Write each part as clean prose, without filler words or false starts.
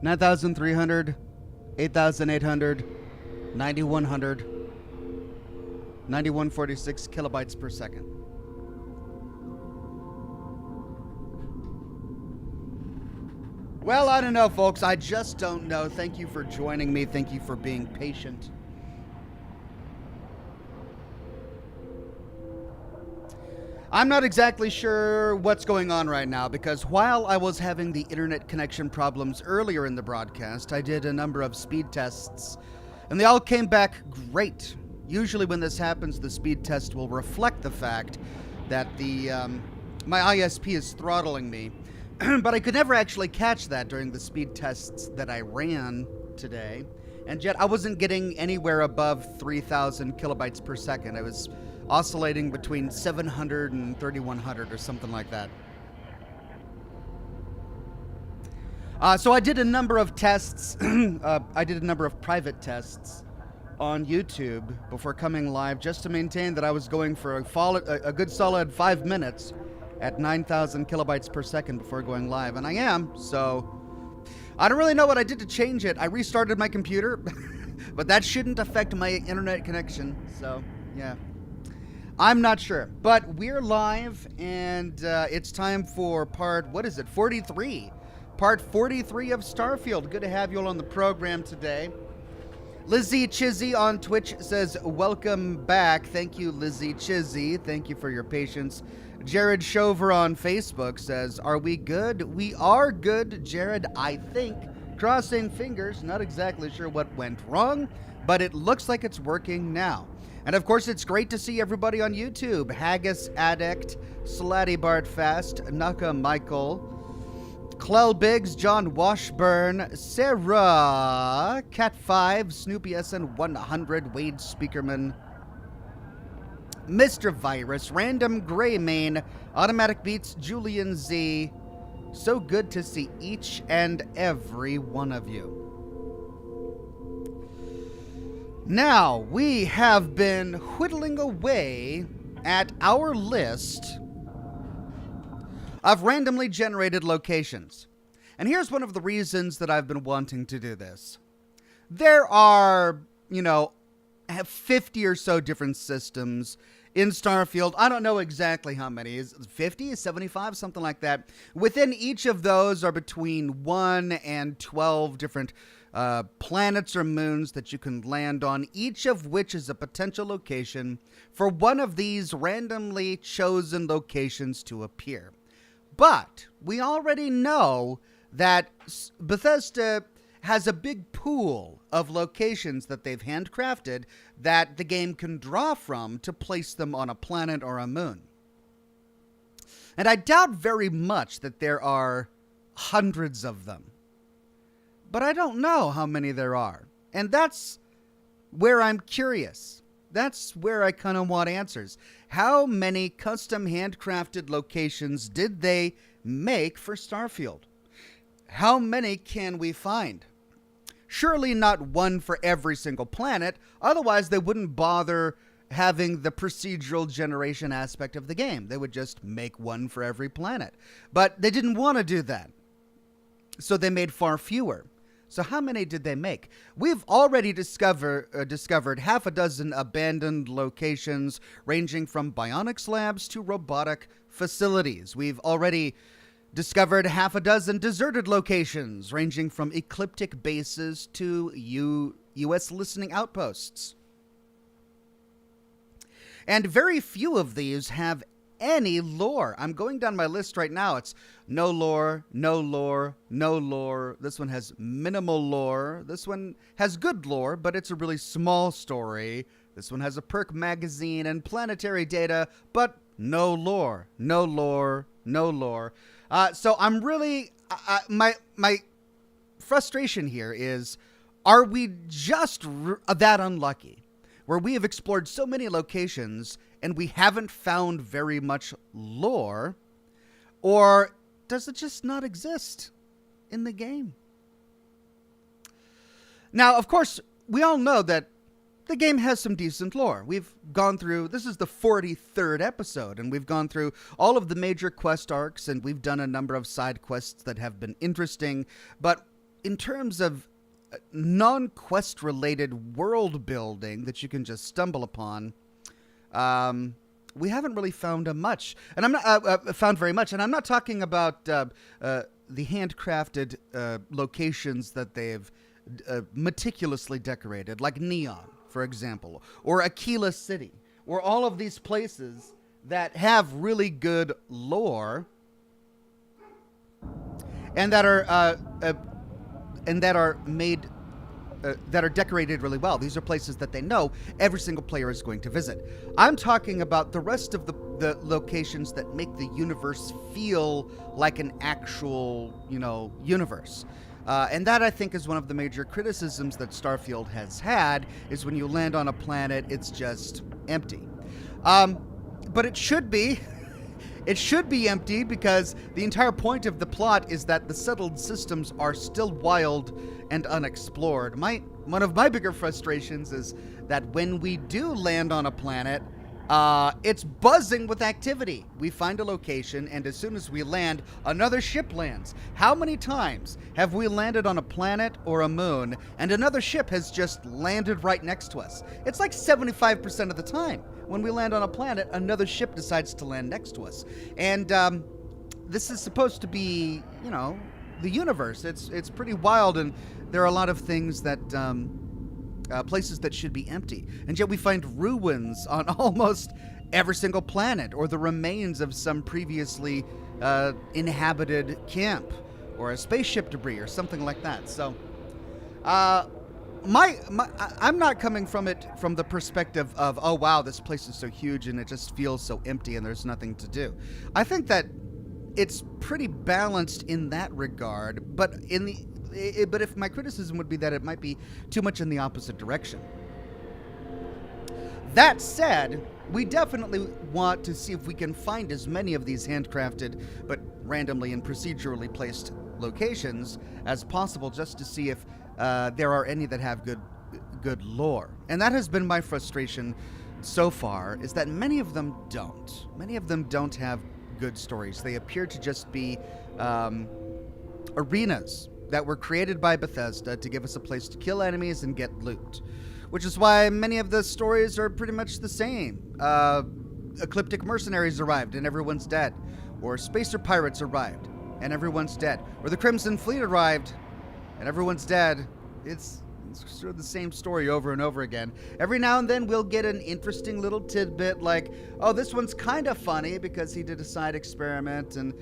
9,300, 8,800, 9,100, 9,146 kilobytes per second. Well, I don't know, folks. I just don't know. Thank you for joining me. Thank you for being patient. I'm not exactly sure what's going on right now because while I was having the internet connection problems earlier in the broadcast, I did a number of speed tests and they all came back great. Usually when this happens, the speed test will reflect the fact that my ISP is throttling me. But I could never actually catch that during the speed tests that I ran today. And yet I wasn't getting anywhere above 3,000 kilobytes per second. I was oscillating between 700 and 3,100 or something like that. So I did a number of tests. I did a number of private tests on YouTube before coming live just to maintain that I was going for a good solid 5 minutes at 9,000 kilobytes per second before going live, and I am, so I don't really know what I did to change it. I restarted my computer, but that shouldn't affect my internet connection, so yeah. I'm not sure, but we're live, and it's time for part 43. Part 43 of Starfield. Good to have you all on the program today. Lizzie Chizzy on Twitch says, welcome back. Thank you, Lizzie Chizzy. Thank you for your patience. Jared Shover on Facebook says, are we good? We are good, Jared, I think. Crossing fingers, not exactly sure what went wrong, but it looks like it's working now. And of course, it's great to see everybody on YouTube. Haggis Addict, Slatty Bart Fast, Naka Michael, Clell Biggs, John Washburn, Sarah, Cat5, Snoopy SN 100, Wade Speakerman, Mr. Virus, Random Greymane, Automatic Beats, Julian Z. So good to see each and every one of you. Now, we have been whittling away at our list of randomly generated locations. And here's one of the reasons that I've been wanting to do this. There are, 50 or so different systems in Starfield. I don't know exactly how many. Is it 50, 75, something like that. Within each of those are between 1 and 12 different planets or moons that you can land on, each of which is a potential location for one of these randomly chosen locations to appear. But we already know that Bethesda has a big pool of locations that they've handcrafted that the game can draw from to place them on a planet or a moon. And I doubt very much that there are hundreds of them. But I don't know how many there are. And that's where I'm curious. That's where I kind of want answers. How many custom handcrafted locations did they make for Starfield? How many can we find? Surely not one for every single planet. Otherwise, they wouldn't bother having the procedural generation aspect of the game. They would just make one for every planet. But they didn't want to do that. So they made far fewer. So how many did they make? We've already discovered half a dozen abandoned locations ranging from biotics labs to robotic facilities. We've already discovered half a dozen deserted locations ranging from ecliptic bases to U.S. listening outposts. And very few of these have any lore. I'm going down my list right now. It's no lore, no lore, no lore. This one has minimal lore. This one has good lore, but it's a really small story. This one has a perk magazine and planetary data, but no lore, no lore, no lore. So I'm really, my frustration here is, are we just that unlucky where we have explored so many locations and we haven't found very much lore, or does it just not exist in the game? Now, of course, we all know that the game has some decent lore. We've gone through, this is the 43rd episode, and we've gone through all of the major quest arcs, and we've done a number of side quests that have been interesting, but in terms of non-quest related world building that you can just stumble upon, we haven't really found much, and I'm not found very much. And I'm not talking about the handcrafted locations that they've meticulously decorated, like Neon, for example, or Aquila City, or all of these places that have really good lore and that are made. That are decorated really well. These are places that they know every single player is going to visit. I'm talking about the rest of the locations that make the universe feel like an actual, universe. And that, I think, is one of the major criticisms that Starfield has had, is when you land on a planet, it's just empty. But it should be. It should be empty, because the entire point of the plot is that the settled systems are still wild and unexplored. One of my bigger frustrations is that when we do land on a planet, it's buzzing with activity. We find a location, and as soon as we land, another ship lands. How many times have we landed on a planet or a moon, and another ship has just landed right next to us? It's like 75% of the time. When we land on a planet, another ship decides to land next to us. And this is supposed to be, the universe. It's pretty wild, and there are a lot of things that places that should be empty, and yet we find ruins on almost every single planet, or the remains of some previously inhabited camp, or a spaceship debris, or something like that. So I'm not coming from it from the perspective of, oh wow, this place is so huge and it just feels so empty and there's nothing to do. I think that it's pretty balanced in that regard, but if my criticism would be that it might be too much in the opposite direction. That said, we definitely want to see if we can find as many of these handcrafted but randomly and procedurally placed locations as possible, just to see if there are any that have good lore. And that has been my frustration so far, is that many of them don't. Many of them don't have good stories. They appear to just be arenas that were created by Bethesda to give us a place to kill enemies and get loot, which is why many of the stories are pretty much the same. Ecliptic mercenaries arrived and everyone's dead, or spacer pirates arrived and everyone's dead, or the Crimson Fleet arrived and everyone's dead. It's sort of the same story over and over again. Every now and then we'll get an interesting little tidbit like, oh, this one's kind of funny because he did a side experiment and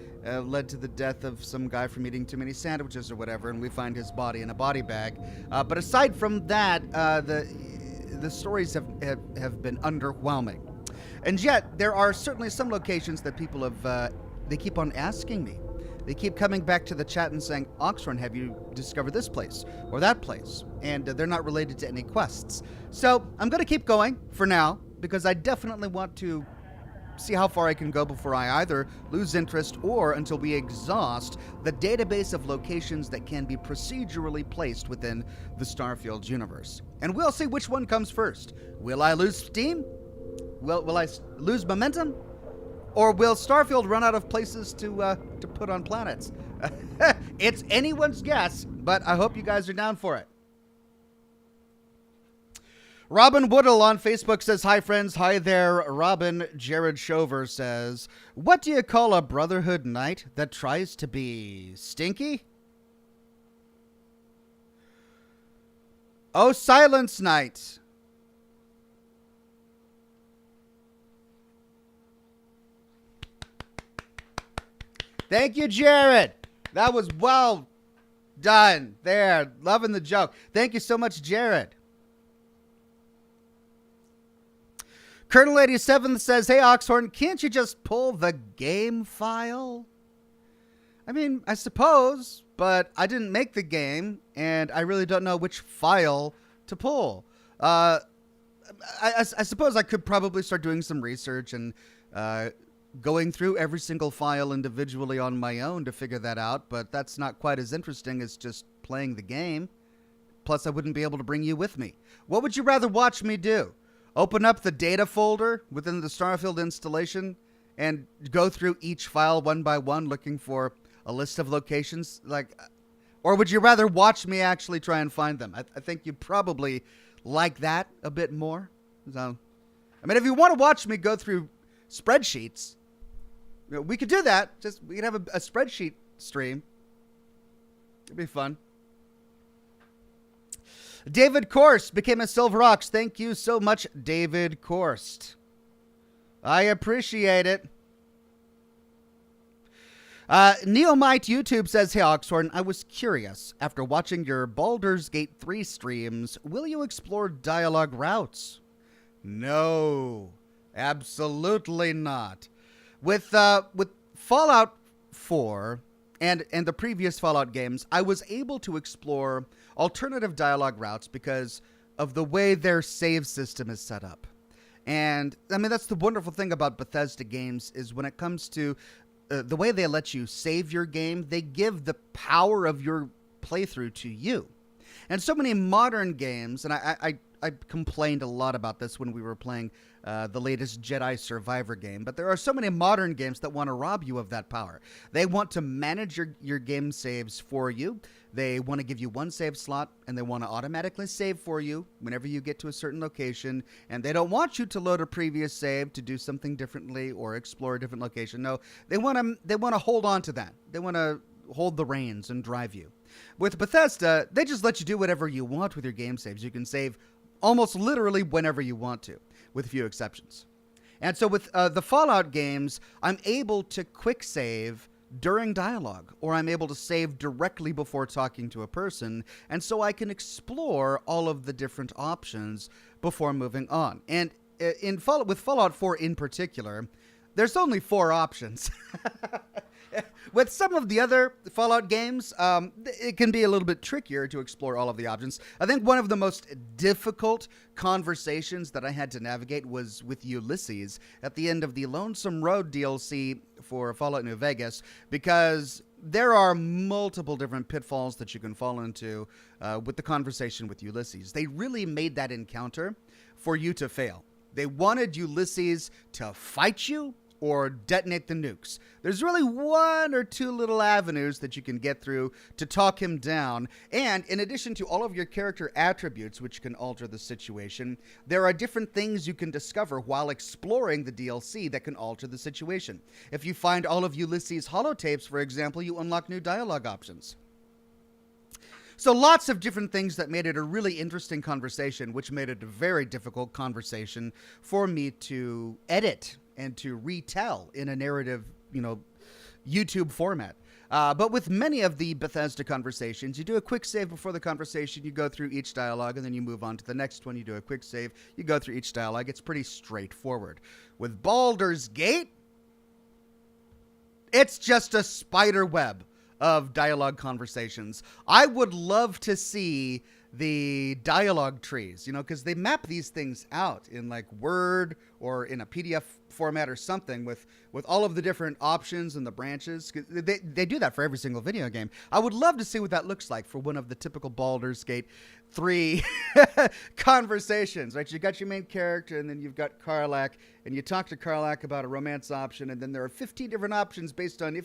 led to the death of some guy from eating too many sandwiches or whatever, and we find his body in a body bag. But aside from that, the stories have been underwhelming. And yet, there are certainly some locations that people have, they keep on asking me. They keep coming back to the chat and saying, Oxhorn, have you discovered this place or that place? And they're not related to any quests. So I'm going to keep going for now, because I definitely want to see how far I can go before I either lose interest or until we exhaust the database of locations that can be procedurally placed within the Starfield universe. And we'll see which one comes first. Will I lose steam? Will I lose momentum? Or will Starfield run out of places to put on planets? It's anyone's guess, but I hope you guys are down for it. Robin Woodall on Facebook says, hi, friends. Hi there, Robin. Jared Shover says, what do you call a Brotherhood knight that tries to be stinky? Oh, Silence Knight. Thank you, Jared. That was well done there. Loving the joke. Thank you so much, Jared. Colonel 87 says, hey, Oxhorn, can't you just pull the game file? I mean, I suppose, but I didn't make the game, and I really don't know which file to pull. I suppose I could probably start doing some research and going through every single file individually on my own to figure that out, but that's not quite as interesting as just playing the game. Plus, I wouldn't be able to bring you with me. What would you rather watch me do? Open up the data folder within the Starfield installation and go through each file one by one looking for a list of locations? Like, Or would you rather watch me actually try and find them? I think you probably like that a bit more. So, I mean, if you want to watch me go through spreadsheets, we could do that. We could have a spreadsheet stream. It'd be fun. David Korst became a Silver Ox. Thank you so much, David Korst. I appreciate it. Neomite YouTube says, hey, Oxhorn, I was curious. After watching your Baldur's Gate 3 streams, will you explore dialogue routes? No, absolutely not. With Fallout 4 and the previous Fallout games, I was able to explore alternative dialogue routes because of the way their save system is set up. And, I mean, that's the wonderful thing about Bethesda games is when it comes to the way they let you save your game, they give the power of your playthrough to you. And so many modern games, and I complained a lot about this when we were playing the latest Jedi Survivor game, but there are so many modern games that want to rob you of that power. They want to manage your game saves for you. They want to give you one save slot, and they want to automatically save for you whenever you get to a certain location, and they don't want you to load a previous save to do something differently or explore a different location. No, they want to hold on to that. They want to hold the reins and drive you. With Bethesda, they just let you do whatever you want with your game saves. You can save almost literally whenever you want to, with a few exceptions. And so with the Fallout games, I'm able to quick save during dialogue, or I'm able to save directly before talking to a person, and so I can explore all of the different options before moving on. And with Fallout 4 in particular, there's only 4 options. With some of the other Fallout games, it can be a little bit trickier to explore all of the options. I think one of the most difficult conversations that I had to navigate was with Ulysses at the end of the Lonesome Road DLC for Fallout New Vegas, because there are multiple different pitfalls that you can fall into with the conversation with Ulysses. They really made that encounter for you to fail. They wanted Ulysses to fight you or detonate the nukes. There's really 1 or 2 little avenues that you can get through to talk him down. And in addition to all of your character attributes, which can alter the situation, there are different things you can discover while exploring the DLC that can alter the situation. If you find all of Ulysses' holotapes, for example, you unlock new dialogue options. So lots of different things that made it a really interesting conversation, which made it a very difficult conversation for me to edit and to retell in a narrative, YouTube format. But with many of the Bethesda conversations, you do a quick save before the conversation, you go through each dialogue, and then you move on to the next one. You do a quick save, you go through each dialogue. It's pretty straightforward. With Baldur's Gate, it's just a spider web of dialogue conversations. I would love to see the dialogue trees, because they map these things out in like Word or in a PDF format or something with all of the different options and the branches. They do that for every single video game. I would love to see what that looks like for one of the typical Baldur's Gate 3 conversations, right? You got your main character, and then you've got Karlach, and you talk to Karlach about a romance option, and then there are 15 different options based on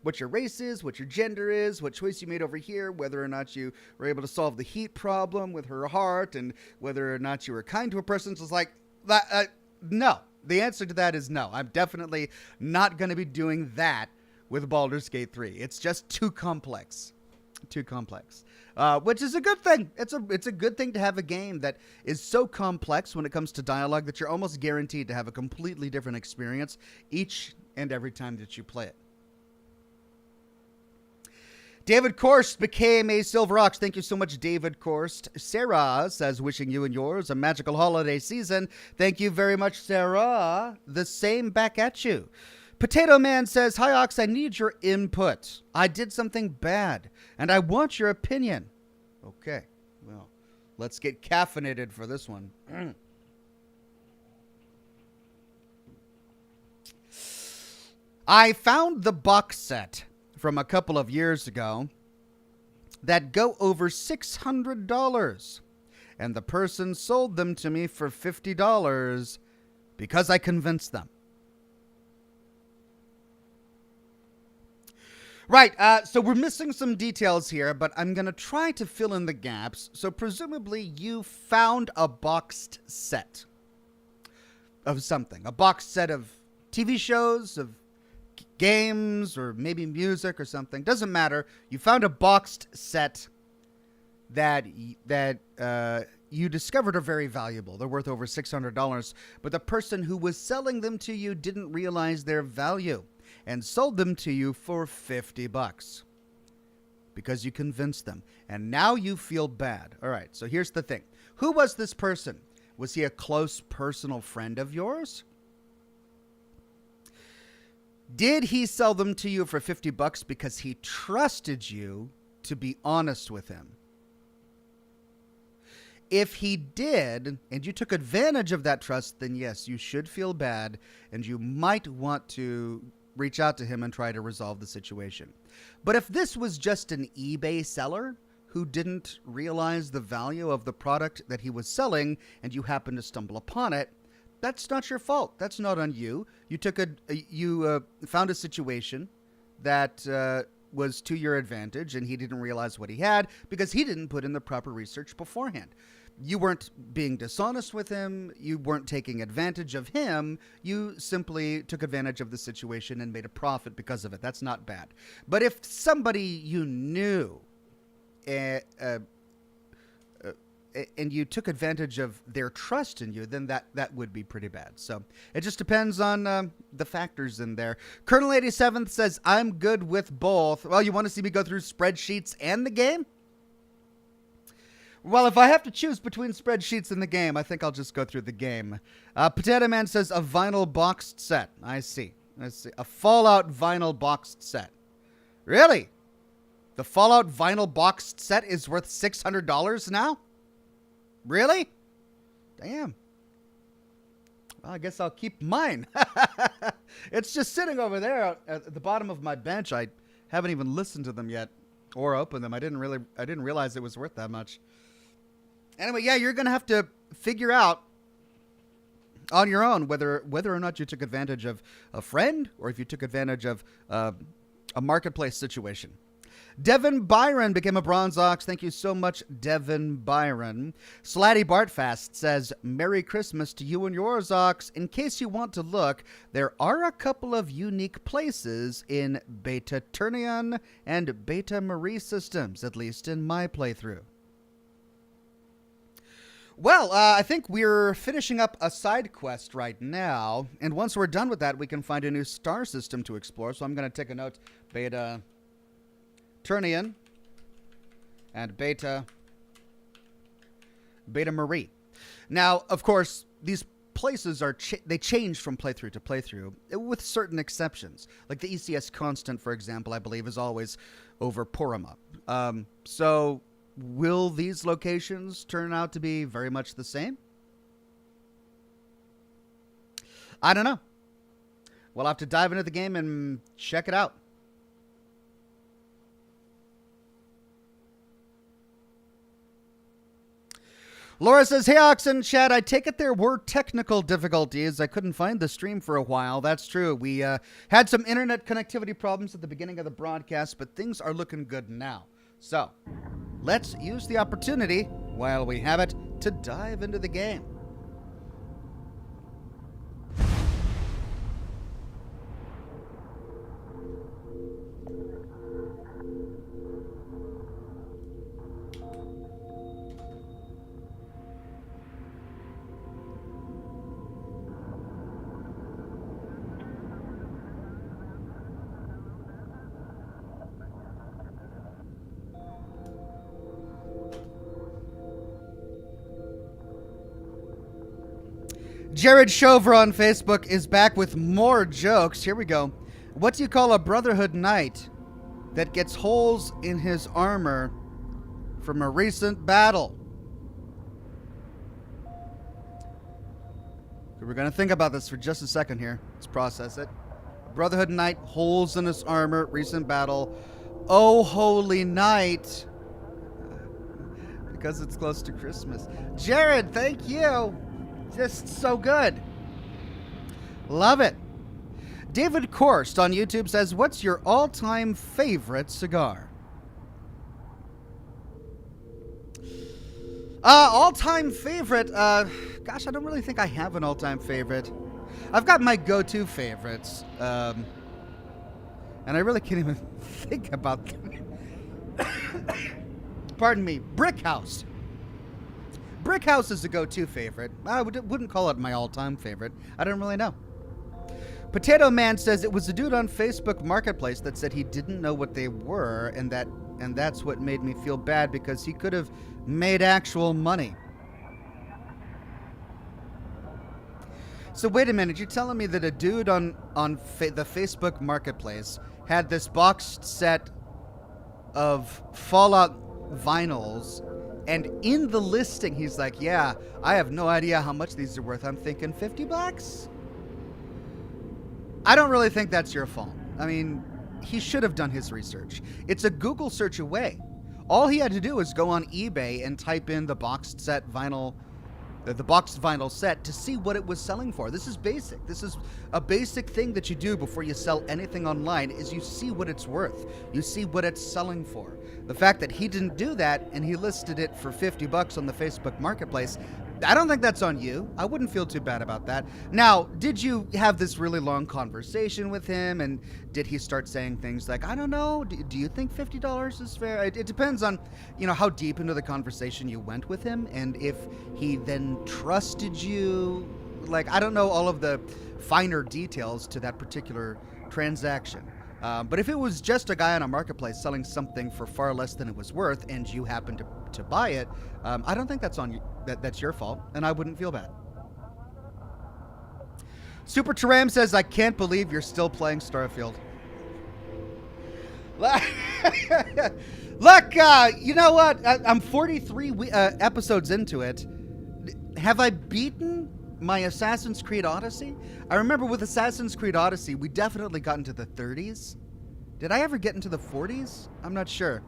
what your race is, what your gender is, what choice you made over here, whether or not you were able to solve the heat problem with her heart, and whether or not you were kind to a person. So it's like, no. The answer to that is no. I'm definitely not going to be doing that with Baldur's Gate 3. It's just too complex. Which is a good thing. It's a good thing to have a game that is so complex when it comes to dialogue that you're almost guaranteed to have a completely different experience each and every time that you play it. David Korst became a Silver Ox. Thank you so much, David Korst. Sarah says, wishing you and yours a magical holiday season. Thank you very much, Sarah. The same back at you. Potato Man says, hi, Ox, I need your input. I did something bad, and I want your opinion. Okay, well, let's get caffeinated for this one. I found the box set from a couple of years ago that go over $600, and the person sold them to me for $50 because I convinced them. Right, so we're missing some details here, but I'm going to try to fill in the gaps. So presumably you found a boxed set of something. A boxed set of TV shows, of games, or maybe music or something. Doesn't matter. You found a boxed set that you discovered are very valuable. They're worth over $600, but the person who was selling them to you didn't realize their value and sold them to you for $50 because you convinced them. And now you feel bad. All right, so here's the thing. Who was this person? Was he a close personal friend of yours? Did he sell them to you for $50 because he trusted you to be honest with him? If he did, and you took advantage of that trust, then yes, you should feel bad, and you might want to reach out to him and try to resolve the situation. But if this was just an eBay seller who didn't realize the value of the product that he was selling, and you happened to stumble upon it, that's not your fault. That's not on you. You found a situation that was to your advantage, and he didn't realize what he had because he didn't put in the proper research beforehand. You weren't being dishonest with him. You weren't taking advantage of him. You simply took advantage of the situation and made a profit because of it. That's not bad. But if somebody you knew and you took advantage of their trust in you, then that would be pretty bad. So it just depends on the factors in there. Colonel 87th says, I'm good with both. Well, you want to see me go through spreadsheets and the game? Well, if I have to choose between spreadsheets and the game, I think I'll just go through the game. Potato Man says, a vinyl boxed set. I see. A Fallout vinyl boxed set. Really? The Fallout vinyl boxed set is worth $600 now? Really? Damn. Well, I guess I'll keep mine. It's just sitting over there at the bottom of my bench. I haven't even listened to them yet or opened them. I didn't realize it was worth that much. Anyway, yeah, you're going to have to figure out on your own whether or not you took advantage of a friend or if you took advantage of a marketplace situation. Devin Byron became a Bronze Ox. Thank you so much, Devin Byron. Slatty Bartfast says, Merry Christmas to you and yours, Ox. In case you want to look, there are a couple of unique places in Beta Turnion and Beta Marie systems, at least in my playthrough. Well, I think we're finishing up a side quest right now, and once we're done with that, we can find a new star system to explore. So I'm going to take a note, Beta Turnion and Beta Marie. Now, of course, these places they change from playthrough to playthrough with certain exceptions. Like the ECS constant, for example, I believe is always over Porama. So will these locations turn out to be very much the same? I don't know. We'll have to dive into the game and check it out. Laura says, hey, Oxen chat, I take it there were technical difficulties. I couldn't find the stream for a while. That's true. We had some internet connectivity problems at the beginning of the broadcast, but things are looking good now. So let's use the opportunity while we have it to dive into the game. Jared Shover on Facebook is back with more jokes. Here we go. What do you call a Brotherhood knight that gets holes in his armor from a recent battle? We're going to think about this for just a second here. Let's process it. Brotherhood knight, holes in his armor, recent battle. Oh, holy night. Because it's close to Christmas. Jared, thank you. Just so good. Love it. David Korst on YouTube says, what's your all-time favorite cigar? All-time favorite, gosh, I don't really think I have an all-time favorite. I've got my go-to favorites, and I really can't even think about them. Pardon me. Brick House. Brick House is a go-to favorite. I wouldn't call it my all-time favorite. I don't really know. Potato Man says it was a dude on Facebook Marketplace that said he didn't know what they were, and that's what made me feel bad because he could have made actual money. So wait a minute, you're telling me that a dude on the Facebook Marketplace had this boxed set of Fallout vinyls, and in the listing he's like, yeah, I have no idea how much these are worth. I'm thinking $50? I don't really think that's your fault. I mean, he should have done his research. It's a Google search away. All he had to do was go on eBay and type in the boxed set vinyl, the boxed vinyl set, to see what it was selling for. This is basic. This is a basic thing that you do before you sell anything online, is you see what it's worth. You see what it's selling for. The fact that he didn't do that and he listed it for $50 on the Facebook Marketplace, I don't think that's on you. I wouldn't feel too bad about that. Now, did you have this really long conversation with him, and did he start saying things like, I don't know, do you think $50 is fair? It depends on, how deep into the conversation you went with him, and if he then trusted you. Like, I don't know all of the finer details to that particular transaction. But if it was just a guy on a marketplace selling something for far less than it was worth, and you happened to buy it, I don't think that's on you. That's your fault, and I wouldn't feel bad. Super Taram says, I can't believe you're still playing Starfield. Look, you know what? I'm 43 episodes into it. Have I beaten my Assassin's Creed Odyssey? I remember with Assassin's Creed Odyssey, we definitely got into the 30s. Did I ever get into the 40s? I'm not sure.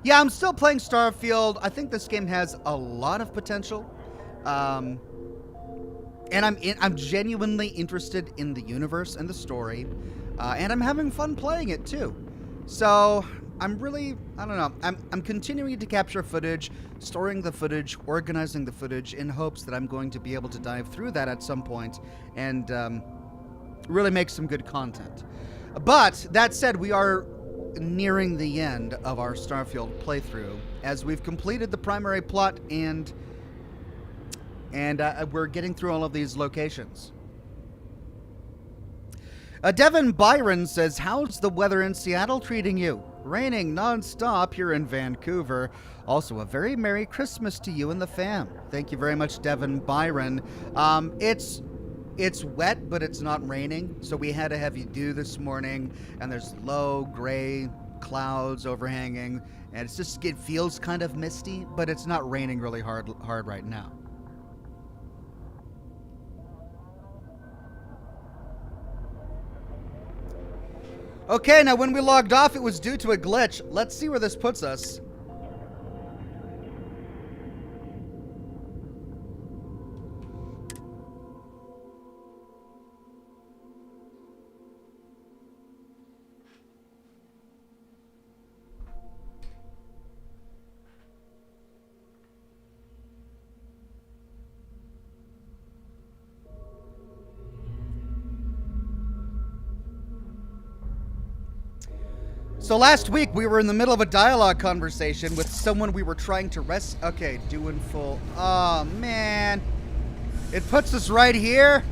Yeah, I'm still playing Starfield. I think this game has a lot of potential. And I'm genuinely interested in the universe and the story. And I'm having fun playing it too. So I'm really, I don't know. I'm continuing to capture footage, storing the footage, organizing the footage in hopes that I'm going to be able to dive through that at some point and really make some good content. But that said, we are nearing the end of our Starfield playthrough as we've completed the primary plot and we're getting through all of these locations. Devin Byron says, how's the weather in Seattle treating you? Raining non-stop here in Vancouver. Also, a very Merry Christmas to you and the fam. Thank you very much, Devin Byron. It's wet, but it's not raining. So we had a heavy dew this morning, and there's low gray clouds overhanging, and it feels kind of misty, but it's not raining really hard right now. Okay, now when we logged off, it was due to a glitch. Let's see where this puts us. So last week we were in the middle of a dialogue conversation with someone we were trying to Okay, doing full. Oh man, it puts us right here.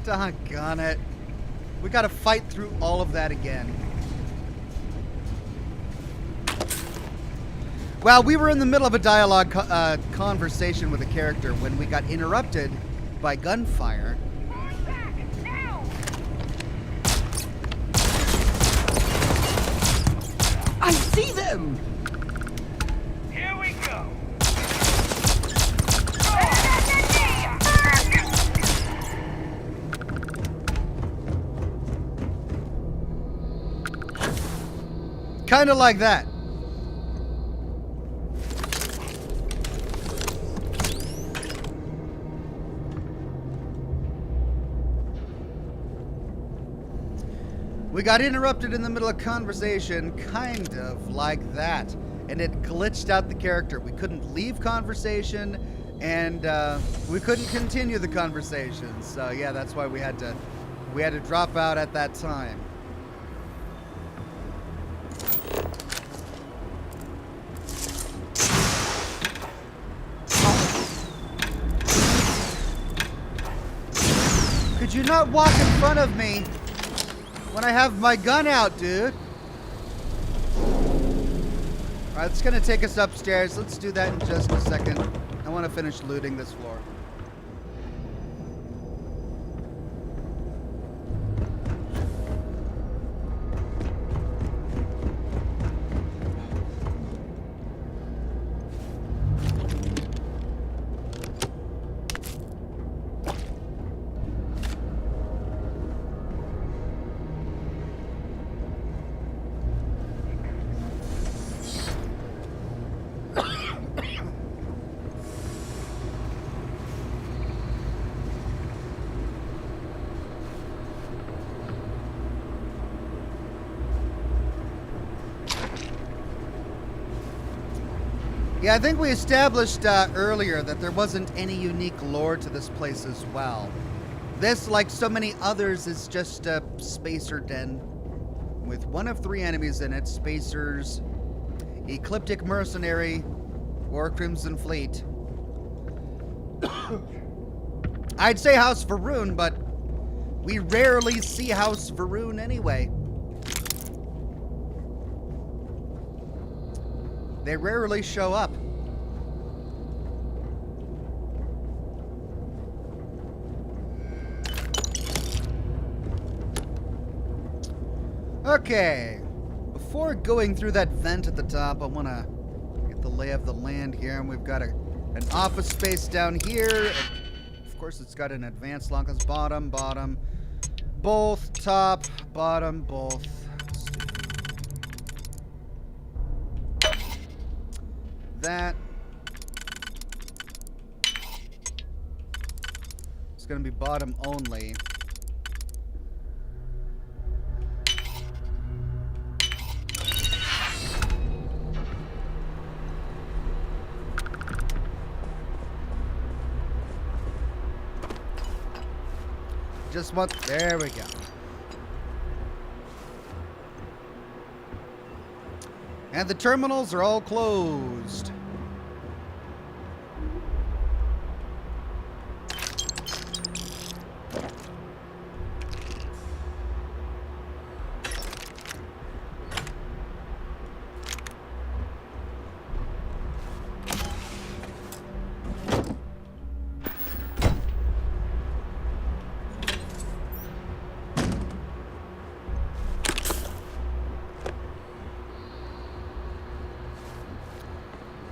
Doggone it. We got to fight through all of that again. Well, we were in the middle of a dialogue conversation with a character when we got interrupted by gunfire. I see them! Here we go! Kind of like that. We got interrupted in the middle of conversation, kind of like that. And it glitched out the character. We couldn't leave conversation, and we couldn't continue the conversation. So yeah, that's why we had to drop out at that time. Could you not walk in front of me when I have my gun out, dude? Alright, it's gonna take us upstairs. Let's do that in just a second. I want to finish looting this floor. Yeah, I think we established earlier that there wasn't any unique lore to this place as well. This, like so many others, is just a spacer den with one of 3 enemies in it: Spacers, Ecliptic Mercenary, or Crimson Fleet. I'd say House Varun, but we rarely see House Varun anyway. They rarely show up. Okay. Before going through that vent at the top, I want to get the lay of the land here. And we've got an office space down here. And of course, it's got an advanced lock. It's bottom, bottom, both, top, bottom, both. That. It's going to be bottom only. Just want, there we go. And the terminals are all closed.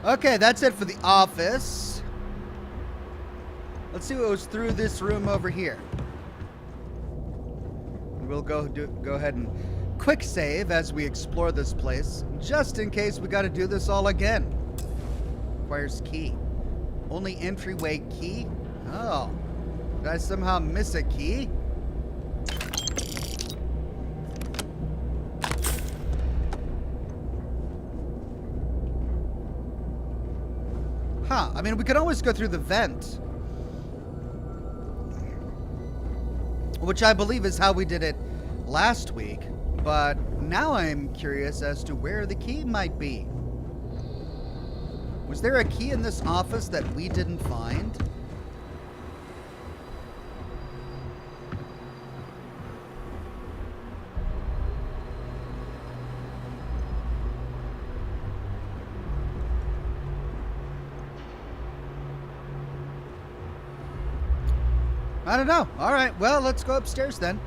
Okay, that's it for the office. Let's see what was through this room over here. We'll go ahead and quick save as we explore this place, just in case we got to do this all again. Requires key. Only entryway key? Oh. Did I somehow miss a key? Huh. I mean, we could always go through the vent. Which I believe is how we did it last week. But now I'm curious as to where the key might be. Was there a key in this office that we didn't find? I don't know. All right, well, let's go upstairs then.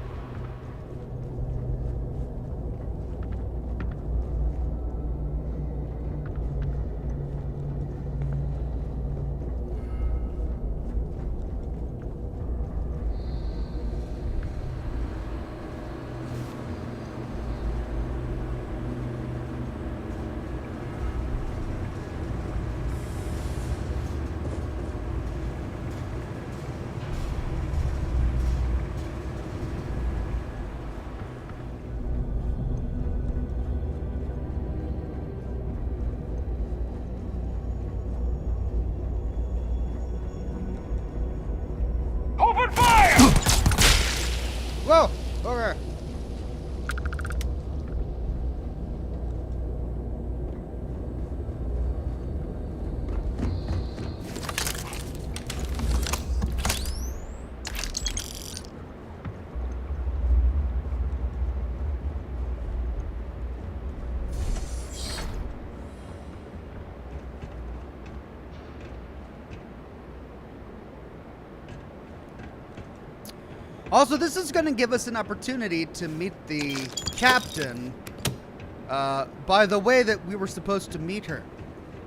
Also, this is going to give us an opportunity to meet the captain by the way that we were supposed to meet her.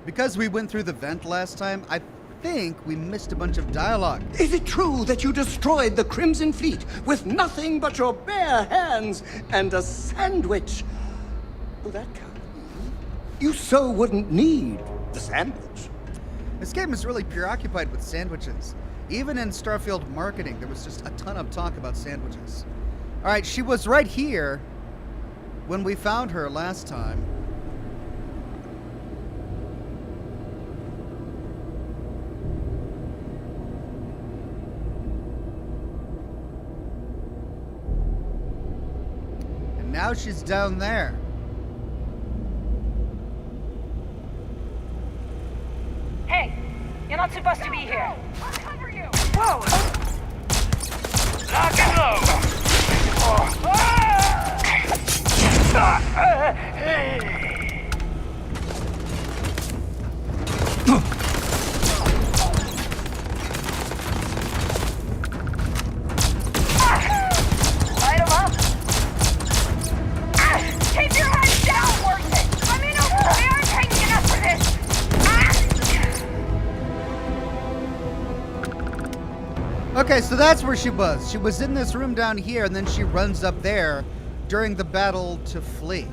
Because we went through the vent last time, I think we missed a bunch of dialogue. Is it true that you destroyed the Crimson Fleet with nothing but your bare hands and a sandwich? Oh, that can't be. You so wouldn't need the sandwich. This game is really preoccupied with sandwiches. Even in Starfield marketing, there was just a ton of talk about sandwiches. All right, she was right here when we found her last time. And now she's down there. Hey, you're not supposed to be here. I'll cover you. Whoa! Lock and load! Light 'em up. Keep your head down, Worthy. I mean, we aren't taking enough for this. Okay, so that's where she was. She was in this room down here, and then she runs up there during the battle to flee.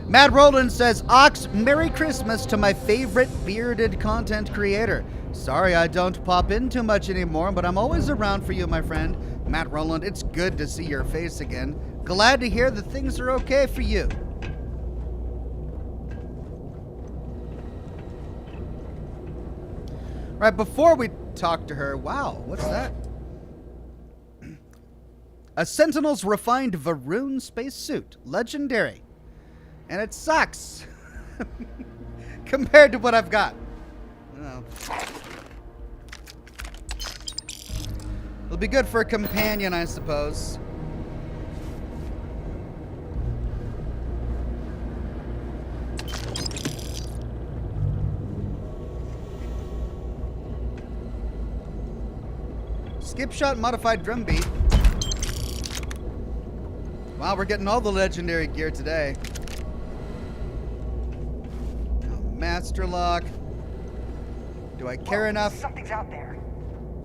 Matt Roland says, Ox, Merry Christmas to my favorite bearded content creator. Sorry I don't pop in too much anymore, but I'm always around for you, my friend. Matt Roland, it's good to see your face again. Glad to hear that things are okay for you. Right, before we talk to her, wow, what's that? A Sentinel's refined Varoon spacesuit. Legendary. And it sucks. Compared to what I've got. Oh. It'll be good for a companion, I suppose. Skip shot modified drum beat. Wow, we're getting all the legendary gear today. Master lock. Do I care enough? Something's out there.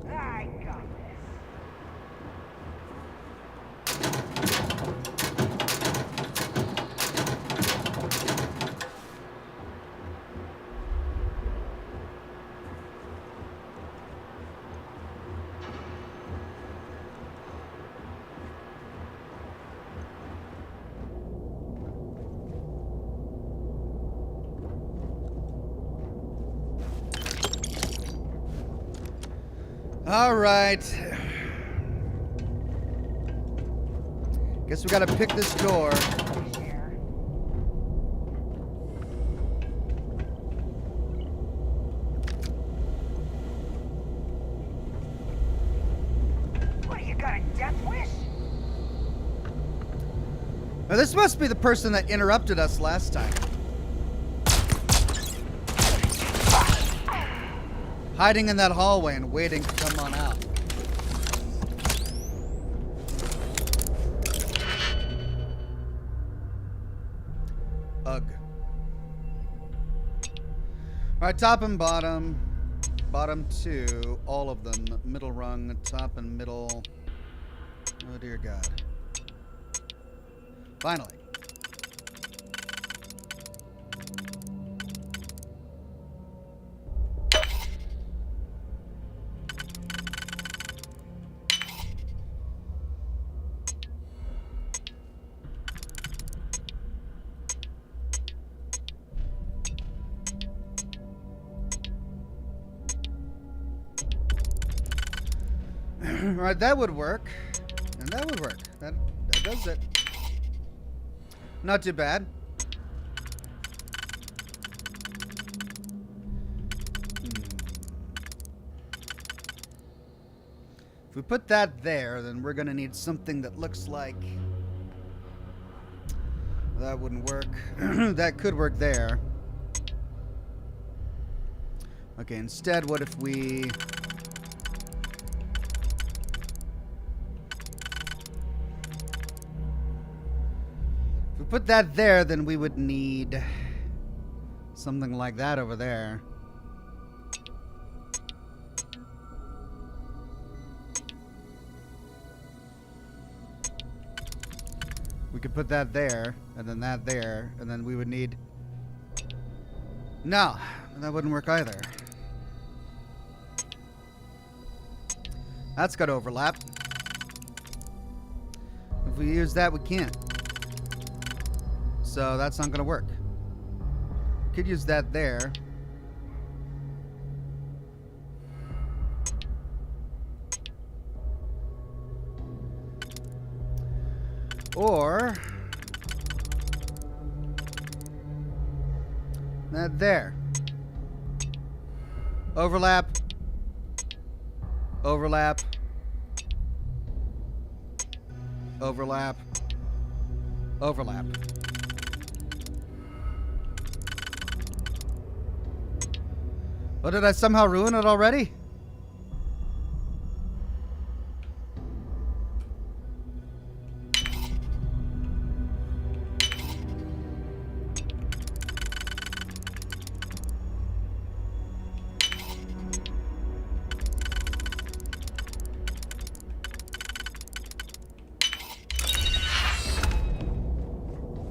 I got All right. Guess we gotta pick this door. What, you got a death wish? Now, this must be the person that interrupted us last time. Hiding in that hallway and waiting to come on out. Ugh. Alright, top and bottom. Bottom two, all of them. Middle rung, top and middle. Oh dear God. Finally. Alright, that would work. And that would work. That does it. Not too bad. If we put that there, then we're gonna need something that looks like... That wouldn't work. That could work there. Okay, instead, what if we put that there, then we would need something like that over there. We could put that there, and then that there, and then we would need... No, that wouldn't work either. That's got to overlap. If we use that, we can't. So that's not going to work. Could use that there. Or that there. Overlap. Overlap. Overlap. Overlap. Oh, did I somehow ruin it already?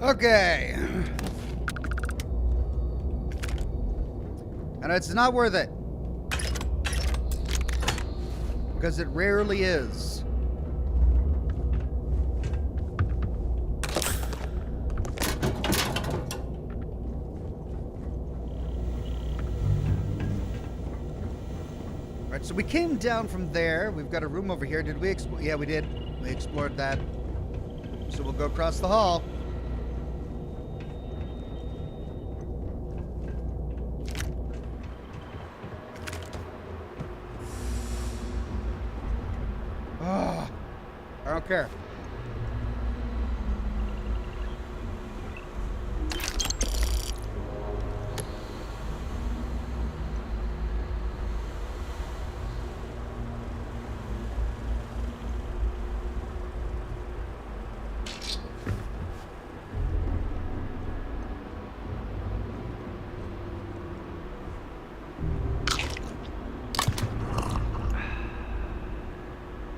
Okay. And it's not worth it. Because it rarely is. Alright, so we came down from there. We've got a room over here. Did we explore? Yeah, we did. We explored that. So we'll go across the hall. I don't care.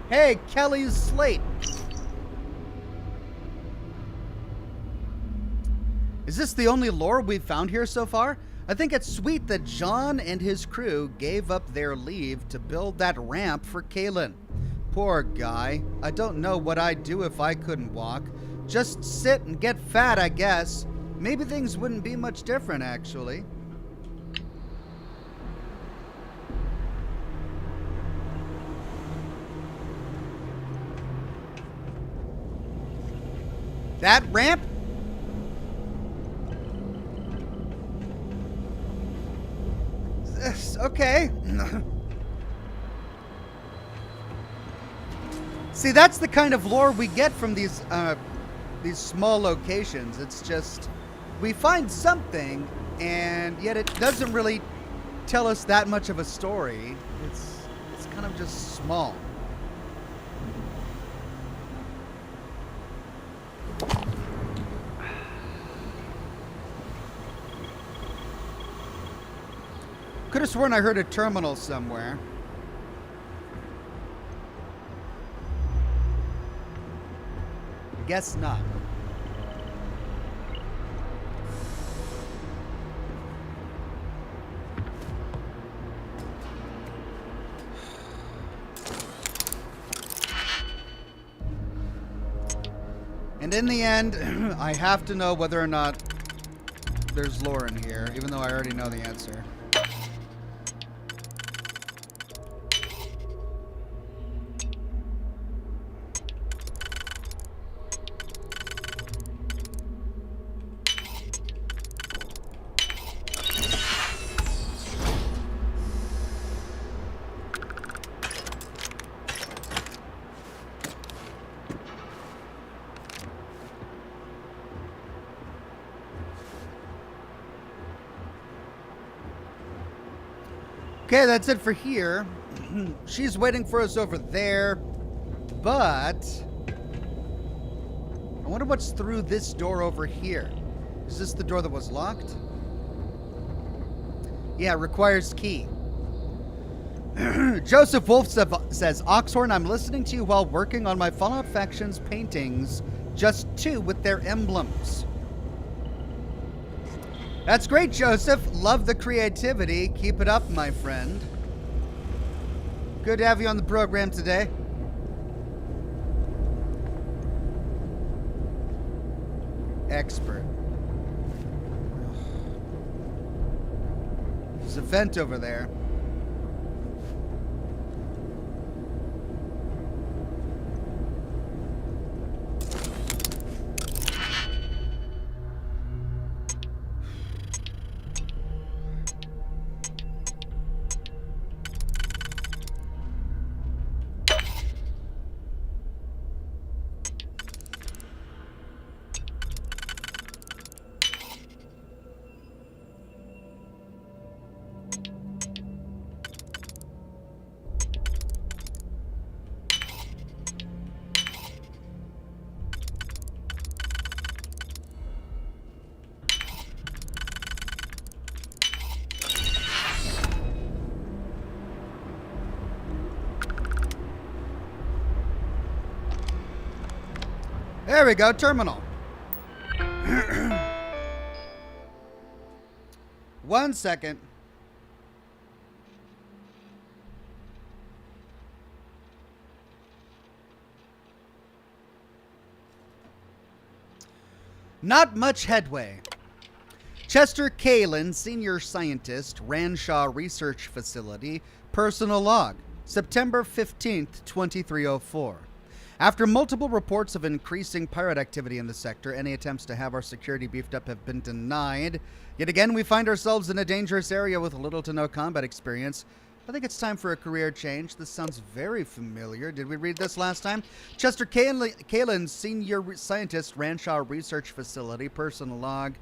Hey, Kelly's slate. Is this the only lore we've found here so far? I think it's sweet that John and his crew gave up their leave to build that ramp for Kalen. Poor guy. I don't know what I'd do if I couldn't walk. Just sit and get fat, I guess. Maybe things wouldn't be much different, actually. That ramp? Okay. See, that's the kind of lore we get from these small locations. It's just, we find something, and yet it doesn't really tell us that much of a story. It's kind of just small. Could have sworn I heard a terminal somewhere. Guess not. And in the end, I have to know whether or not there's lore in here, even though I already know the answer. Okay, that's it for here. She's waiting for us over there, but I wonder what's through this door over here. Is this the door that was locked? Yeah, requires key. Joseph Wolf says, Oxhorn, I'm listening to you while working on my Fallout Factions paintings, just 2 with their emblems. That's great, Joseph. Love the creativity. Keep it up, my friend. Good to have you on the program today. Expert. There's a vent over there. There we go, terminal. 1 second. Not much headway. Chester Kalin, senior scientist, Ranshaw Research Facility, personal log, September 15th, 2304. After multiple reports of increasing pirate activity in the sector, any attempts to have our security beefed up have been denied. Yet again, we find ourselves in a dangerous area with little to no combat experience. I think it's time for a career change. This sounds very familiar. Did we read this last time? Chester Kalin, senior scientist, Ranshaw Research Facility, personal log,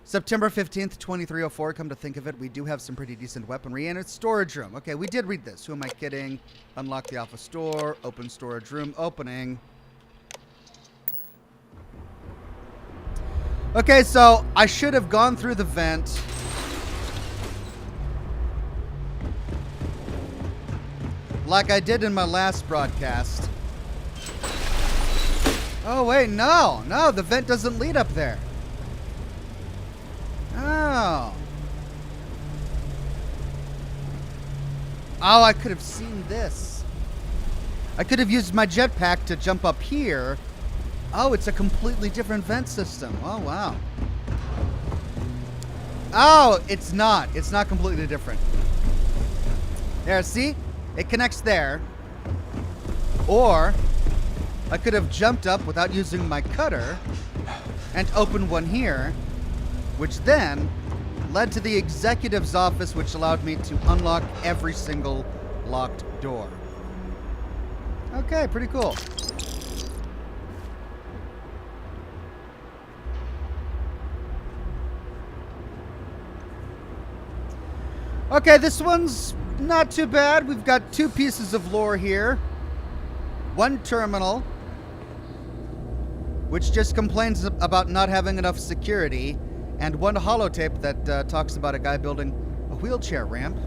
September 15th, 2304. Come to think of it, we do have some pretty decent weaponry in its storage room. Okay, we did read this. Who am I kidding? Unlock the office door. Open storage room. Opening. Okay, so I should have gone through the vent. Like I did in my last broadcast. Oh, wait, no. No, the vent doesn't lead up there. Oh. Oh, I could have seen this. I could have used my jetpack to jump up here. Oh, it's a completely different vent system. Oh, wow. Oh, it's not. It's not completely different. There, see? It connects there. Or I could have jumped up without using my cutter and opened one here, which then led to the executive's office, which allowed me to unlock every single locked door. Okay, pretty cool. Okay, this one's not too bad. We've got 2 pieces of lore here. 1 terminal, which just complains about not having enough security, and 1 holotape that talks about a guy building a wheelchair ramp.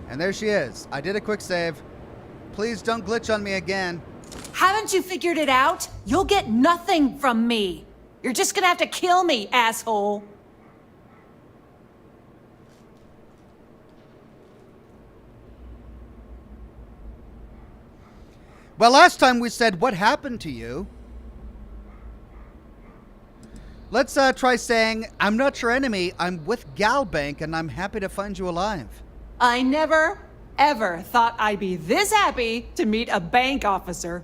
And there she is. I did a quick save. Please don't glitch on me again. Haven't you figured it out? You'll get nothing from me. You're just gonna have to kill me, asshole. Well, last time we said, what happened to you? Let's try saying, I'm not your enemy. I'm with Galbank, and I'm happy to find you alive. I never, ever thought I'd be this happy to meet a bank officer.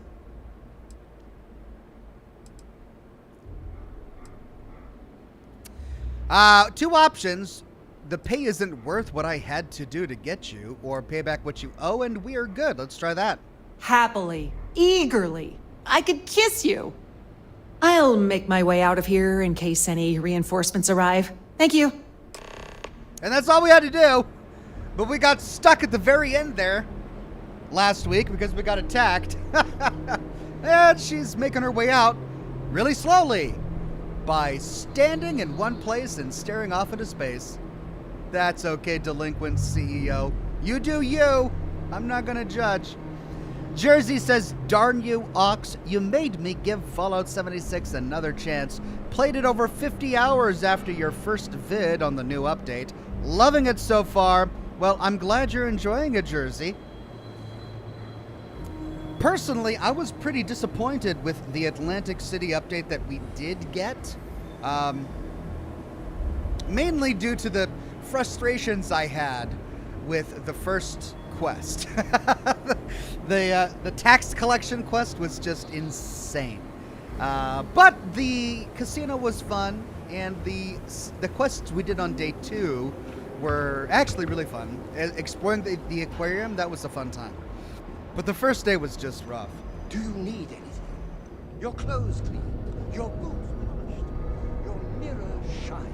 Two options. The pay isn't worth what I had to do to get you, or pay back what you owe, and we are good. Let's try that. Happily, eagerly. I could kiss you. I'll make my way out of here in case any reinforcements arrive. Thank you. And that's all we had to do. But we got stuck at the very end there. last week because we got attacked. And she's making her way out really slowly by standing in one place and staring off into space. That's okay, delinquent CEO. You do you. I'm not gonna judge. Jersey says, darn you, Ox. You made me give Fallout 76 another chance. Played it over 50 hours after your first vid on the new update. Loving it so far. Well, I'm glad you're enjoying it, Jersey. Personally, I was pretty disappointed with the Atlantic City update that we did get. Mainly due to the frustrations I had with the first quest. The tax collection quest was just insane. But the casino was fun, and the quests we did on day 2 were actually really fun. Exploring the aquarium, that was a fun time. But the first day was just rough. Do you need anything? Your clothes clean, your boots polished, your mirror shine.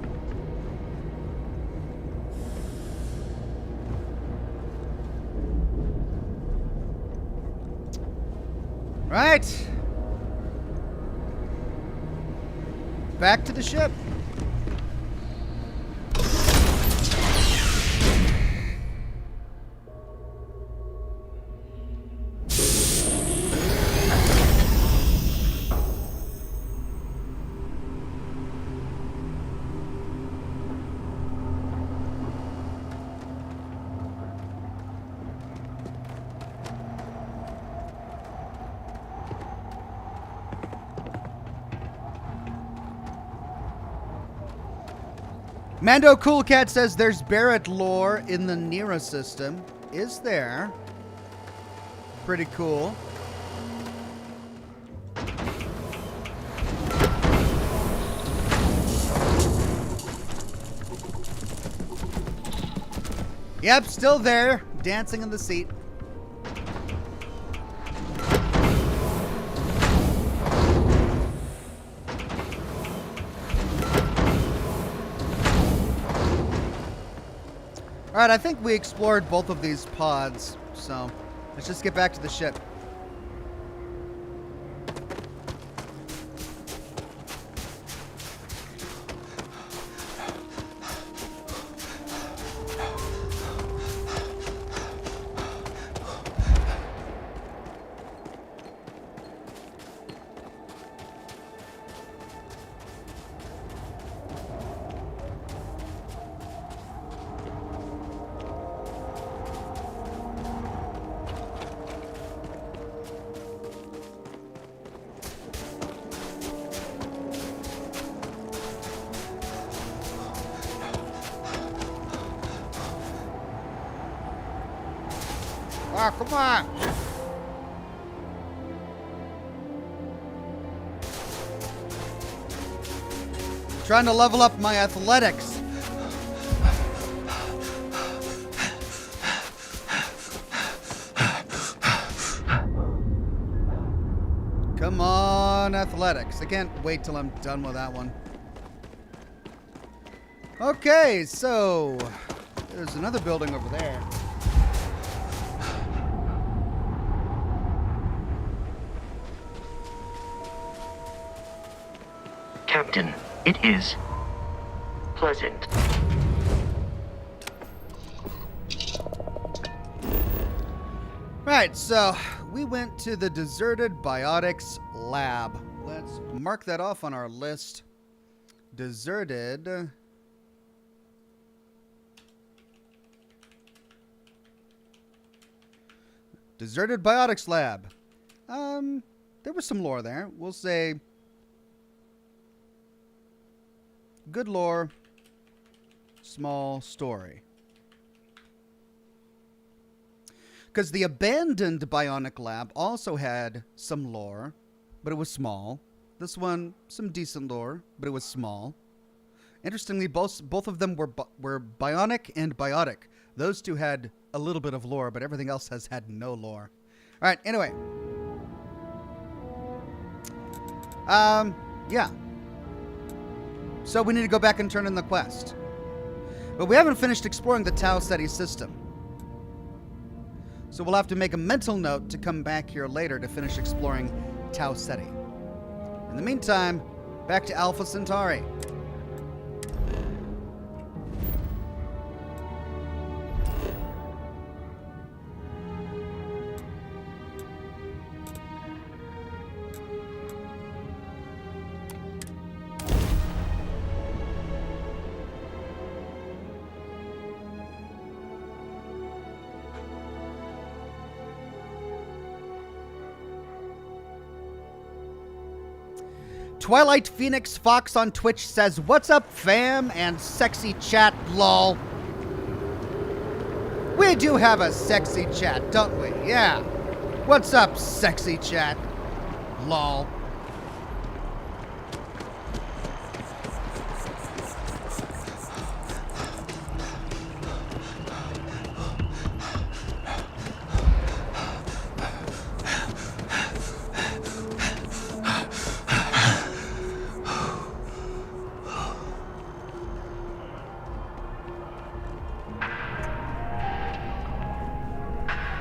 Right. Back to the ship. Mando Cool Cat says there's Barrett lore in the Nera system. Is there? Pretty cool. Yep, still there, dancing in the seat. All right, I think we explored both of these pods, so let's just get back to the ship. Ah, come on. Trying to level up my athletics. Come on, athletics. I can't wait till I'm done with that one. Okay, so there's another building over there. Captain, it is pleasant. Right, so we went to the deserted biotics lab. Let's mark that off on our list. Deserted biotics lab. There was some lore there. We'll say good lore, small story. Because the abandoned bionic lab also had some lore, but it was small. This one, some decent lore, but it was small. Interestingly, both of them were bionic and biotic. Those two had a little bit of lore, but everything else has had no lore. All right, anyway. Yeah. So we need to go back and turn in the quest. But we haven't finished exploring the Tau Ceti system. So we'll have to make a mental note to come back here later to finish exploring Tau Ceti. In the meantime, back to Alpha Centauri. Twilight Phoenix Fox on Twitch says, "What's up, fam?" and sexy chat, lol. We do have a sexy chat, don't we? Yeah. What's up, sexy chat, lol.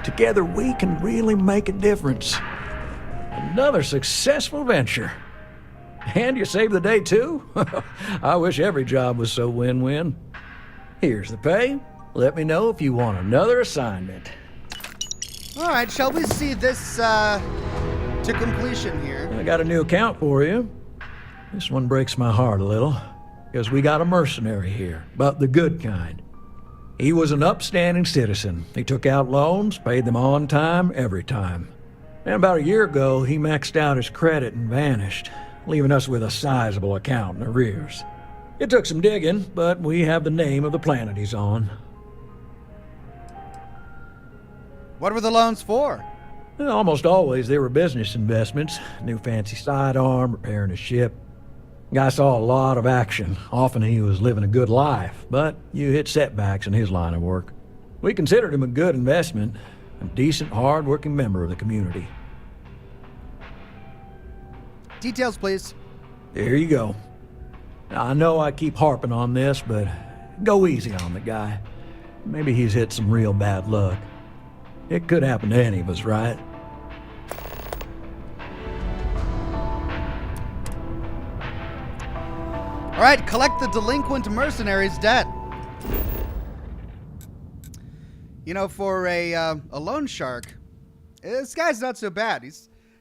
Together we can really make a difference. Another successful venture. And you saved the day too? I wish every job was so win-win. Here's the pay. Let me know if you want another assignment. All right, shall we see this to completion here? I got a new account for you. This one breaks my heart a little, because we got a mercenary here, but the good kind. He was an upstanding citizen. He took out loans, paid them on time, every time. And about a year ago, he maxed out his credit and vanished, leaving us with a sizable account in arrears. It took some digging, but we have the name of the planet he's on. What were the loans for? Well, almost always they were business investments. New fancy sidearm, repairing a ship. Guy saw a lot of action. Often he was living a good life, but you hit setbacks in his line of work. We considered him a good investment, a decent, hard-working member of the community. Details, please. There you go. Now, I know I keep harping on this, but go easy on the guy. Maybe he's hit some real bad luck. It could happen to any of us, right? All right, collect the delinquent mercenary's debt. You know, for a loan shark, this guy's not so bad.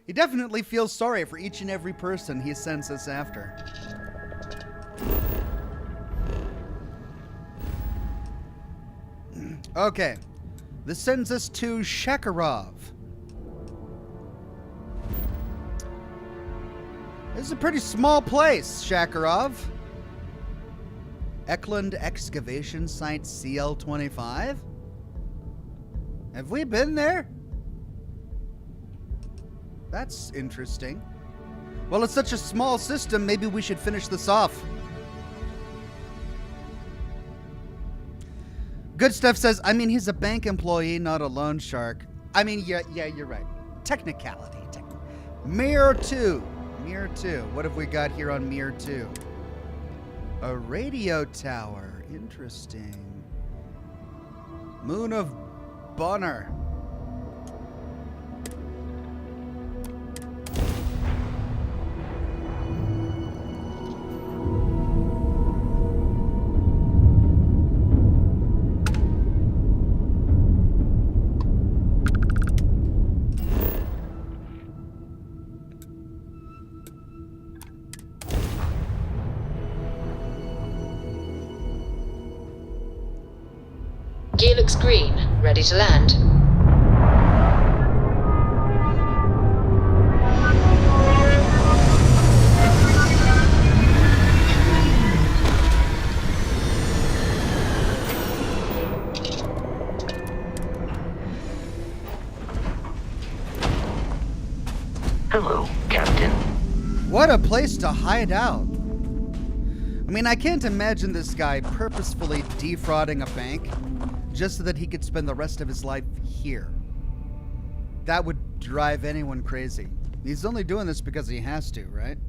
He definitely feels sorry for each and every person he sends us after. Okay, this sends us to Shakarov. This is a pretty small place, Shakarov. Eklund Excavation Site CL-25? Have we been there? That's interesting. Well, it's such a small system, maybe we should finish this off. Good Stuff says, I mean, he's a bank employee, not a loan shark. I mean, yeah, you're right. Technicality. Mirror 2. Mirror 2. What have we got here on Mirror 2? A radio tower. Interesting. Moon of Bonner. Gear looks green, ready to land. Hello, Captain. What a place to hide out. I mean, I can't imagine this guy purposefully defrauding a bank just so that he could spend the rest of his life here. That would drive anyone crazy. He's only doing this because he has to, right?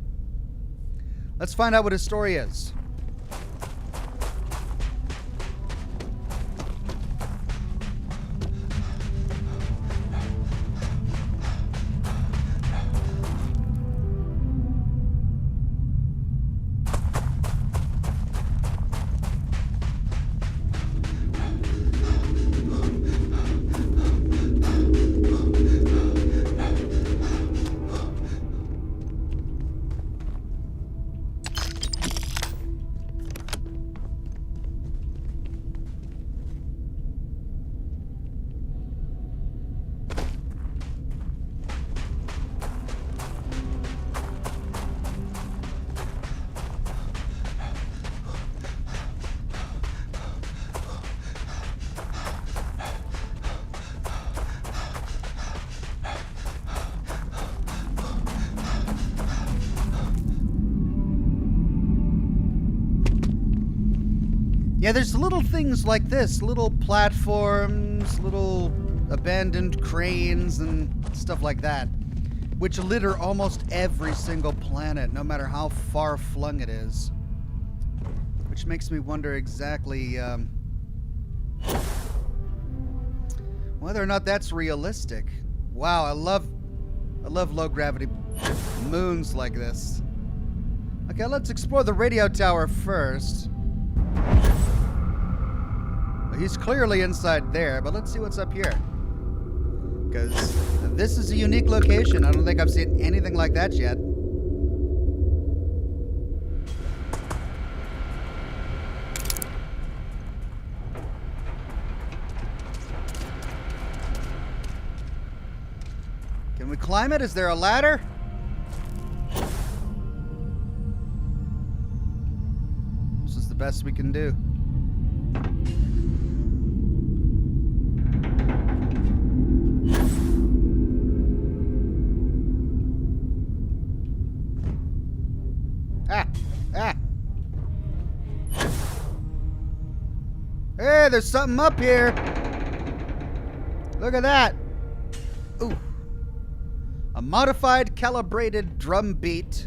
Let's find out what his story is. Yeah, there's little things like this, little platforms, little abandoned cranes and stuff like that, which litter almost every single planet, no matter how far flung it is. Which makes me wonder exactly whether or not that's realistic. Wow, I love low gravity moons like this. Okay, let's explore the radio tower first. He's clearly inside there, but let's see what's up here. Because this is a unique location. I don't think I've seen anything like that yet. Can we climb it? Is there a ladder? This is the best we can do. Hey, there's something up here. Look at that. Ooh. A modified calibrated drum beat.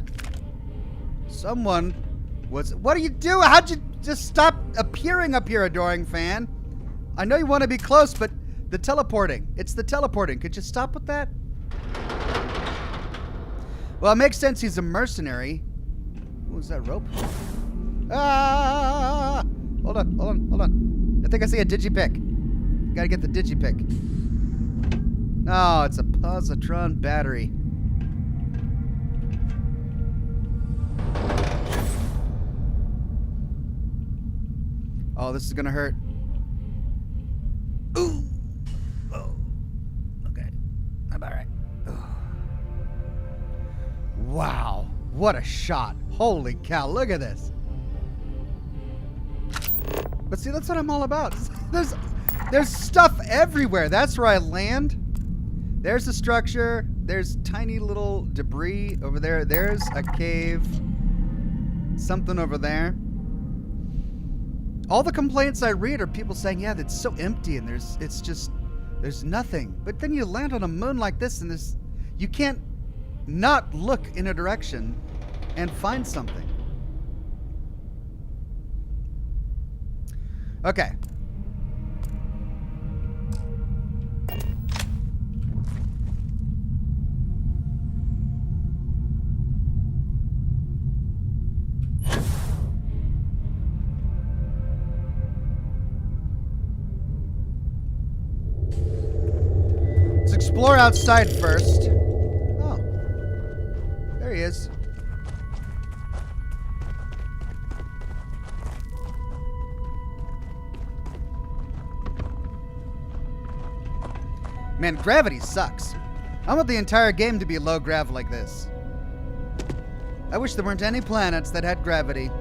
Someone was... What are you doing? How'd you just stop appearing up here, adoring fan? I know you want to be close, but the teleporting. It's the teleporting. Could you stop with that? Well, it makes sense he's a mercenary. What was that rope? Ah! Hold on. I think I see a digipick. Gotta get the digipick. No, it's a positron battery. Oh, this is gonna hurt. Ooh! Oh. Okay. I'm alright. Wow. What a shot. Holy cow, look at this. But see, that's what I'm all about. There's stuff everywhere. That's where I land. There's a structure. There's tiny little debris over there. There's a cave. Something over there. All the complaints I read are people saying, yeah, it's so empty and there's nothing. But then you land on a moon like this and you can't not look in a direction and find something. Okay. Let's explore outside first. Oh. There he is. Man, gravity sucks. I want the entire game to be low grav like this. I wish there weren't any planets that had gravity.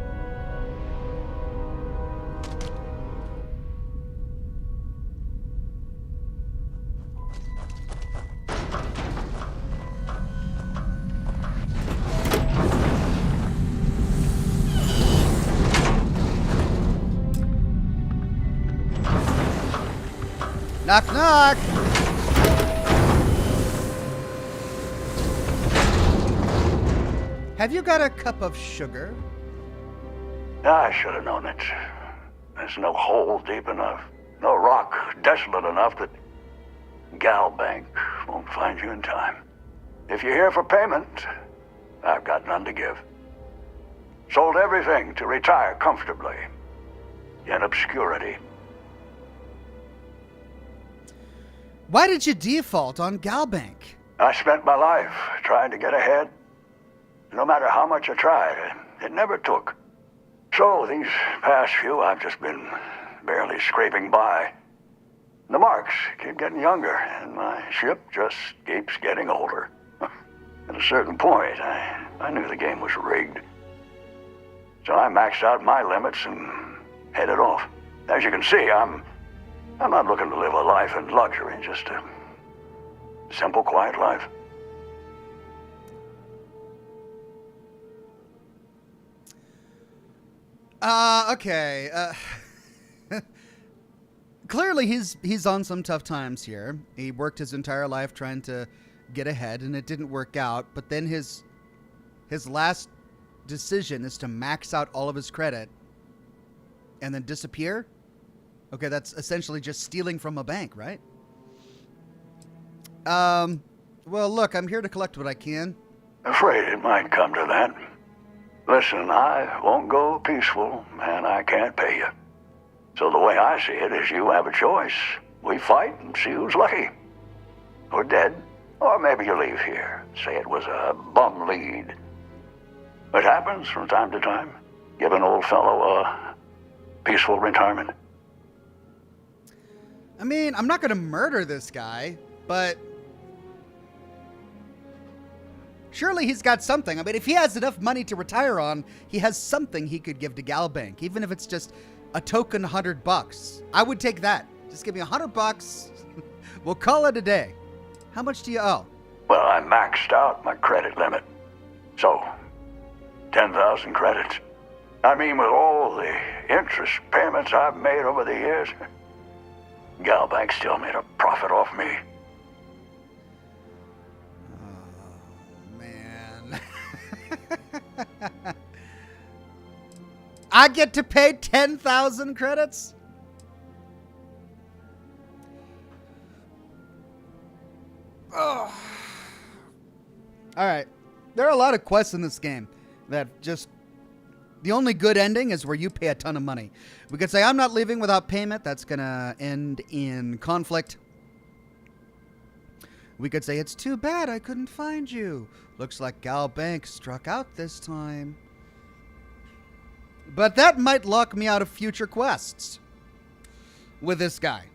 Knock, knock! Have you got a cup of sugar? I should have known it. There's no hole deep enough, no rock desolate enough that Galbank won't find you in time. If you're here for payment, I've got none to give. Sold everything to retire comfortably in obscurity. Why did you default on Galbank? I spent my life trying to get ahead. No matter how much I tried, it never took. So these past few, I've just been barely scraping by. The marks keep getting younger, and my ship just keeps getting older. At a certain point, I knew the game was rigged. So I maxed out my limits and headed off. As you can see, I'm not looking to live a life in luxury, just a simple, quiet life. Okay. clearly he's on some tough times here. He worked his entire life trying to get ahead, and it didn't work out. But then his last decision is to max out all of his credit and then disappear. Okay, that's essentially just stealing from a bank, right? Well, look, I'm here to collect what I can. Afraid it might come to that. Listen, I won't go peaceful, and I can't pay you. So the way I see it is you have a choice. We fight and see who's lucky. Or dead. Or maybe you leave here. Say it was a bum lead. It happens from time to time. Give an old fellow a peaceful retirement. I mean, I'm not going to murder this guy, but surely he's got something. I mean, if he has enough money to retire on, he has something he could give to Galbank, even if it's just a token $100. I would take that. Just give me $100. We'll call it a day. How much do you owe? Well, I maxed out my credit limit. So, 10,000 credits. I mean, with all the interest payments I've made over the years, Galbank still made a profit off me. Oh, man. I get to pay 10,000 credits? Oh. All right. There are a lot of quests in this game that just... The only good ending is where you pay a ton of money. We could say, I'm not leaving without payment. That's going to end in conflict. We could say, it's too bad I couldn't find you. Looks like Galbank struck out this time. But that might lock me out of future quests with this guy.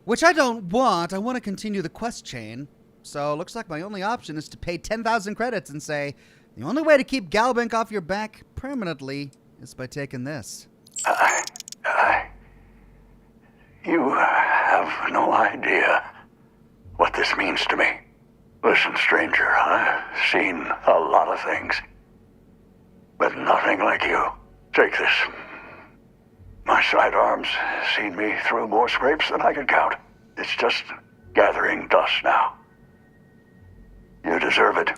Which I don't want. I want to continue the quest chain. So it looks like my only option is to pay 10,000 credits and say, the only way to keep Galbank off your back permanently is by taking this. You have no idea what this means to me. Listen, stranger, I've seen a lot of things, but nothing like you. Take this. My sidearms seen me through more scrapes than I could count. It's just gathering dust now. You deserve it.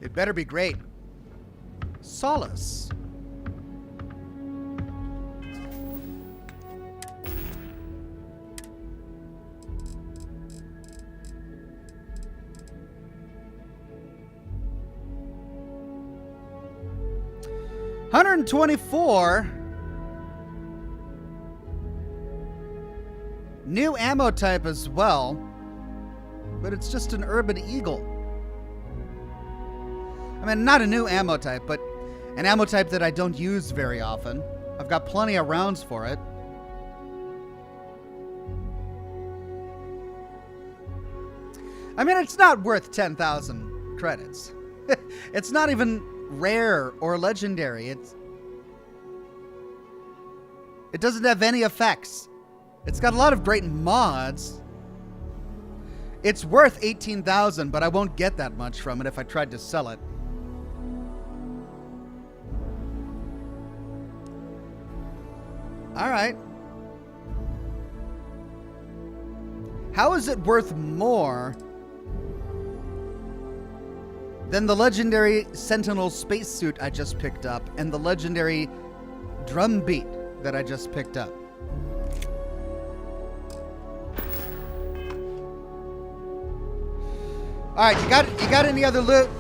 It better be great. Solace. $124. New ammo type as well, but it's just an urban eagle. I mean, not a new ammo type, but an ammo type that I don't use very often. I've got plenty of rounds for it. I mean, it's not worth 10,000 credits. It's not even rare or legendary. It doesn't have any effects. It's got a lot of great mods. It's worth 18,000, but I won't get that much from it if I tried to sell it. All right. How is it worth more than the legendary Sentinel spacesuit I just picked up and the legendary drumbeat that I just picked up? All right, you got any other loot?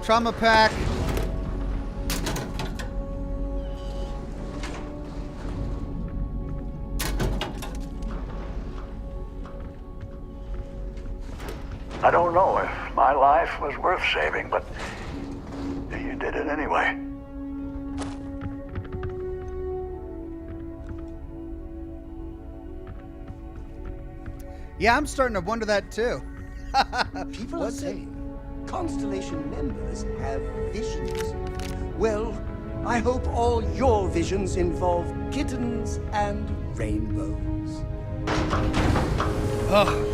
Trauma pack. I don't know if my life was worth saving, but you did it anyway. Yeah, I'm starting to wonder that too. People are saying Constellation members have visions. Well, I hope all your visions involve kittens and rainbows. Ugh.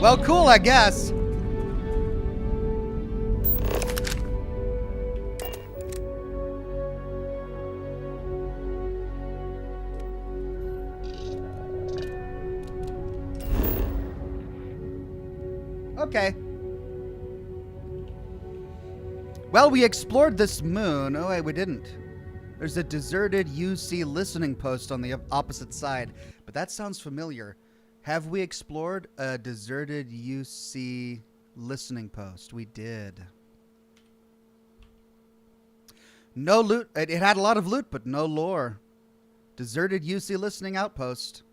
Well, cool, I guess. Okay. Well, we explored this moon. Oh, wait, we didn't. There's a deserted UC listening post on the opposite side, but that sounds familiar. Have we explored a deserted UC listening post? We did. No loot. It had a lot of loot, but no lore. Deserted UC listening outpost.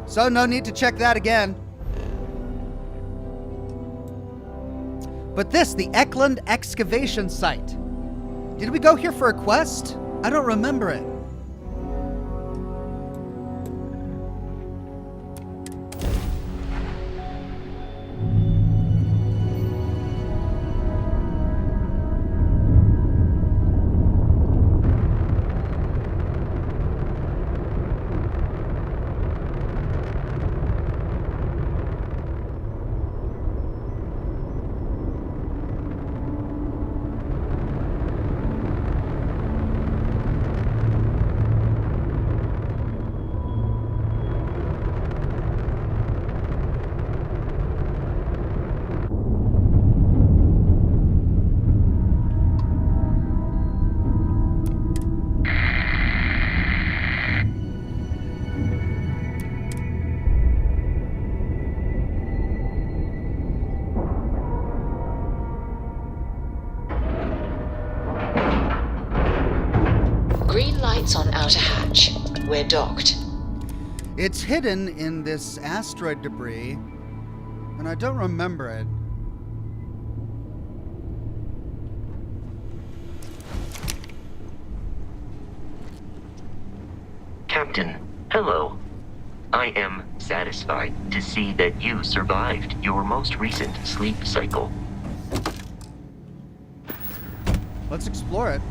So no need to check that again. But this, the Eklund excavation site. Did we go here for a quest? I don't remember it. On outer hatch. We're docked. It's hidden in this asteroid debris, and I don't remember it. Captain, hello. I am satisfied to see that you survived your most recent sleep cycle. Let's explore it.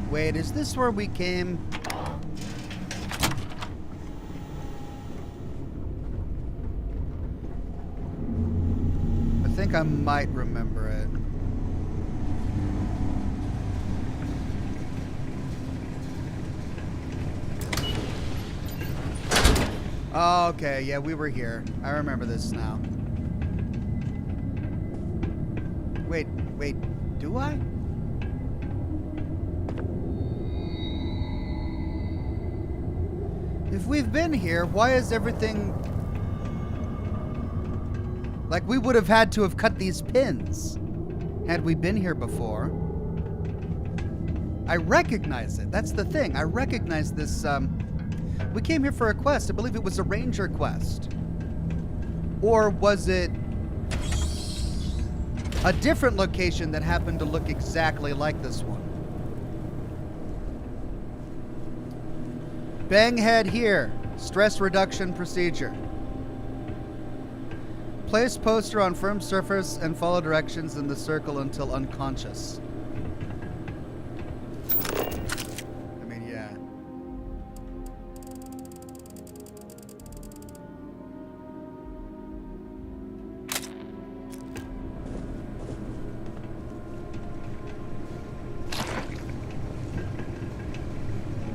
Wait, is this where we came? I think I might remember it. Oh, okay, yeah, we were here. I remember this now. Wait, do I? If we've been here, why is everything... Like, we would have had to have cut these pins had we been here before. I recognize it. That's the thing. I recognize this, We came here for a quest. I believe it was a ranger quest. Or was it a different location that happened to look exactly like this one? Bang head here. Stress reduction procedure. Place poster on firm surface and follow directions in the circle until unconscious. I mean, yeah.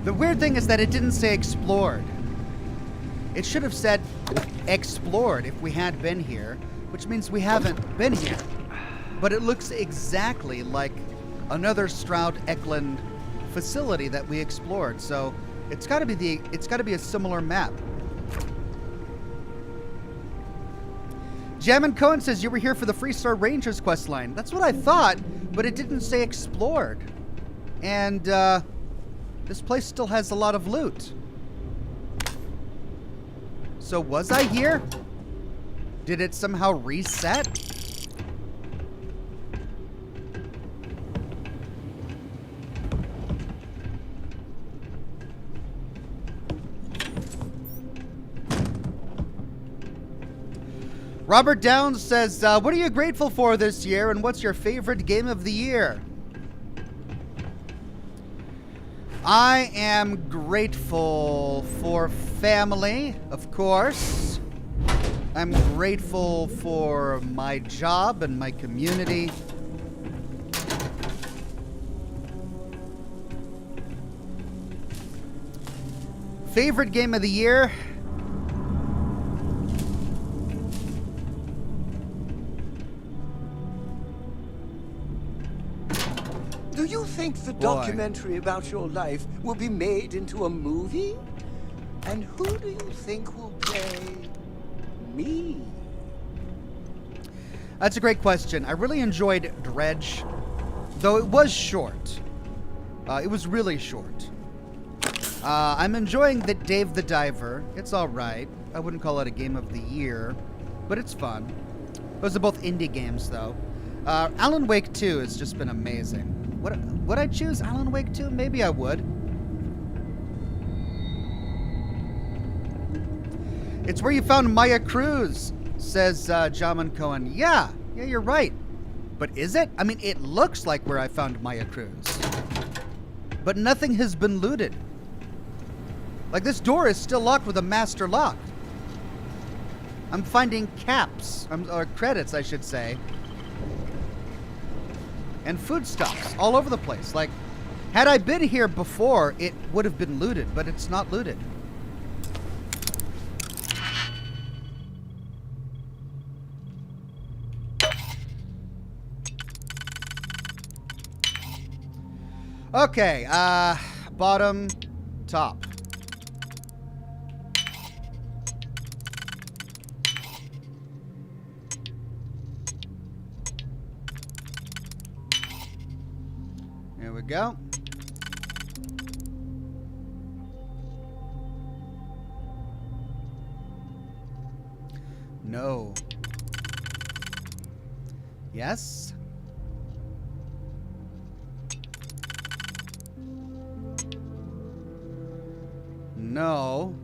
The weird thing is that it didn't say explored. It should have said explored if we had been here, which means we haven't been here. But it looks exactly like another Stroud Eklund facility that we explored, so it's got to be a similar map. Jam and Cohen says you were here for the Freestar Rangers quest line. That's what I thought, but it didn't say explored. And this place still has a lot of loot. So was I here? Did it somehow reset? Robert Downs says, what are you grateful for this year, and what's your favorite game of the year? I am grateful for family, of course. I'm grateful for my job and my community. Favorite game of the year? Do you think the documentary about your life will be made into a movie? And who do you think will play me? That's a great question. I really enjoyed Dredge, though it was short. It was really short. I'm enjoying the Dave the Diver. It's all right. I wouldn't call it a game of the year, but it's fun. Those are both indie games, though. Alan Wake 2 has just been amazing. Would I choose Alan Wake 2? Maybe I would. It's where you found Maya Cruz, says Jamin Cohen. Yeah, you're right. But is it? I mean, it looks like where I found Maya Cruz. But nothing has been looted. Like, this door is still locked with a master lock. I'm finding caps, or credits, I should say. And foodstuffs all over the place. Like, had I been here before, it would have been looted, but it's not looted. Okay, bottom, top. Here we go. No. Yes. No.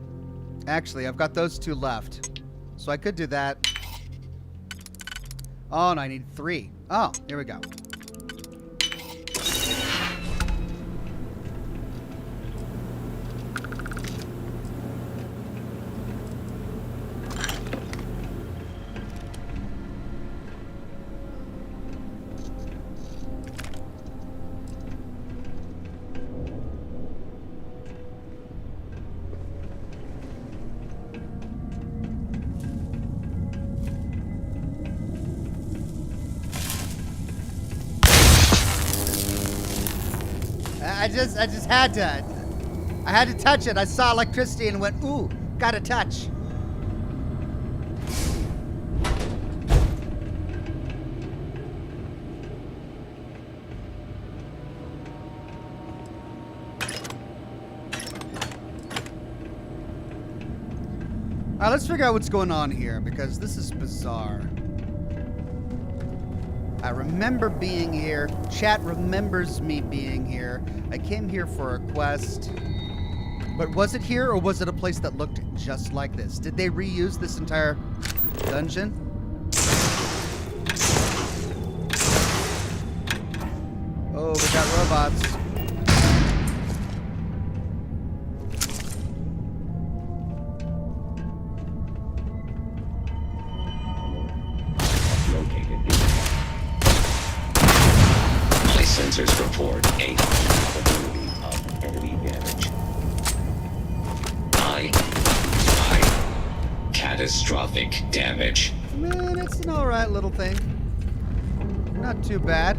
Actually, I've got those two left. So I could do that. Oh, and I need 3. Oh, here we go. I just had to. I had to touch it. I saw electricity and went, ooh, gotta touch. Let's figure out what's going on here, because this is bizarre. I remember being here. Chat remembers me being here. I came here for a quest. But was it here, or was it a place that looked just like this? Did they reuse this entire dungeon? Oh, we got robots. Sensors report a probability of enemy damage. Catastrophic damage. Man, it's an alright little thing. Not too bad.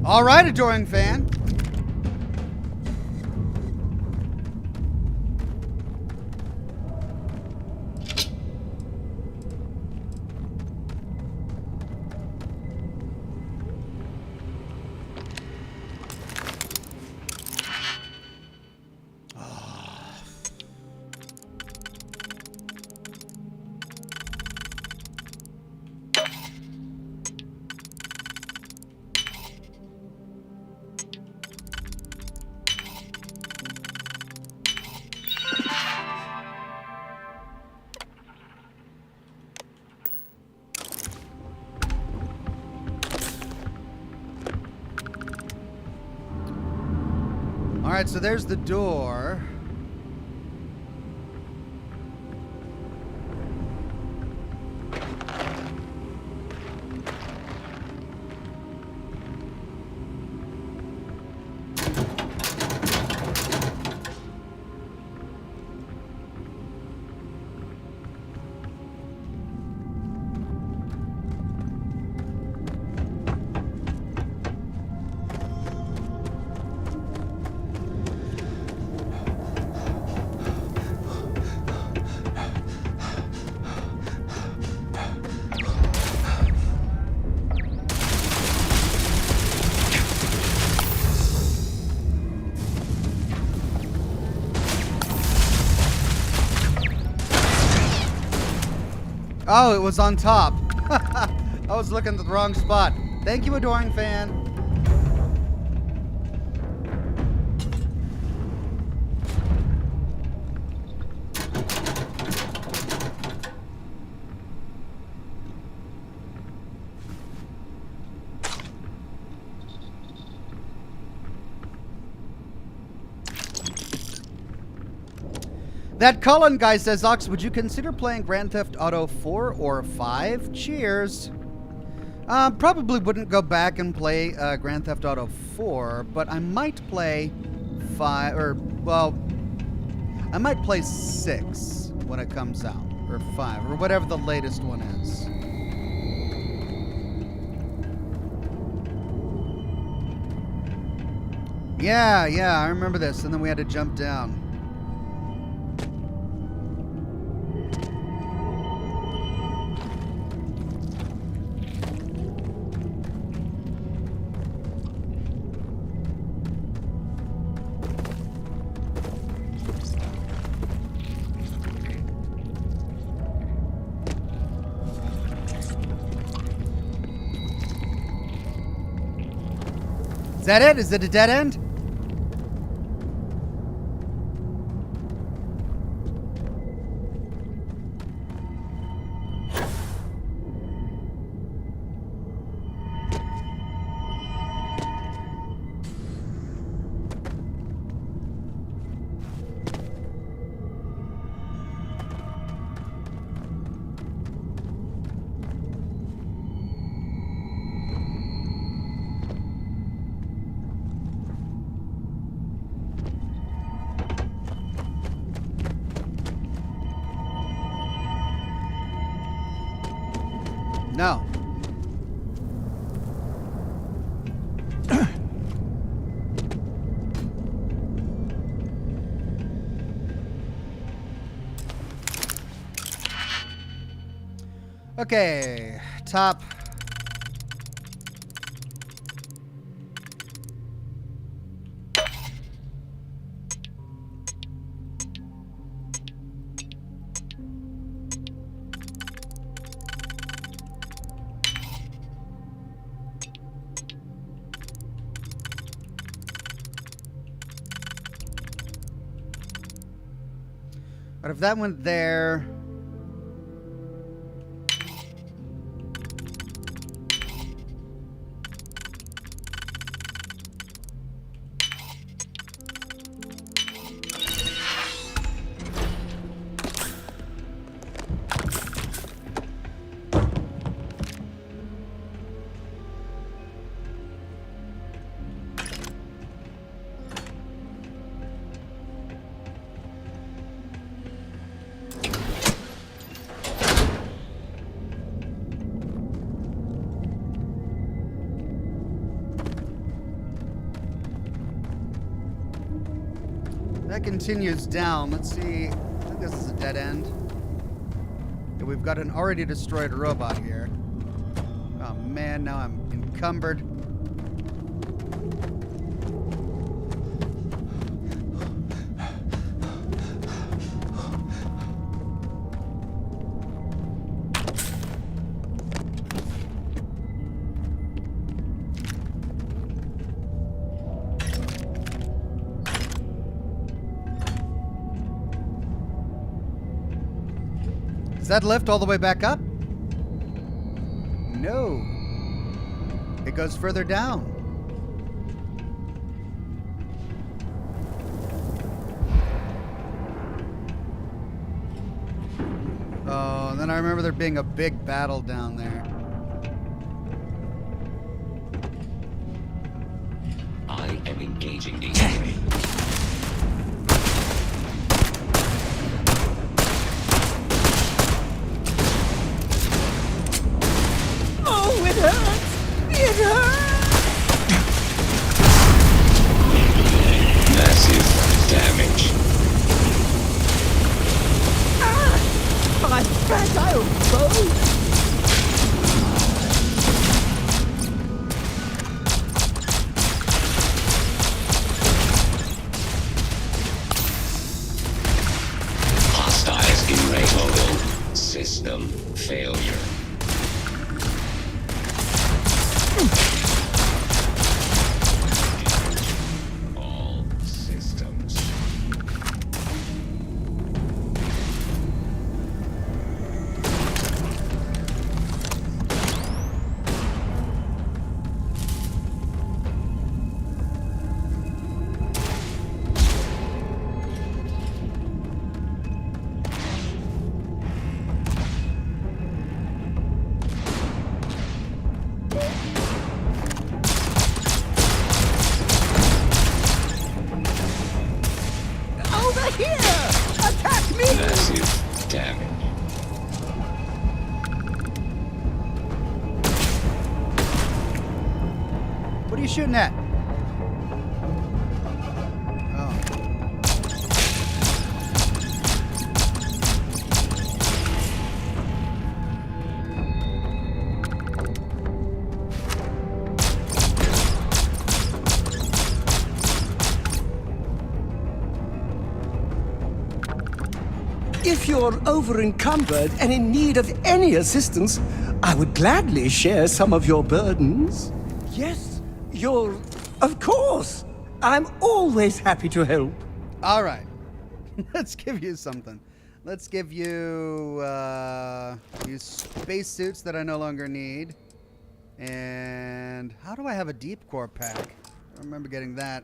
All right, adoring fan. All right, so there's the door. Oh, it was on top. I was looking at the wrong spot. Thank you, adoring fan. That Cullen guy says, Ox, would you consider playing Grand Theft Auto 4 or 5? Cheers. Probably wouldn't go back and play Grand Theft Auto 4, but I might play 5, or, well, I might play 6 when it comes out, or 5, or whatever the latest one is. Yeah, I remember this, and then we had to jump down. Is that it? Is it a dead end? No. Okay, top. But if that went there... That continues down. Let's see. I think this is a dead end. Yeah, we've got an already destroyed robot here. Oh man, now I'm encumbered. Does that lift all the way back up? No. It goes further down. Oh, and then I remember there being a big battle down there. I am engaging the enemy. Oh, it hurts! It hurts! Massive damage. My fragile bow! Hostiles in range. Total system failure. All systems. Over here! Attack me! Massive damage. What are you shooting at? Oh. If you're over-encumbered and in need of any assistance, I would gladly share some of your burdens. Yes, you're... Of course! I'm always happy to help. All right. Let's give you something. Let's give you spacesuits that I no longer need. And how do I have a deep core pack? I remember getting that.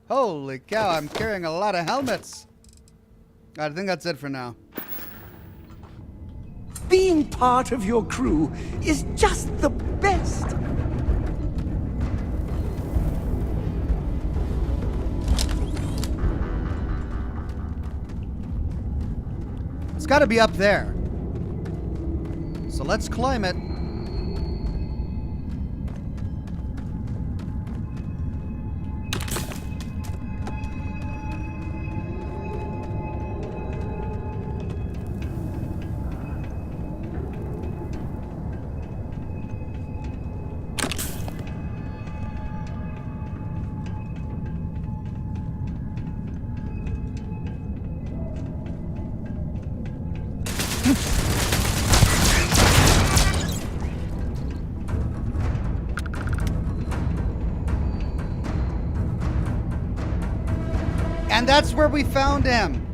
Holy cow, I'm carrying a lot of helmets. I think that's it for now. Being part of your crew is just the best. It's got to be up there. So let's climb it. And that's where we found him.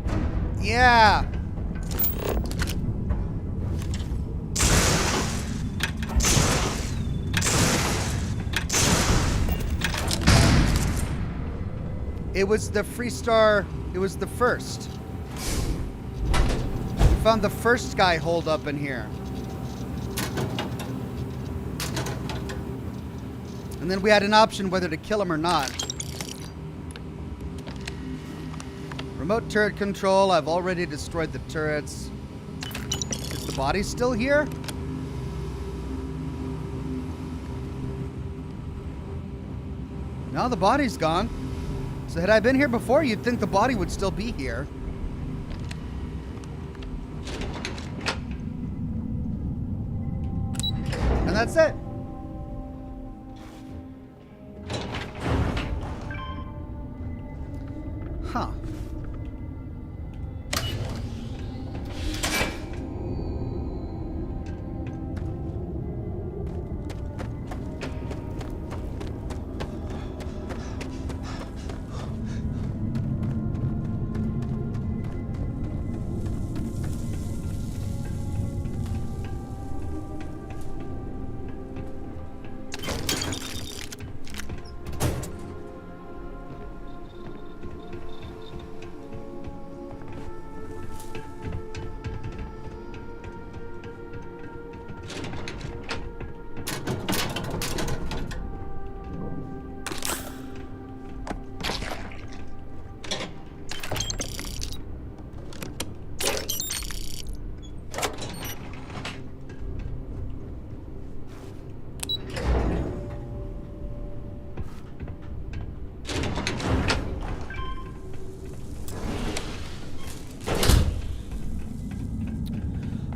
Yeah. It was the Freestar. It was the first. We found the first guy holed up in here. And then we had an option whether to kill him or not. Remote turret control. I've already destroyed the turrets. Is the body still here? No, the body's gone. So had I been here before, you'd think the body would still be here. And that's it. Huh.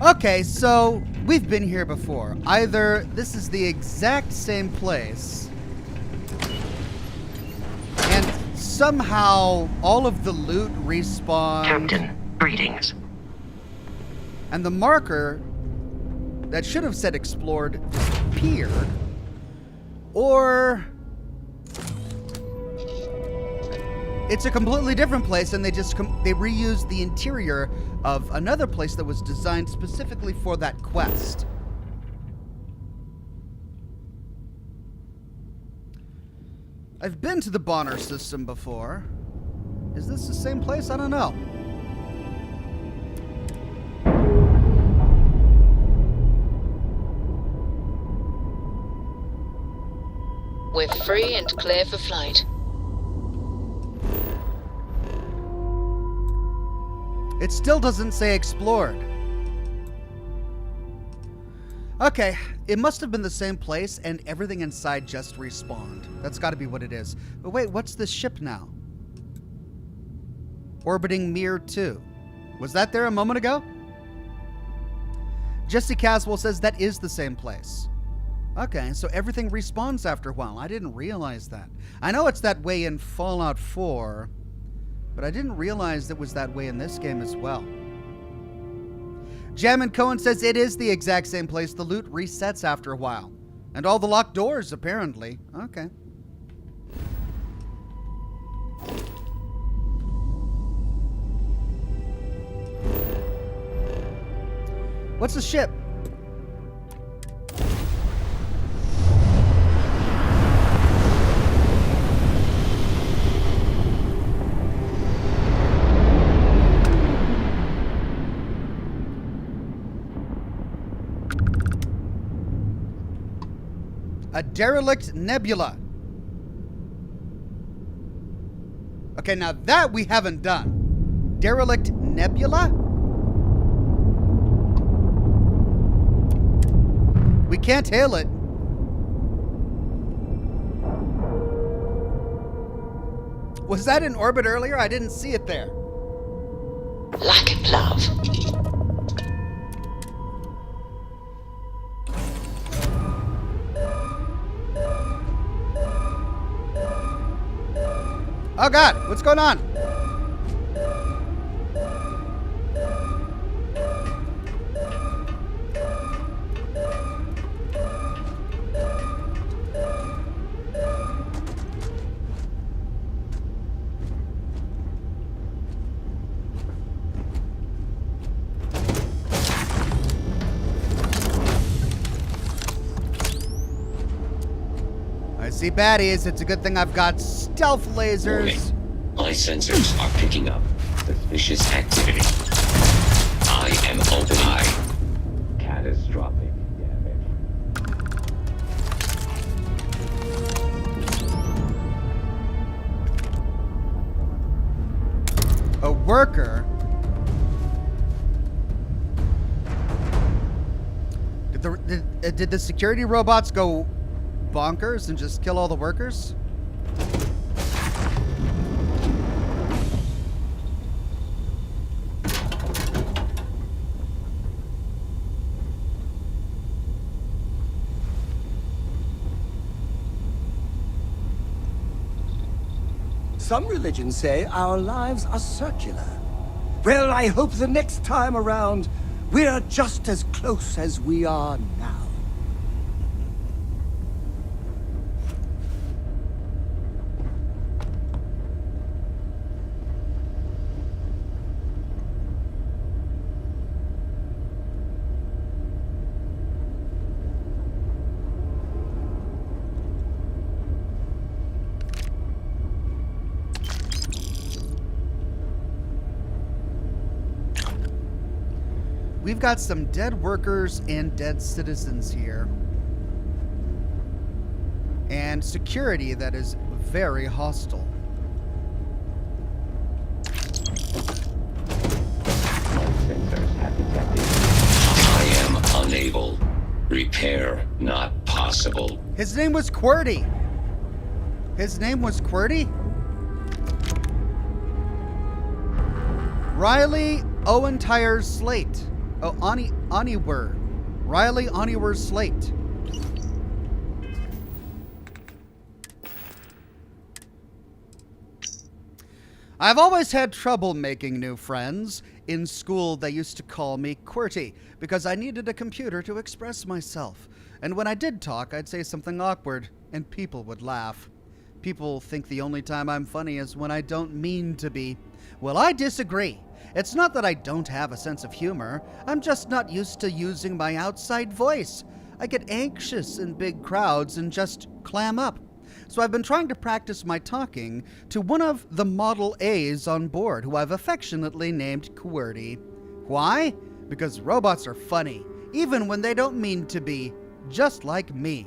Okay, so we've been here before. Either this is the exact same place, and somehow all of the loot respawned. Captain, greetings. And the marker that should have said explored disappeared. Or it's a completely different place, and they reused the interior of another place that was designed specifically for that quest. I've been to the Bonner system before. Is this the same place? I don't know. We're free and clear for flight. It still doesn't say explored. Okay, it must have been the same place and everything inside just respawned. That's got to be what it is. But wait, what's this ship now? Orbiting Mir 2. Was that there a moment ago? Jesse Caswell says that is the same place. Okay, so everything respawns after a while. I didn't realize that. I know it's that way in Fallout 4, but I didn't realize it was that way in this game as well. Jam and Cohen says it is the exact same place. The loot resets after a while. And all the locked doors, apparently. Okay. What's the ship? A Derelict Nebula. Okay, now that we haven't done. Derelict Nebula? We can't hail it. Was that in orbit earlier? I didn't see it there. Lack of love. Oh God, what's going on? I see baddies. It's a good thing I've got stealth lasers. My sensors are picking up suspicious activity. I am open eye. Catastrophic damage. A worker? Did the security robots go bonkers and just kill all the workers? some religions say our lives are circular. Well, I hope the next time around, we're just as close as we are now. We've got some dead workers and dead citizens here. And security that is very hostile. Sensors have detected. I am unable. Repair not possible. His name was QWERTY. His name was QWERTY? Riley Owentyre's Slate. Oh, Aniwer. Riley Aniwer's Slate. I've always had trouble making new friends. In school, they used to call me QWERTY because I needed a computer to express myself. And when I did talk, I'd say something awkward, and people would laugh. People think the only time I'm funny is when I don't mean to be. Well, I disagree. It's not that I don't have a sense of humor. I'm just not used to using my outside voice. I get anxious in big crowds and just clam up. So I've been trying to practice my talking to one of the Model A's on board, who I've affectionately named QWERTY. Why? Because robots are funny, even when they don't mean to be, just like me.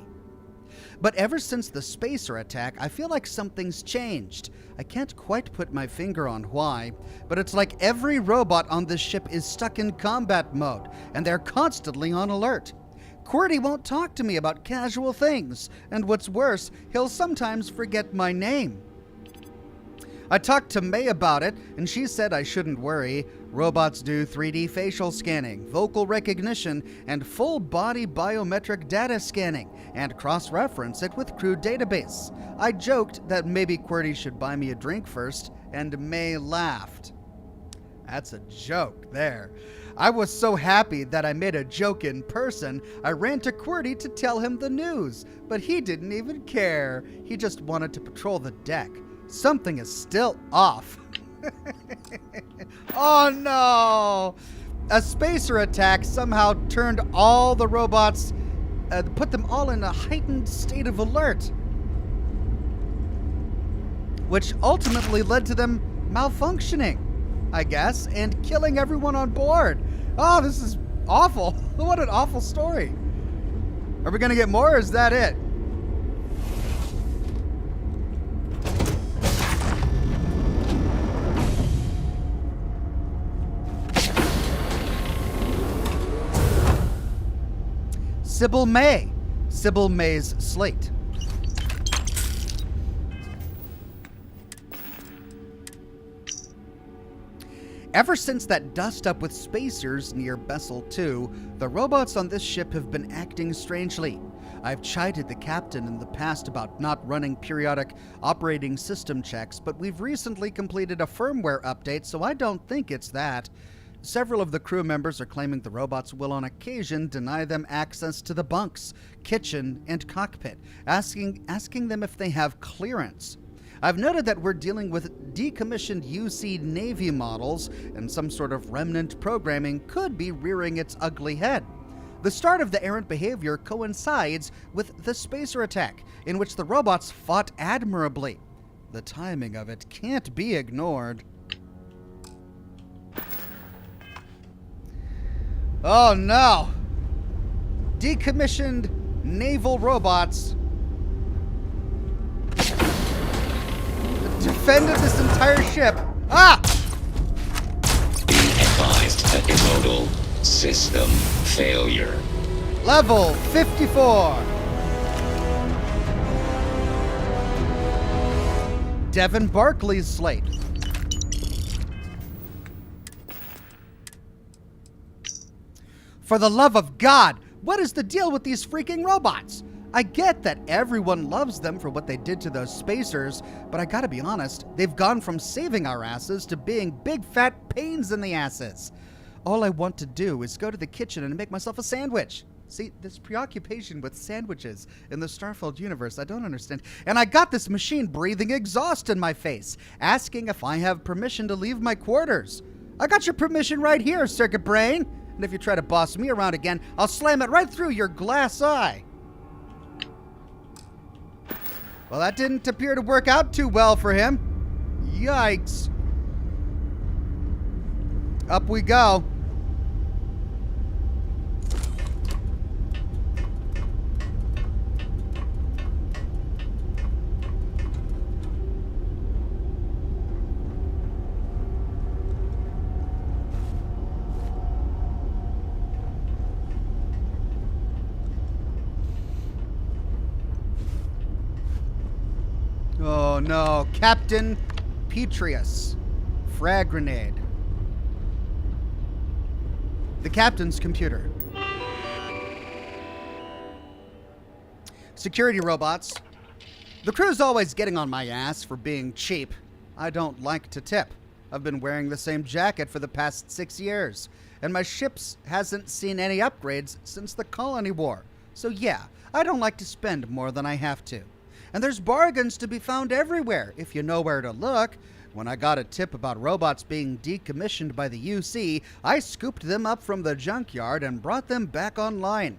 But ever since the spacer attack, I feel like something's changed. I can't quite put my finger on why, but it's like every robot on this ship is stuck in combat mode, and they're constantly on alert. QWERTY won't talk to me about casual things, and what's worse, he'll sometimes forget my name. I talked to May about it, and she said I shouldn't worry. Robots do 3D facial scanning, vocal recognition, and full body biometric data scanning, and cross-reference it with crew database. I joked that maybe QWERTY should buy me a drink first, and May laughed. That's a joke there. I was so happy that I made a joke in person, I ran to QWERTY to tell him the news, but he didn't even care. He just wanted to patrol the deck. Something is still off. Oh no! A spacer attack somehow turned all the robots, put them all in a heightened state of alert, which ultimately led to them malfunctioning, I guess, and killing everyone on board. Oh, this is awful. What an awful story. Are we gonna get more, or is that it? Sybil May. Sybil May's Slate. Ever since that dust-up with spacers near Bessel 2, the robots on this ship have been acting strangely. I've chided the captain in the past about not running periodic operating system checks, but we've recently completed a firmware update, so I don't think it's that. Several of the crew members are claiming the robots will on occasion deny them access to the bunks, kitchen, and cockpit, asking them if they have clearance. I've noted that we're dealing with decommissioned UC Navy models, and some sort of remnant programming could be rearing its ugly head. The start of the errant behavior coincides with the spacer attack, in which the robots fought admirably. The timing of it can't be ignored. Oh no! Decommissioned naval robots defended this entire ship. Ah! Be advised that immodal system failure. Level 54. Devin Barkley's Slate. For the love of God, what is the deal with these freaking robots? I get that everyone loves them for what they did to those spacers, but I gotta be honest, they've gone from saving our asses to being big fat pains in the asses. All I want to do is go to the kitchen and make myself a sandwich. See, this preoccupation with sandwiches in the Starfield universe, I don't understand. And I got this machine breathing exhaust in my face, asking if I have permission to leave my quarters. I got your permission right here, Circuit Brain. And if you try to boss me around again, I'll slam it right through your glass eye. Well, that didn't appear to work out too well for him. Yikes. Up we go. Oh no, Captain Petrius. Frag grenade. The captain's computer. Security robots. The crew's always getting on my ass for being cheap. I don't like to tip. I've been wearing the same jacket for the past 6 years, and my ship hasn't seen any upgrades since the Colony War. So yeah, I don't like to spend more than I have to. And there's bargains to be found everywhere, if you know where to look. When I got a tip about robots being decommissioned by the UC, I scooped them up from the junkyard and brought them back online.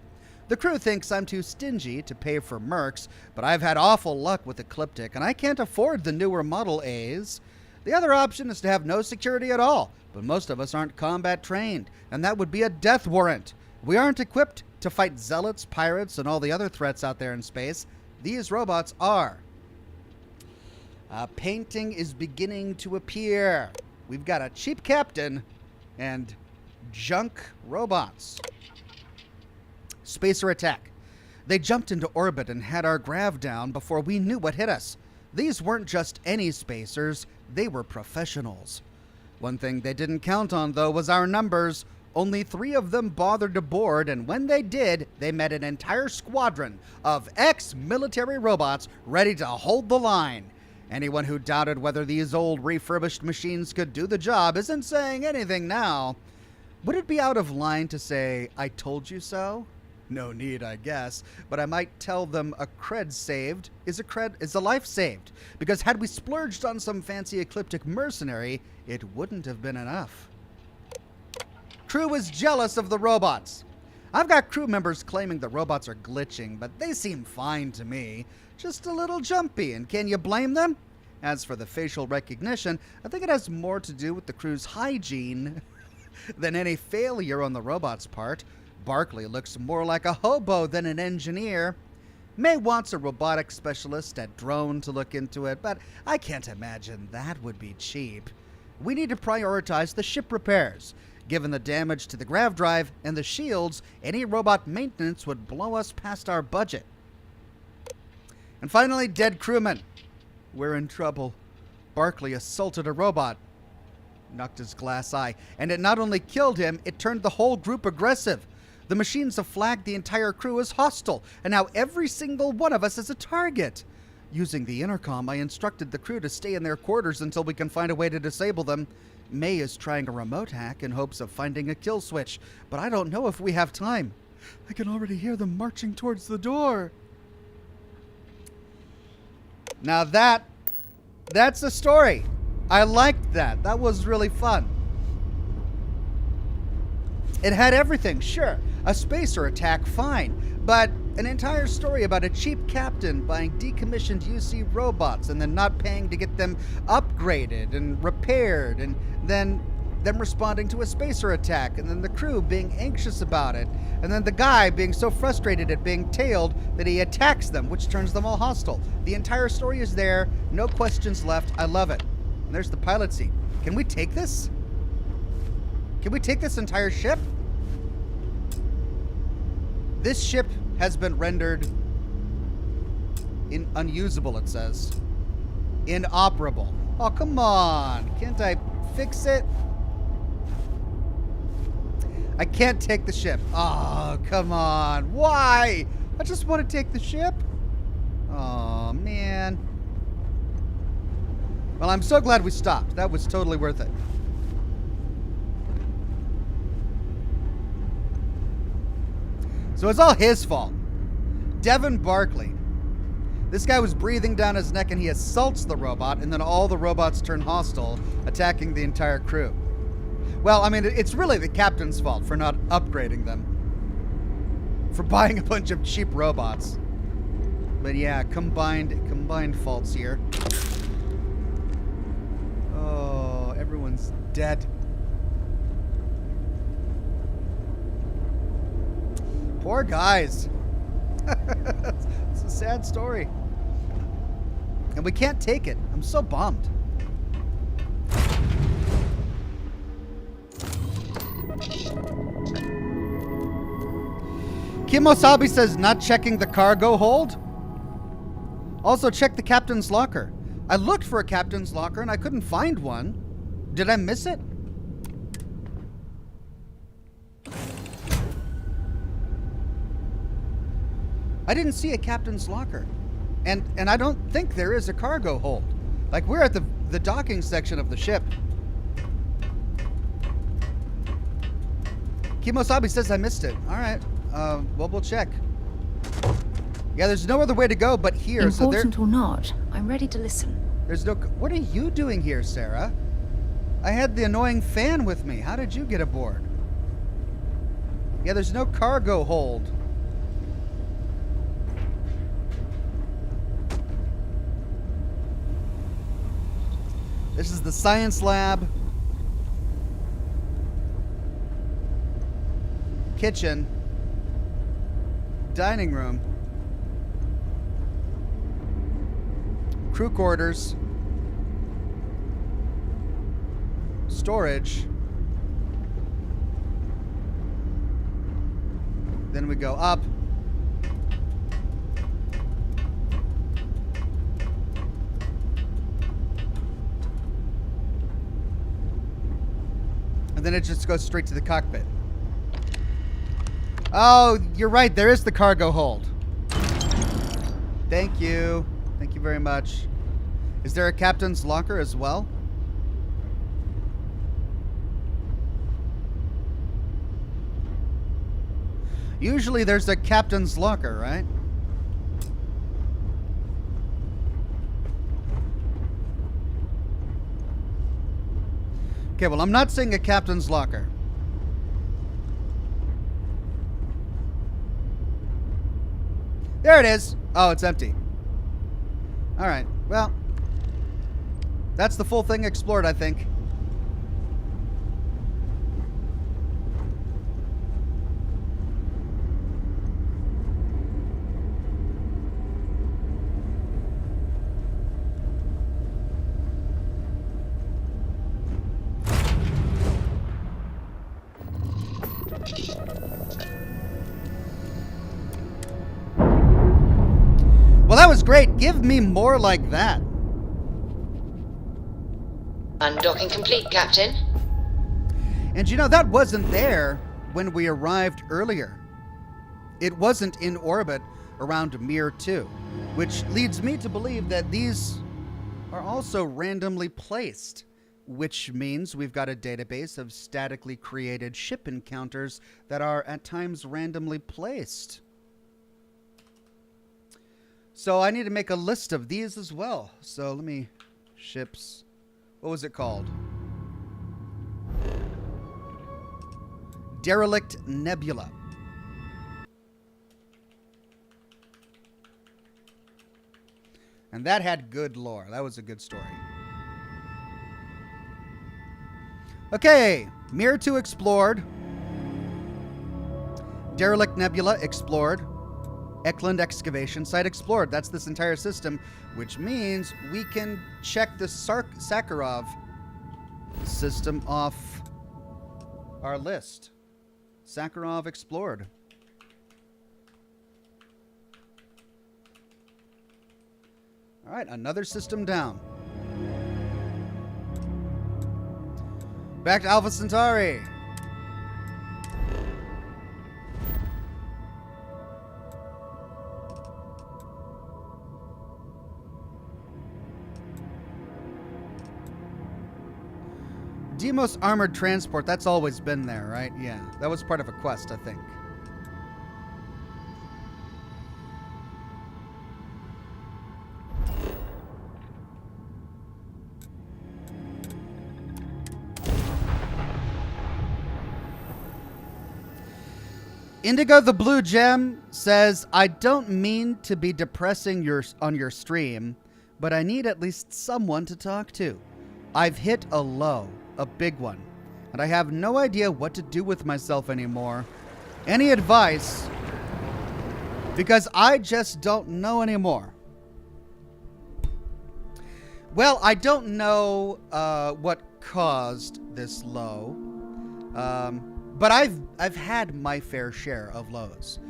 The crew thinks I'm too stingy to pay for mercs, but I've had awful luck with Ecliptic, and I can't afford the newer Model A's. The other option is to have no security at all, but most of us aren't combat trained, and that would be a death warrant. We aren't equipped to fight zealots, pirates, and all the other threats out there in space. These robots are. Painting is beginning to appear. We've got a cheap captain and junk robots. Spacer attack. They jumped into orbit and had our grav down before we knew what hit us. These weren't just any spacers, they were professionals. One thing they didn't count on, though, was our numbers. Only 3 of them bothered to board, and when they did, they met an entire squadron of ex-military robots ready to hold the line. Anyone who doubted whether these old refurbished machines could do the job isn't saying anything now. Would it be out of line to say, "I told you so"? No need, I guess, but I might tell them a cred saved is a life saved, because had we splurged on some fancy Ecliptic mercenary, it wouldn't have been enough. Crew is jealous of the robots. I've got crew members claiming the robots are glitching, but they seem fine to me. Just a little jumpy, and can you blame them? As for the facial recognition, I think it has more to do with the crew's hygiene than any failure on the robot's part. Barkley looks more like a hobo than an engineer. May wants a robotics specialist at Drone to look into it, but I can't imagine that would be cheap. We need to prioritize the ship repairs. Given the damage to the grav drive and the shields, any robot maintenance would blow us past our budget. And finally, dead crewman. We're in trouble. Barkley assaulted a robot, knocked his glass eye, and it not only killed him, it turned the whole group aggressive. The machines have flagged the entire crew as hostile, and now every single one of us is a target. Using the intercom, I instructed the crew to stay in their quarters until we can find a way to disable them. May is trying a remote hack in hopes of finding a kill switch, but I don't know if we have time. I can already hear them marching towards the door. Now that's the story. I liked that. That was really fun. It had everything, sure. A spacer attack, fine. But an entire story about a cheap captain buying decommissioned UC robots and then not paying to get them upgraded and repaired, and then them responding to a spacer attack, and then the crew being anxious about it, and then the guy being so frustrated at being tailed that he attacks them, which turns them all hostile. The entire story is there, no questions left. I love it. And there's the pilot seat. Can we take this? Can we take this entire ship? This ship has been rendered unusable, it says. Inoperable. Oh, come on. Can't I fix it? I can't take the ship. Oh, come on. Why? I just want to take the ship. Oh man. Well, I'm so glad we stopped. That was totally worth it. So it's all his fault. Devin Barkley. This guy was breathing down his neck and he assaults the robot, and then all the robots turn hostile, attacking the entire crew. Well, I mean, it's really the captain's fault for not upgrading them. For buying a bunch of cheap robots. But yeah, combined faults here. Oh, everyone's dead. Poor guys. It's a sad story. And we can't take it. I'm so bummed. Kimosabi says not checking the cargo hold. Also check the captain's locker. I looked for a captain's locker and I couldn't find one. Did I miss it? I didn't see a captain's locker. And I don't think there is a cargo hold. Like, we're at the docking section of the ship. Kimosabi says I missed it. All right. Well, we'll check. Yeah, there's no other way to go but here. Important or not, I'm ready to listen. There's no... What are you doing here, Sarah? I had the annoying fan with me. How did you get aboard? Yeah, there's no cargo hold. This is the science lab. Kitchen. Dining room. Crew quarters. Storage. Then we go up. And then it just goes straight to the cockpit. Oh, you're right. There is the cargo hold. Thank you. Thank you very much. Is there a captain's locker as well? Usually there's a captain's locker, right? Okay, well, I'm not seeing a captain's locker. There it is. Oh, it's empty. All right. Well, that's the full thing explored, I think. Well, that was great. Give me more like that. Undocking complete, Captain. And you know, that wasn't there when we arrived earlier. It wasn't in orbit around Mir 2, which leads me to believe that these are also randomly placed, which means we've got a database of statically created ship encounters that are at times randomly placed. So I need to make a list of these as well. So let me... Ships... What was it called? Derelict Nebula. And that had good lore. That was a good story. Okay. Mir 2 explored. Derelict Nebula explored. Eklund excavation site explored. That's this entire system, which means we can check the Sakharov system off our list. Sakharov explored. All right, another system down. Back to Alpha Centauri. Demos armored transport, that's always been there, right? Yeah, that was part of a quest, I think. Indigo the Blue Gem says, I don't mean to be depressing on your stream, but I need at least someone to talk to. I've hit a low, a big one, and I have no idea what to do with myself anymore. Any advice? Because I just don't know anymore. Well, I don't know what caused this low. But I've had my fair share of lows.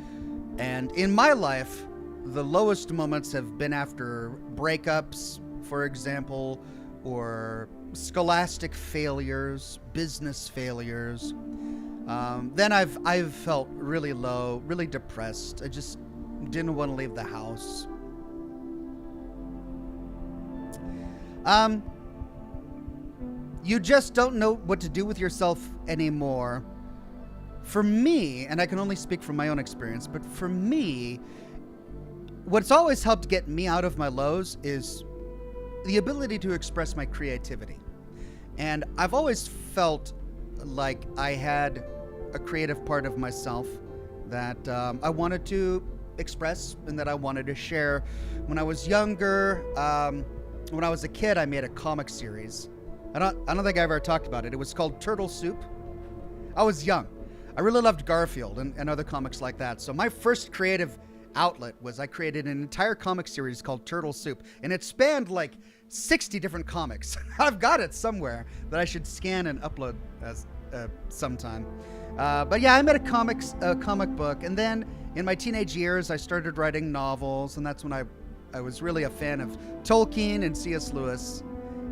And in my life, the lowest moments have been after breakups, for example, or scholastic failures, business failures. Then I've felt really low, really depressed. I just didn't want to leave the house. You just don't know what to do with yourself anymore. For me, and I can only speak from my own experience, but for me, what's always helped get me out of my lows is the ability to express my creativity. And I've always felt like I had a creative part of myself that I wanted to express and that I wanted to share. When I was younger, when I was a kid, I made a comic series. I don't think I ever talked about it. It was called Turtle Soup. I was young. I really loved Garfield and other comics like that. So my first creative outlet was I created an entire comic series called Turtle Soup. And it spanned like 60 different comics. I've got it somewhere that I should scan and upload sometime. But yeah, I made a comic book. And then in my teenage years, I started writing novels. And that's when I was really a fan of Tolkien and C.S. Lewis.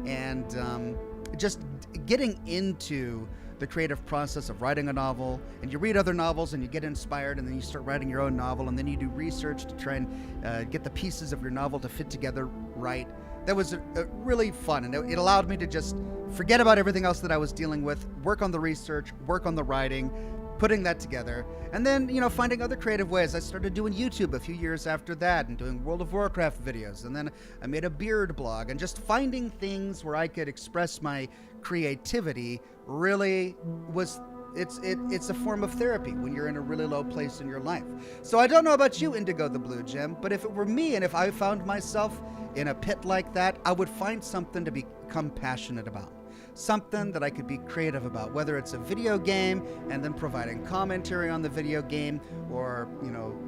And just getting into the creative process of writing a novel, and you read other novels and you get inspired, and then you start writing your own novel, and then you do research to try and get the pieces of your novel to fit together right. That was really fun, and it allowed me to just forget about everything else that I was dealing with, work on the research, work on the writing, putting that together, and then, finding other creative ways. I started doing YouTube a few years after that and doing World of Warcraft videos, and then I made a beard blog, and just finding things where I could express my creativity really was, it's a form of therapy when you're in a really low place in your life. So I don't know about you, Indigo the Blue Gem, but if it were me and if I found myself in a pit like that, I would find something to become passionate about. Something that I could be creative about, whether it's a video game and then providing commentary on the video game, or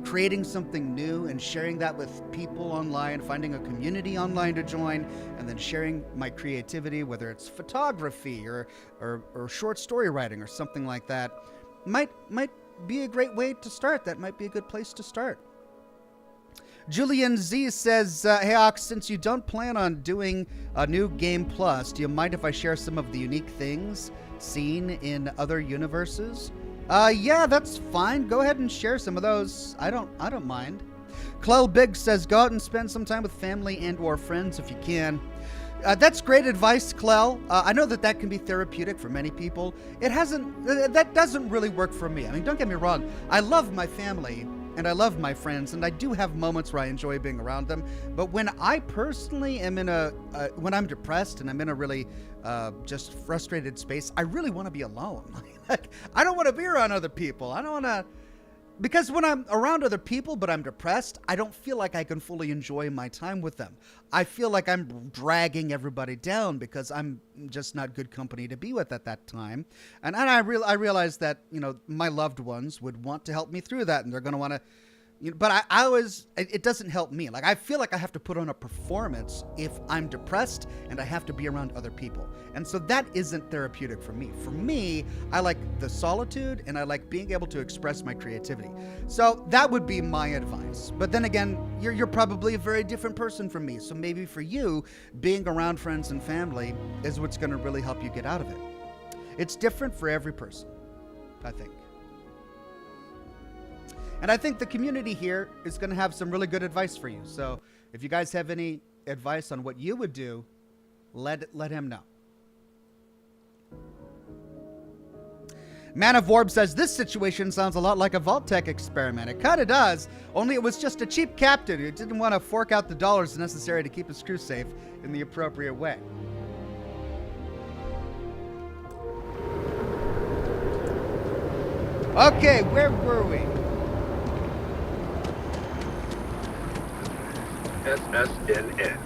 creating something new and sharing that with people online, finding a community online to join, and then sharing my creativity, whether it's photography or short story writing or something like that, might be a great way to start. That might be a good place to start. Julian Z says, hey Ox, since you don't plan on doing a new Game Plus, do you mind if I share some of the unique things seen in other universes? Yeah, that's fine. Go ahead and share some of those. I don't mind. Clell Big says, go out and spend some time with family and or friends if you can. That's great advice, Clell. I know that can be therapeutic for many people. That doesn't really work for me. I mean, don't get me wrong. I love my family and I love my friends, and I do have moments where I enjoy being around them. But when I personally am when I'm depressed and I'm in a really just frustrated space, I really want to be alone. Like, I don't want to be around other people. I don't want to, because when I'm around other people but I'm depressed, I don't feel like I can fully enjoy my time with them. I feel like I'm dragging everybody down because I'm just not good company to be with at that time. And I realize that, my loved ones would want to help me through that, and they're going to want to, but it doesn't help me. Like, I feel like I have to put on a performance if I'm depressed and I have to be around other people. And so that isn't therapeutic for me. For me, I like the solitude and I like being able to express my creativity. So that would be my advice. But then again, you're probably a very different person from me. So maybe for you, being around friends and family is what's going to really help you get out of it. It's different for every person, I think. And I think the community here is going to have some really good advice for you. So if you guys have any advice on what you would do, let him know. Man of Orb says, this situation sounds a lot like a Vault-Tec experiment. It kind of does, only it was just a cheap captain who didn't want to fork out the dollars necessary to keep his crew safe in the appropriate way. Okay, where were we? SSNN.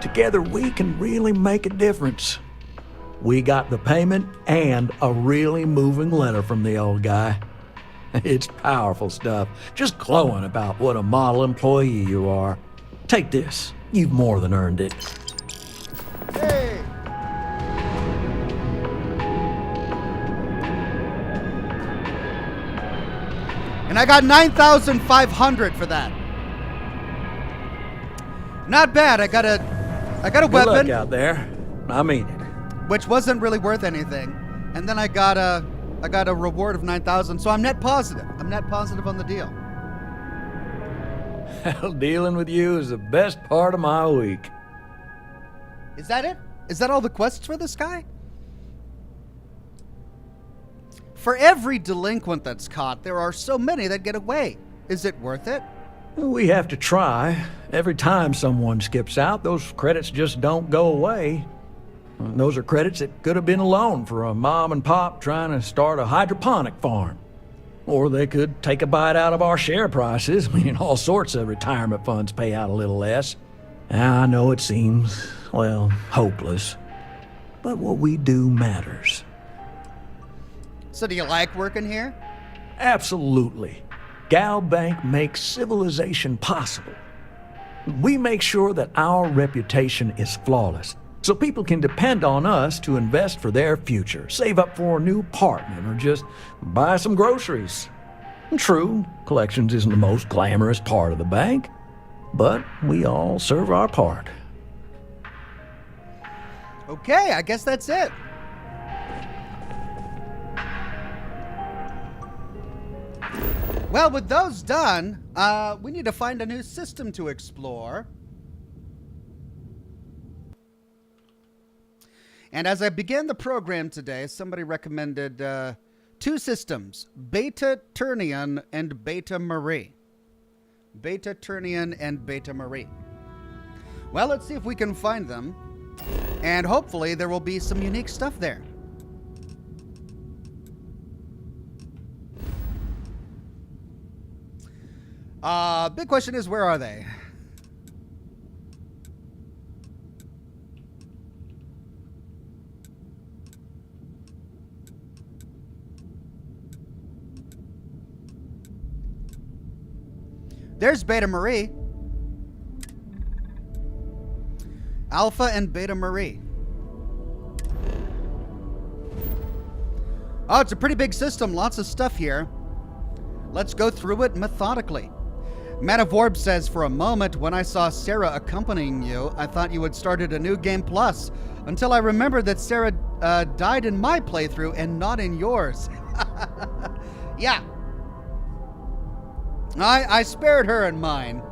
Together we can really make a difference. We got the payment and a really moving letter from the old guy. It's powerful stuff, just glowing about what a model employee you are. Take this, you've more than earned it. Hey! And I got 9,500 for that. Not bad. I got a Good weapon, luck out there. I mean it. which wasn't really worth anything, and then I got a reward of 9,000. So I'm net positive. I'm net positive on the deal. Hell, dealing with you is the best part of my week. Is that it? Is that all the quests for this guy? For every delinquent that's caught, there are so many that get away. Is it worth it? We have to try. Every time someone skips out, those credits just don't go away. Those are credits that could have been a loan for a mom and pop trying to start a hydroponic farm. Or they could take a bite out of our share prices. I mean, all sorts of retirement funds pay out a little less. I know it seems, well, hopeless. But what we do matters. So do you like working here? Absolutely. Gal Bank makes civilization possible. We make sure that our reputation is flawless, so people can depend on us to invest for their future, save up for a new apartment, or just buy some groceries. True, collections isn't the most glamorous part of the bank, but we all serve our part. Okay, I guess that's it. Well, with those done, we need to find a new system to explore. And as I began the program today, somebody recommended two systems, Beta Turnian and Beta Marie. Beta Turnian and Beta Marie. Well, let's see if we can find them. And hopefully there will be some unique stuff there. Big question is, where are they? There's Beta Marie. Alpha and Beta Marie. Oh, it's a pretty big system. Lots of stuff here. Let's go through it methodically. Man of Orb says, for a moment, when I saw Sarah accompanying you, I thought you had started a new game plus, until I remembered that Sarah died in my playthrough and not in yours. Yeah. I spared her in mine.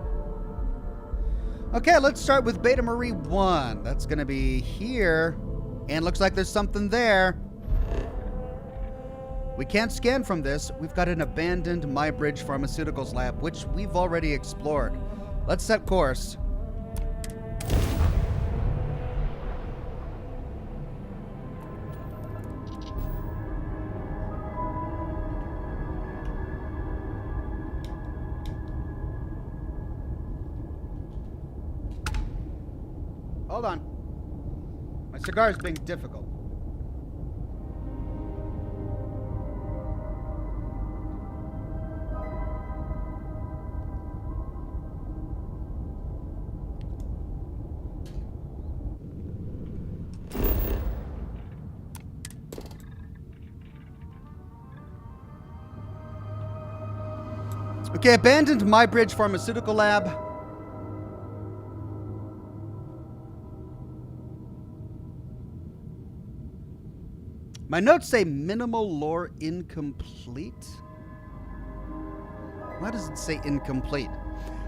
Okay, let's start with Beta Marie 1. That's going to be here. And looks like there's something there. We can't scan from this. We've got an abandoned MyBridge Pharmaceuticals lab, which we've already explored. Let's set course. Hold on. My cigar is being difficult. Okay, abandoned MyBridge Pharmaceutical Lab. My notes say minimal lore incomplete. Why does it say incomplete?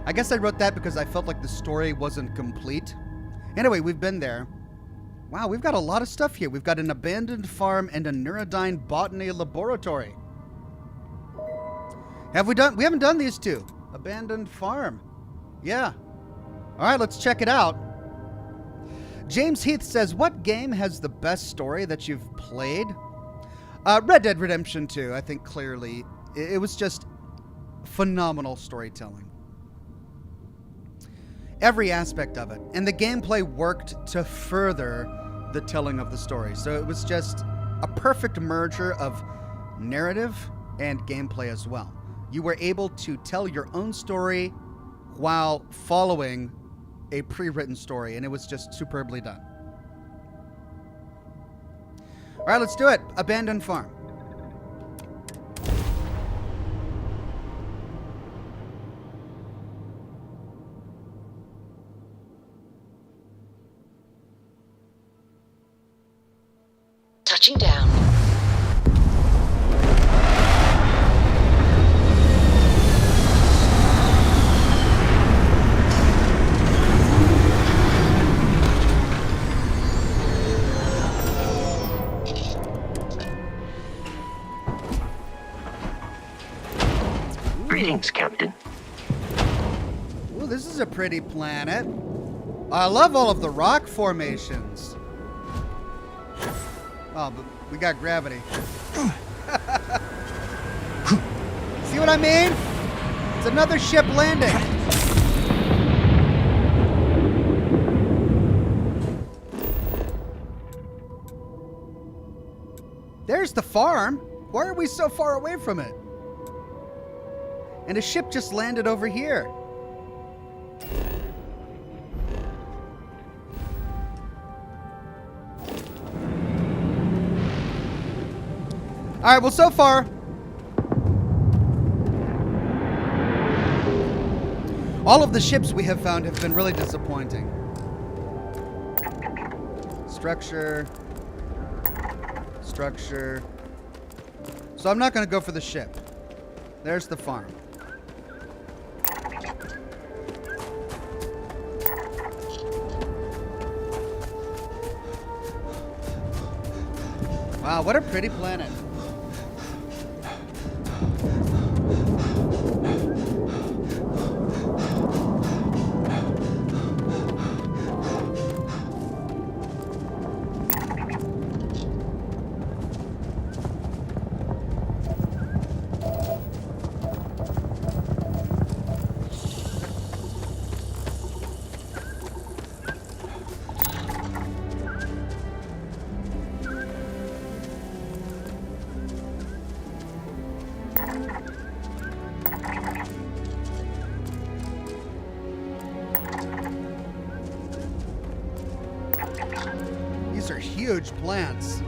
I guess I wrote that because I felt like the story wasn't complete. Anyway, we've been there. Wow, we've got a lot of stuff here. We've got an abandoned farm and a Neurodyne botany laboratory. We haven't done these two. Abandoned farm. Yeah. All right, let's check it out. James Heath says, what game has the best story that you've played? Red Dead Redemption 2, I think clearly. It was just phenomenal storytelling. Every aspect of it. And the gameplay worked to further the telling of the story. So it was just a perfect merger of narrative and gameplay as well. You were able to tell your own story while following a pre-written story, and it was just superbly done. All right, let's do it. Abandoned farm. Touching down. Greetings, Captain. Ooh, this is a pretty planet. I love all of the rock formations. Oh, but we got gravity. See what I mean? It's another ship landing. There's the farm. Why are we so far away from it? And a ship just landed over here. All right, well, so far, all of the ships we have found have been really disappointing. Structure. So I'm not going to go for the ship. There's the farm. Wow, what a pretty planet. These are huge plants.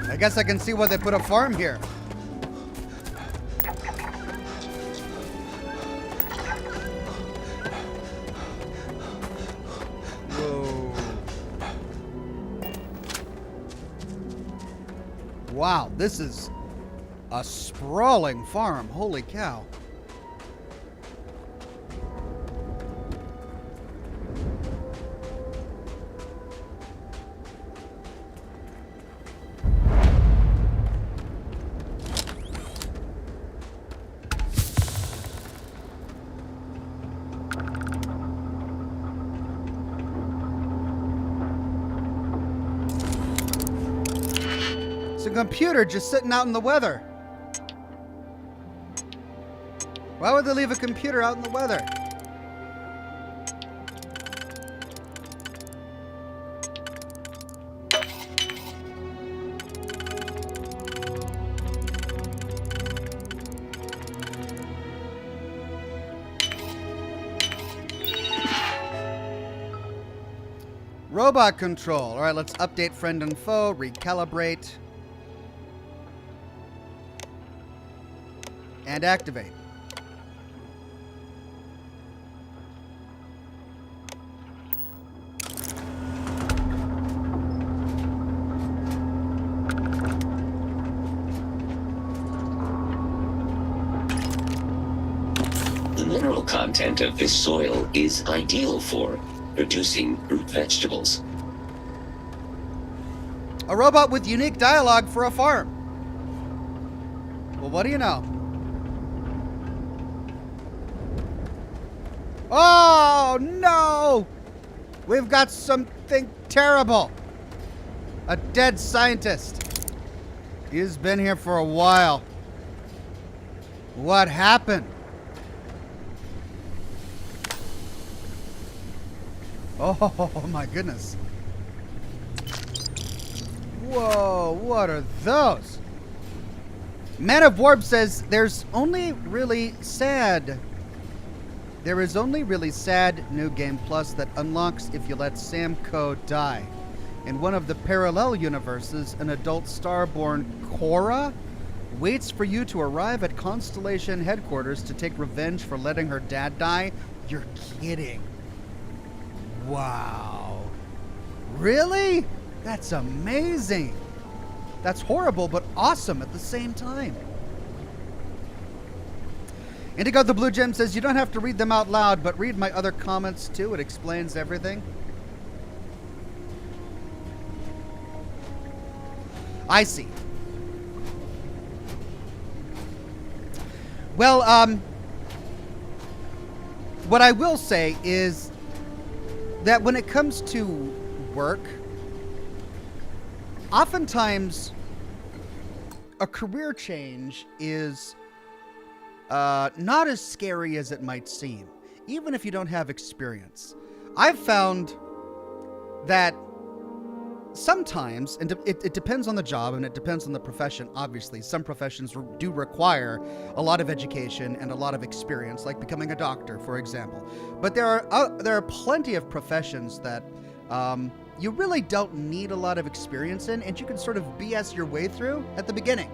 I guess I can see why they put a farm here. Whoa. Wow, this is a sprawling farm. Holy cow. It's a computer just sitting out in the weather. Why would they leave a computer out in the weather? Robot control. All right, let's update friend and foe, recalibrate, and activate. The mineral content of this soil is ideal for producing root vegetables. A robot with unique dialogue for a farm. Well, what do you know? Oh, no! We've got something terrible. A dead scientist. He's been here for a while. What happened? Oh, my goodness. Whoa, what are those? Man of Warp says there's only really sad. There is only really sad New Game Plus that unlocks if you let Sam Coe die. In one of the parallel universes, an adult starborn Cora waits for you to arrive at Constellation headquarters to take revenge for letting her dad die. You're kidding. Wow. Really? That's amazing. That's horrible, but awesome at the same time. Indigo the Blue Gem says, you don't have to read them out loud, but read my other comments too. It explains everything. I see. Well, what I will say is that when it comes to work, oftentimes a career change is not as scary as it might seem, even if you don't have experience. I've found that sometimes, and it depends on the job and it depends on the profession, obviously. Some professions do require a lot of education and a lot of experience, like becoming a doctor, for example. But there are plenty of professions that you really don't need a lot of experience in, and you can sort of BS your way through at the beginning.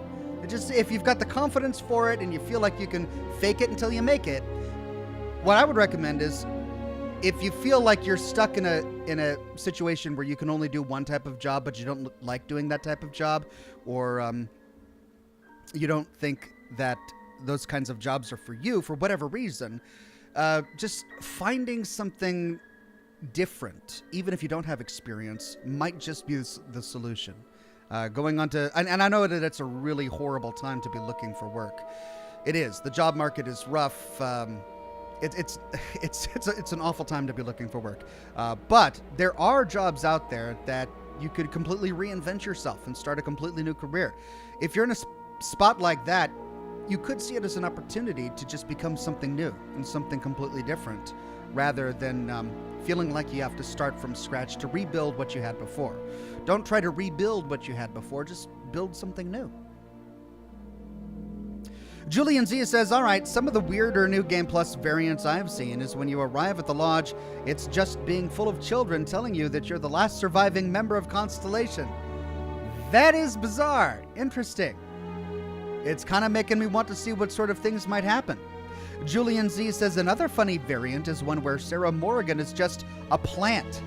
Just if you've got the confidence for it and you feel like you can fake it until you make it, what I would recommend is, if you feel like you're stuck in a situation where you can only do one type of job, but you don't like doing that type of job, or you don't think that those kinds of jobs are for you for whatever reason, just finding something different, even if you don't have experience, might just be the solution. Going on to, and I know that it's a really horrible time to be looking for work. It is. The job market is rough. It's an awful time to be looking for work. But there are jobs out there that you could completely reinvent yourself and start a completely new career. If you're in a spot like that, you could see it as an opportunity to just become something new and something completely different, rather than feeling like you have to start from scratch to rebuild what you had before. Don't try to rebuild what you had before, just build something new. Julian Zia says, all right, some of the weirder New Game Plus variants I've seen is when you arrive at the lodge, it's just being full of children telling you that you're the last surviving member of Constellation. That is bizarre. Interesting. It's kind of making me want to see what sort of things might happen. Julian Z says another funny variant is one where Sarah Morgan is just a plant.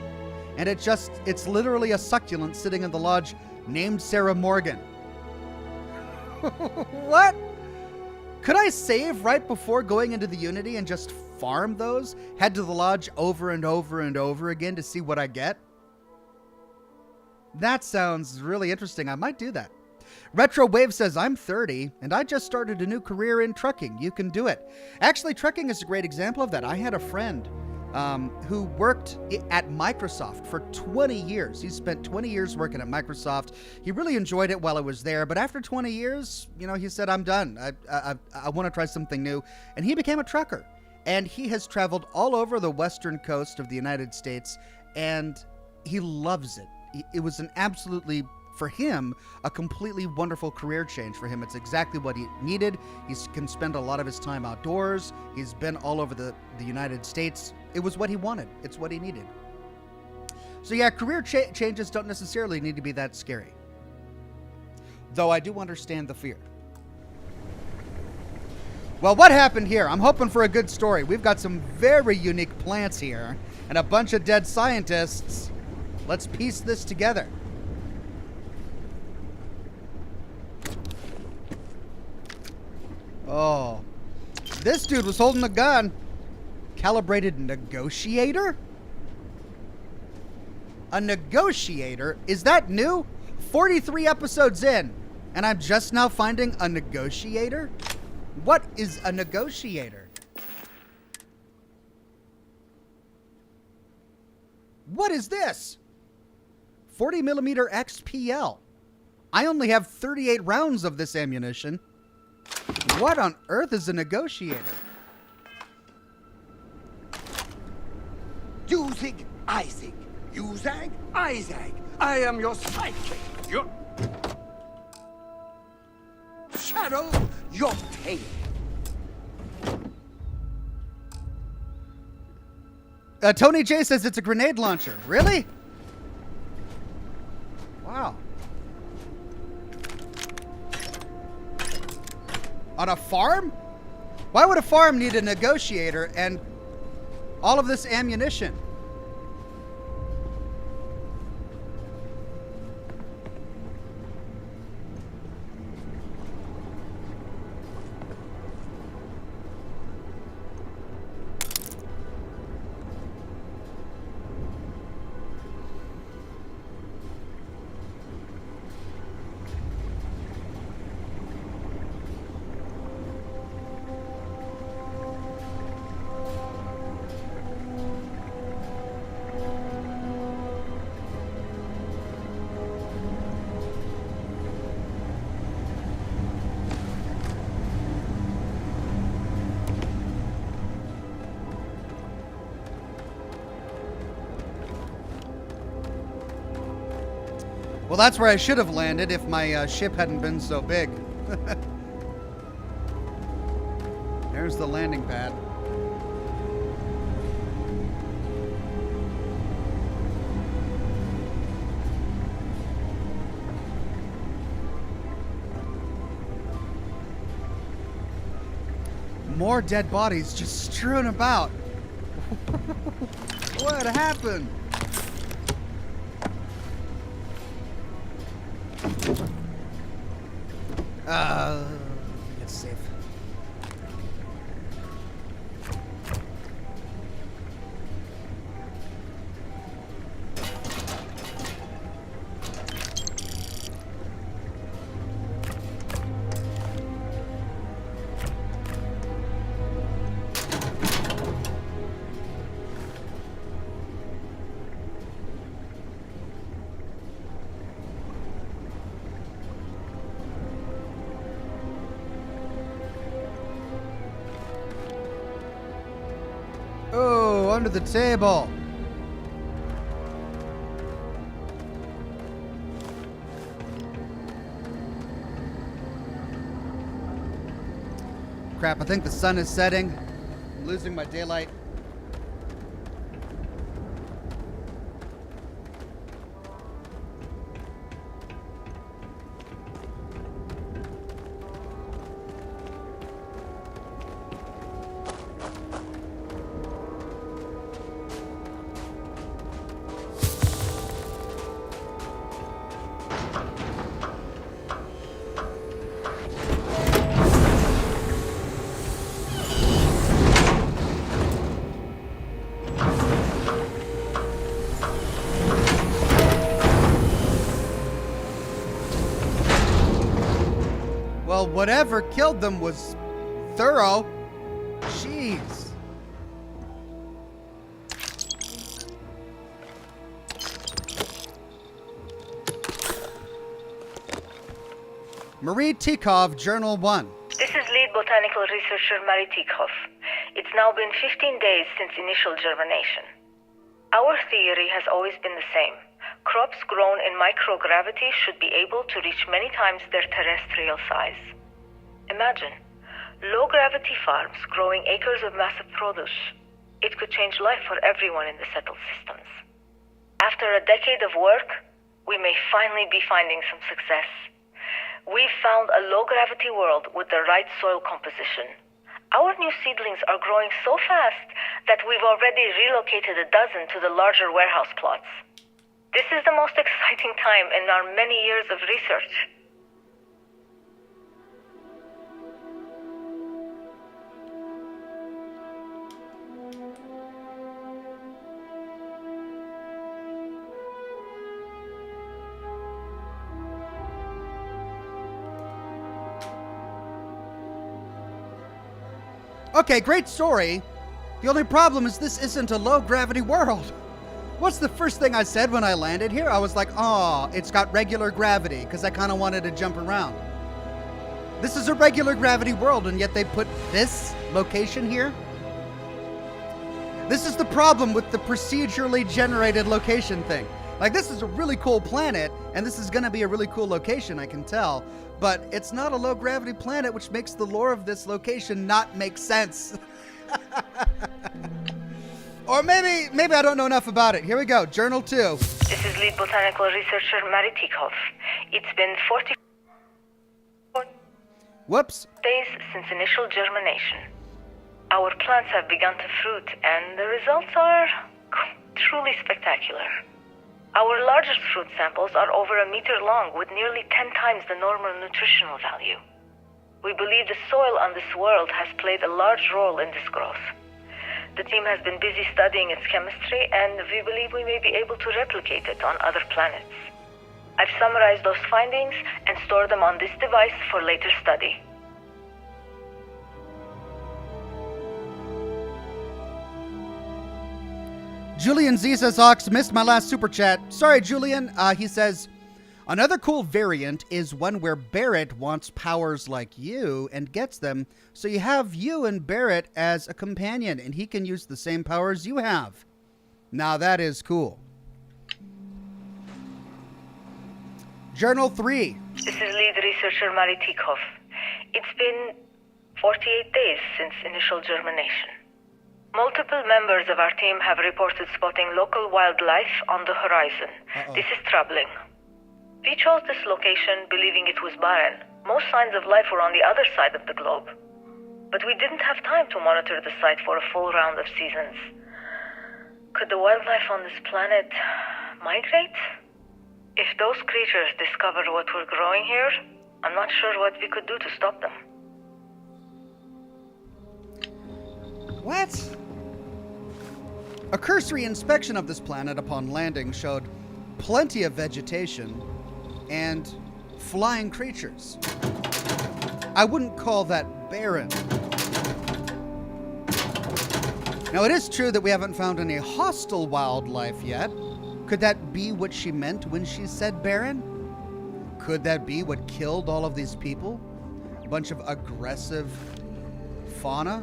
And it's literally a succulent sitting in the lodge named Sarah Morgan. What? Could I save right before going into the Unity and just farm those? Head to the lodge over and over and over again to see what I get? That sounds really interesting. I might do that. Retro Wave says, I'm 30 and I just started a new career in trucking. You can do it. Actually, trucking is a great example of that. I had a friend who worked at Microsoft for 20 years. He spent 20 years working at Microsoft. He really enjoyed it while I was there, but after 20 years, he said, I'm done. I want to try something new. And he became a trucker. And he has traveled all over the western coast of the United States, and he loves it. It was an absolutely, for him, a completely wonderful career change for him. It's exactly what he needed. He can spend a lot of his time outdoors. He's been all over the United States. It was what he wanted. It's what he needed. So yeah, career changes don't necessarily need to be that scary. Though I do understand the fear. Well, what happened here? I'm hoping for a good story. We've got some very unique plants here and a bunch of dead scientists. Let's piece this together. Oh, This dude was holding a gun. Calibrated negotiator? A negotiator? Is that new? 43 episodes in, and I'm just now finding a negotiator? What is a negotiator? What is this? 40 millimeter XPL. I only have 38 rounds of this ammunition. What on earth is a negotiator? You zig, I zig. You zag, I zag. I am your sidekick. Your shadow, your tail. Tony J says it's a grenade launcher. Really? Wow. On a farm? Why would a farm need a negotiator and all of this ammunition? Well, that's where I should have landed if my ship hadn't been so big. There's the landing pad. More dead bodies just strewn about. What happened? It's safe. Oh, under the table. Crap, I think the sun is setting. I'm losing my daylight. Well, whatever killed them was thorough. Jeez. Marie Tikov, Journal 1. This is lead botanical researcher Marie Tikhoff. It's now been 15 days since initial germination. Our theory has always been the same. Crops grown in microgravity should be able to reach many times their terrestrial size. Imagine, low-gravity farms growing acres of massive produce. It could change life for everyone in the settled systems. After a decade of work, we may finally be finding some success. We've found a low-gravity world with the right soil composition. Our new seedlings are growing so fast that we've already relocated a dozen to the larger warehouse plots. This is the most exciting time in our many years of research. Okay, great story. The only problem is this isn't a low-gravity world. What's the first thing I said when I landed here? I was like, oh, it's got regular gravity, because I kind of wanted to jump around. This is a regular gravity world, and yet they put this location here? This is the problem with the procedurally generated location thing. Like, this is a really cool planet, and this is going to be a really cool location, I can tell. But it's not a low-gravity planet, which makes the lore of this location not make sense. Or maybe I don't know enough about it. Here we go. Journal 2. This is lead botanical researcher Mary Tikhoff. It's been 44 Whoops. days since initial germination. Our plants have begun to fruit, and the results are truly spectacular. Our largest fruit samples are over a meter long, with nearly 10 times the normal nutritional value. We believe the soil on this world has played a large role in this growth. The team has been busy studying its chemistry, and we believe we may be able to replicate it on other planets. I've summarized those findings and stored them on this device for later study. Julian Z says, Ox, missed my last super chat. Sorry, Julian. He says, another cool variant is one where Barrett wants powers like you and gets them, so you have you and Barrett as a companion, and he can use the same powers you have. Now that is cool. Journal 3. This is lead researcher Mary Tikhoff. It's been 48 days since initial germination. Multiple members of our team have reported spotting local wildlife on the horizon. This is troubling. We chose this location believing it was barren. Most signs of life were on the other side of the globe. But we didn't have time to monitor the site for a full round of seasons. Could the wildlife on this planet migrate? If those creatures discover what we're growing here, I'm not sure what we could do to stop them. What? A cursory inspection of this planet upon landing showed plenty of vegetation and flying creatures. I wouldn't call that barren. Now, it is true that we haven't found any hostile wildlife yet. Could that be what she meant when she said barren? Could that be what killed all of these people? A bunch of aggressive fauna?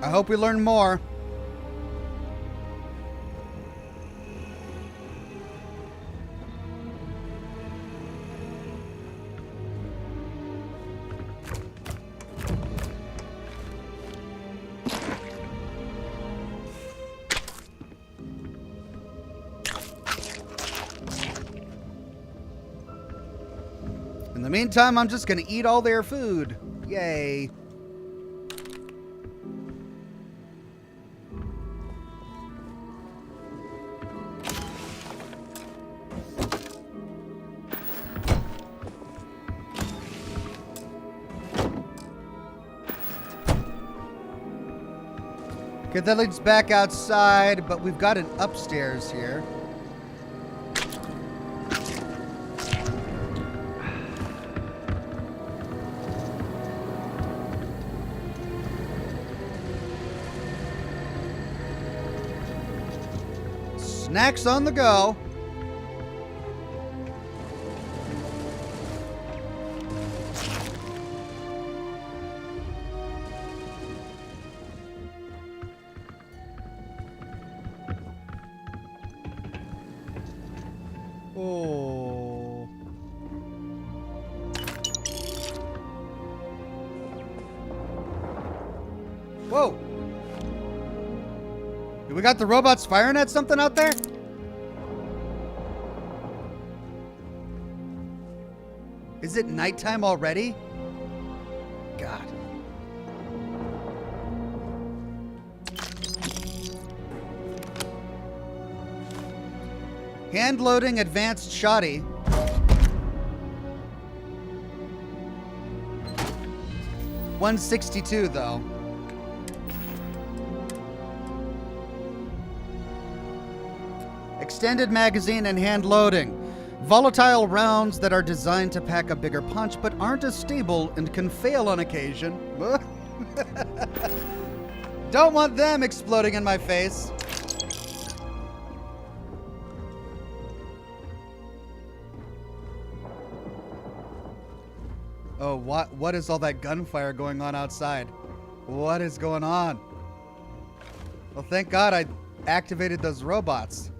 I hope we learn more. In the meantime, I'm just gonna eat all their food. Yay. Okay, that leads back outside, but we've got an upstairs here. Snacks on the go. Oh. Whoa. We got the robots firing at something out there? Is it nighttime already? God. Hand loading advanced shoddy. $162 though. Extended magazine and hand loading. Volatile rounds that are designed to pack a bigger punch but aren't as stable and can fail on occasion. Don't want them exploding in my face. Oh, what is all that gunfire going on outside? What is going on? Well, thank God I activated those robots.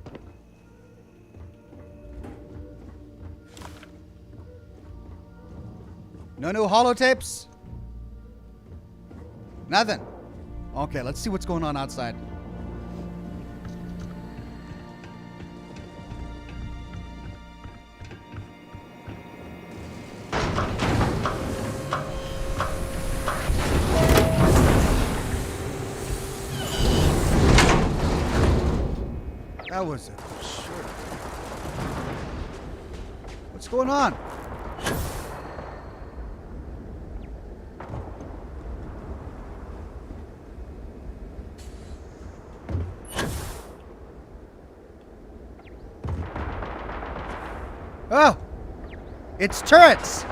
No new holotapes? Nothing. Okay, let's see what's going on outside. That was it. Sure. What's going on? Oh! It's turrets!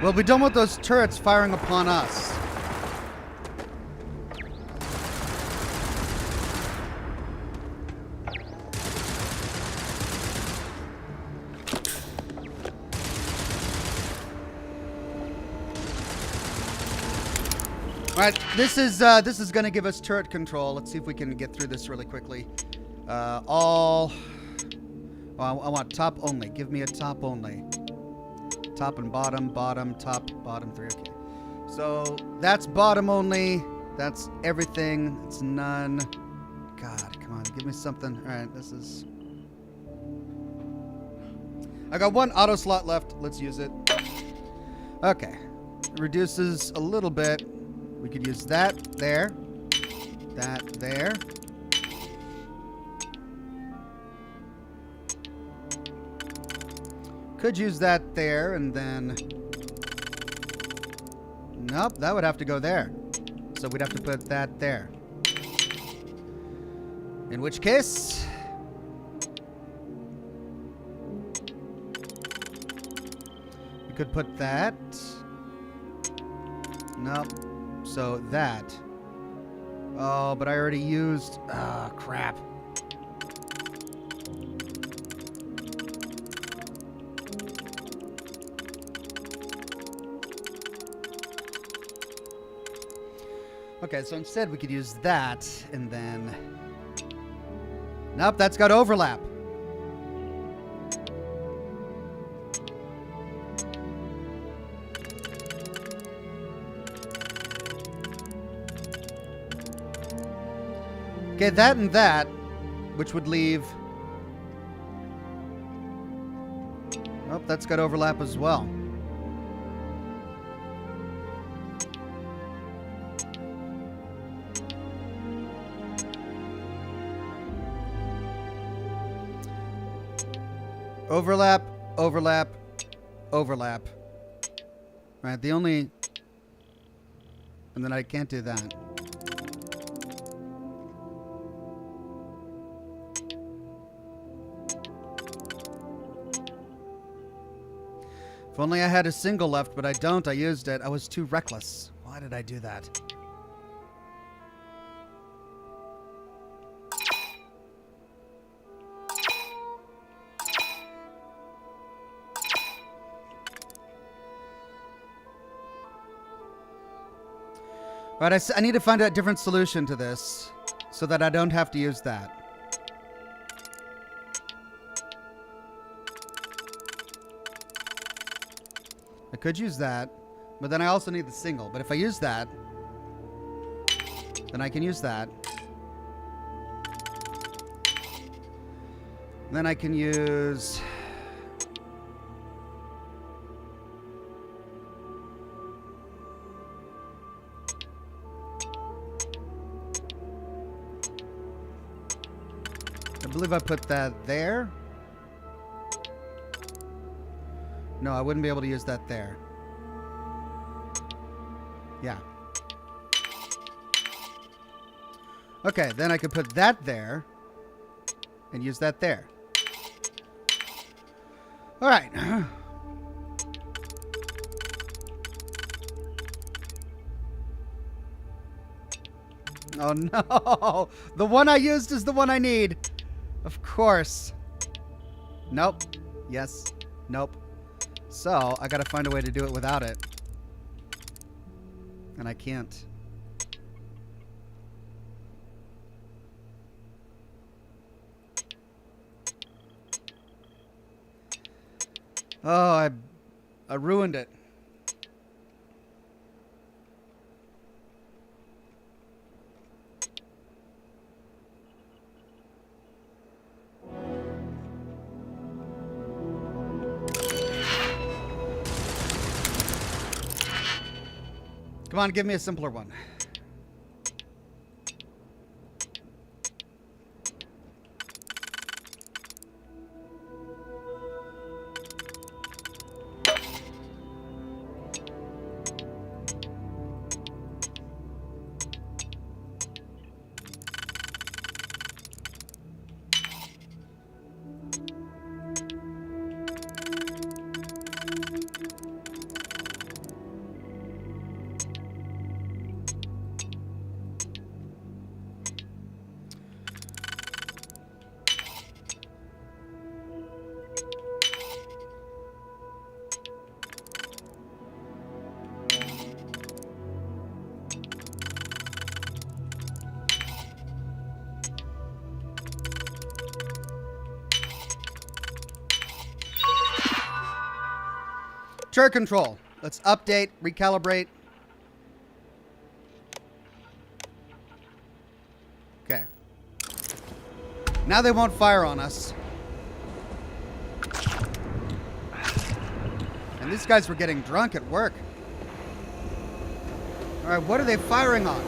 Well, we don't want those turrets firing upon us. All right, this is going to give us turret control. Let's see if we can get through this really quickly. I want top only. Give me a top only. Top and bottom, bottom, top, bottom, 3. Okay. So that's bottom only. That's everything. It's none. God, come on, give me something. All right, this is. I got one auto slot left. Let's use it. Okay, reduces a little bit. We could use that there. That there. Could use that there, and then... Nope, that would have to go there. So we'd have to put that there. In which case... we could put that... Nope. So that... Oh, but I already used... Ah, crap. Okay, so instead we could use that, and then... Nope, that's got overlap. Okay, that and that, which would leave... Oh, that's got overlap as well. Overlap, overlap, overlap. Right, the only... And then I can't do that. If only I had a single left, but I don't. I used it. I was too reckless. Why did I do that? Right, I need to find a different solution to this so that I don't have to use that. I could use that, but then I also need the single. But if I use that, then I can use that. Then I can use... I believe I put that there. No, I wouldn't be able to use that there. Yeah. Okay, then I could put that there and use that there. All right. Oh no! The one I used is the one I need. Of course. Nope. Yes. Nope. So, I gotta find a way to do it without it. And I can't. Oh, I ruined it. Come on, give me a simpler one. Turret control. Let's update, recalibrate. Okay. Now they won't fire on us. And these guys were getting drunk at work. All right, what are they firing on?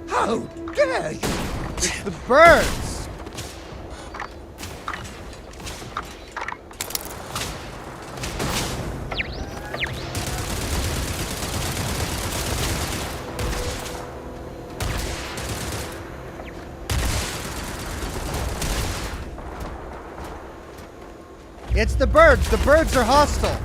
How dare you! It's the birds. It's the birds. The birds are hostile.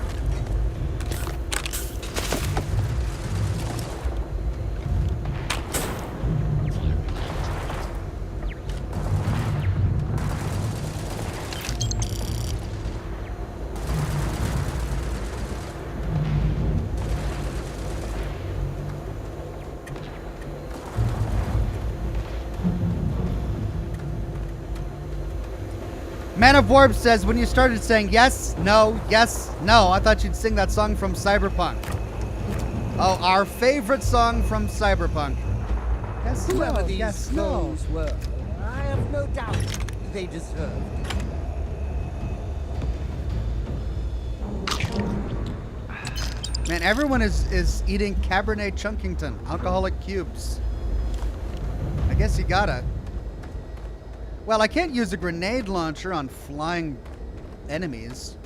Man of Warp says, when you started saying yes, no, I thought you'd sing that song from Cyberpunk. Oh, our favorite song from Cyberpunk. Yes, Whoever no, these yes, no. souls were, I have no doubt they deserved it. Man, everyone is eating Cabernet Chunkington, alcoholic cubes. I guess you gotta. Well, I can't use a grenade launcher on flying enemies.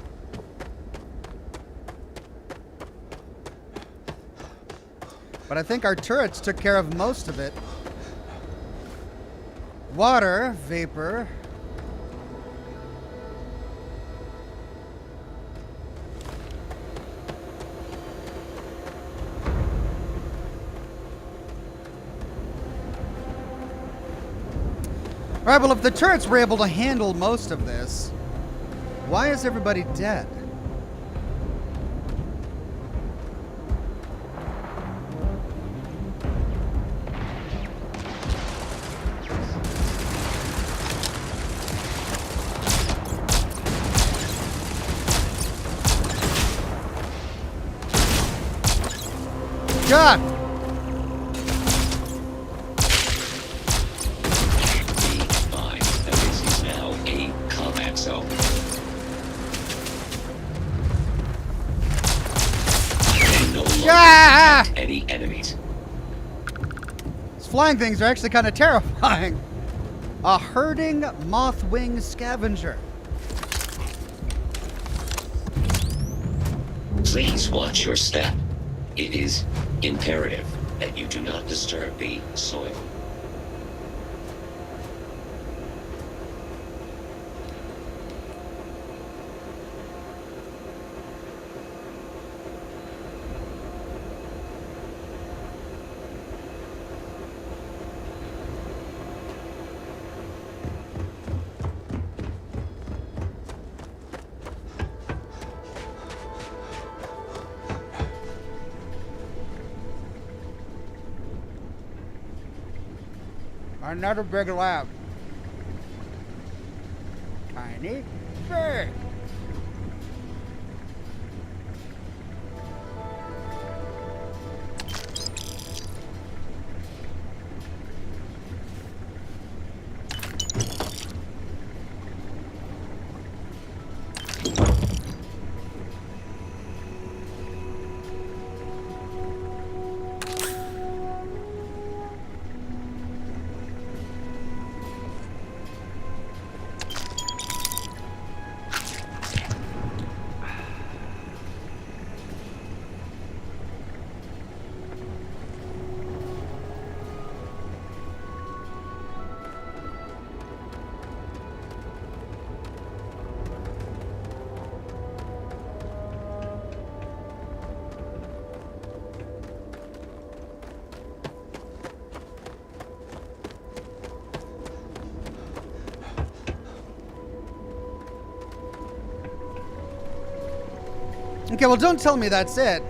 But I think our turrets took care of most of it. Water, vapor. All right, well, if the turrets were able to handle most of this, why is everybody dead? God! Ah! Any enemies? These flying things are actually kind of terrifying. A herding mothwing scavenger. Please watch your step. It is imperative that you do not disturb the soil. Another big lab. Tiny big. Okay, well, don't tell me that's it.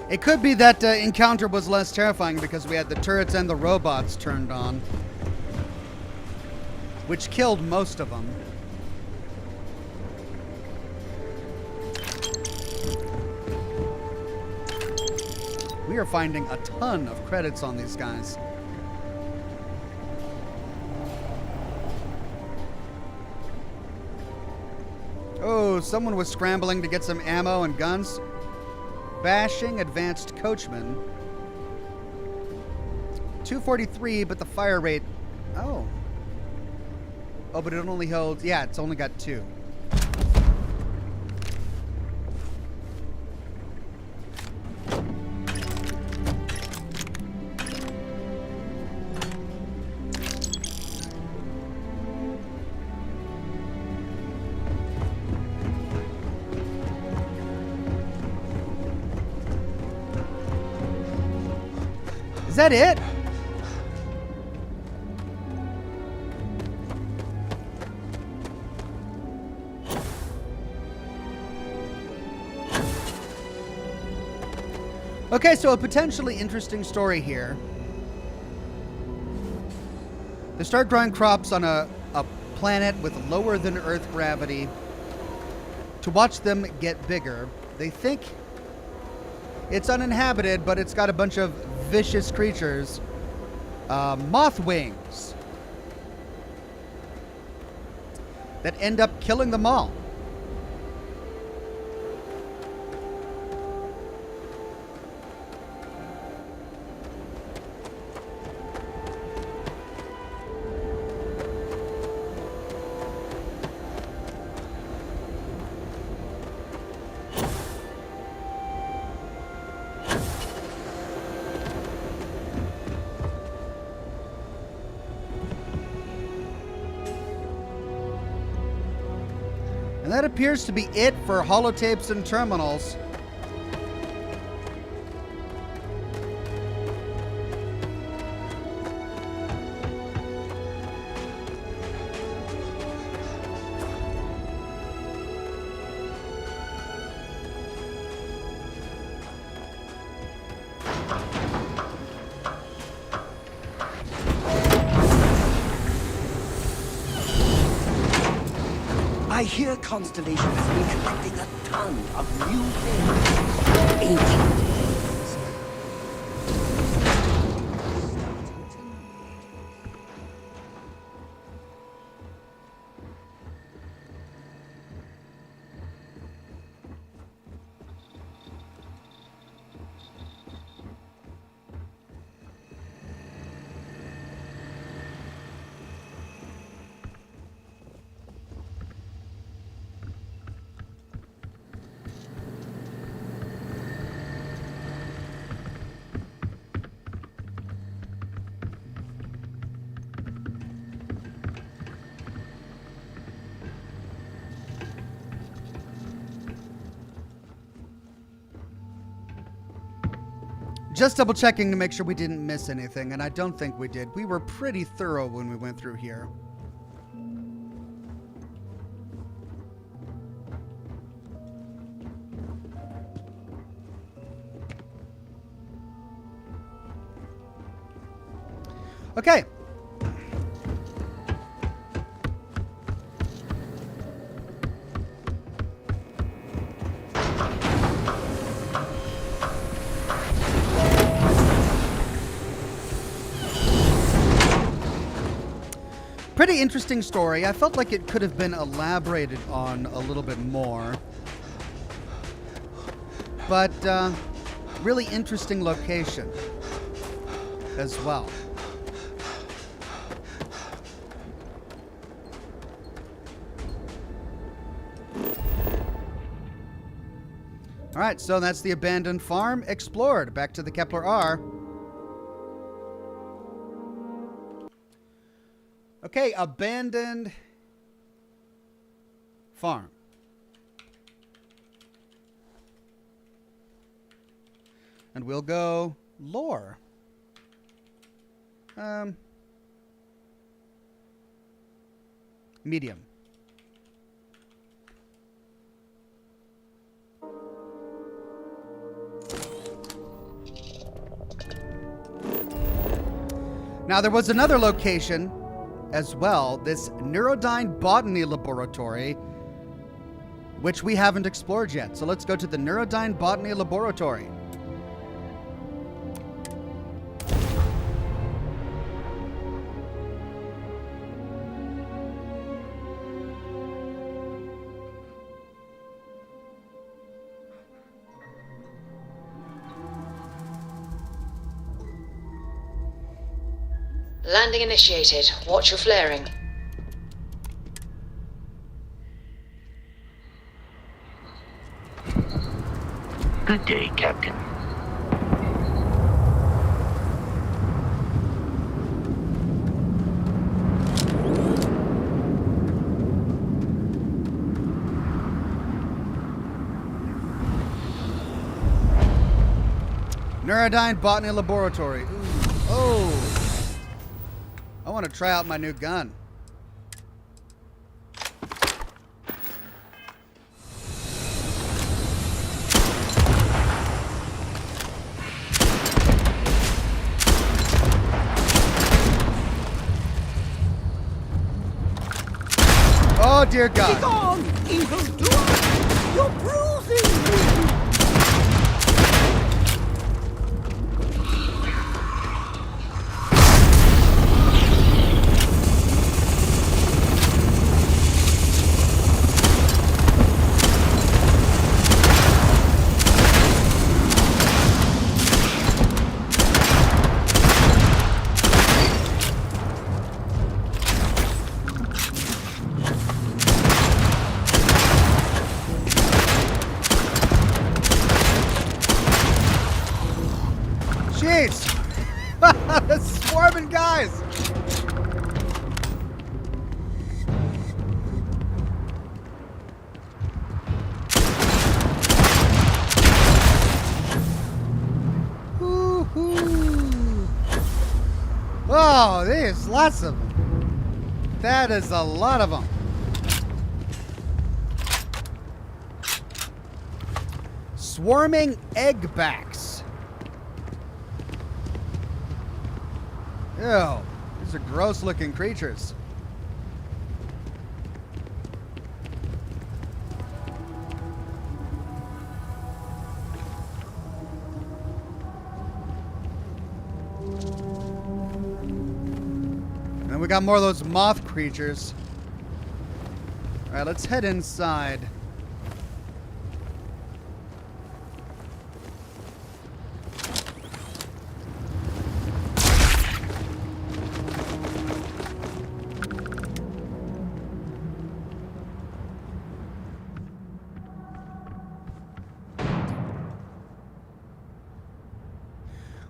It could be that encounter was less terrifying because we had the turrets and the robots turned on, which killed most of them. We are finding a ton of credits on these guys. Oh, someone was scrambling to get some ammo and guns. Bashing advanced coachman. 243, but the fire rate... Oh. Oh, but it only holds... Yeah, it's only got 2. Is that it? Okay, so a potentially interesting story here. They start growing crops on a planet with lower than Earth gravity. To watch them get bigger, they think it's uninhabited, but it's got a bunch of vicious creatures. Mothwings. That end up killing them all. And that appears to be it for holotapes and terminals. I hear Constellation has been collecting a ton of new things. Ancient things. Just double checking to make sure we didn't miss anything, and I don't think we did. We were pretty thorough when we went through here. Okay. Pretty interesting story. I felt like it could have been elaborated on a little bit more. But really interesting location as well. All right, so that's the abandoned farm explored. Back to the Kepler R. Okay, abandoned farm. And we'll go lore. Medium. Now, there was another location as well, this Neurodyne Botany Laboratory, which we haven't explored yet. So let's go to the Neurodyne Botany Laboratory. Landing initiated. Watch your flaring. Good day, Captain. Neurodyne Botany Laboratory. Ooh. Oh. I want to try out my new gun. Oh, dear God. Begone, evildoer! You're bruising me! Jeez! That's swarming guys! Woo-hoo. Oh, there's lots of them. That is a lot of them. Swarming eggbacks. Ew, these are gross looking creatures. And we got more of those moth creatures. All right, let's head inside.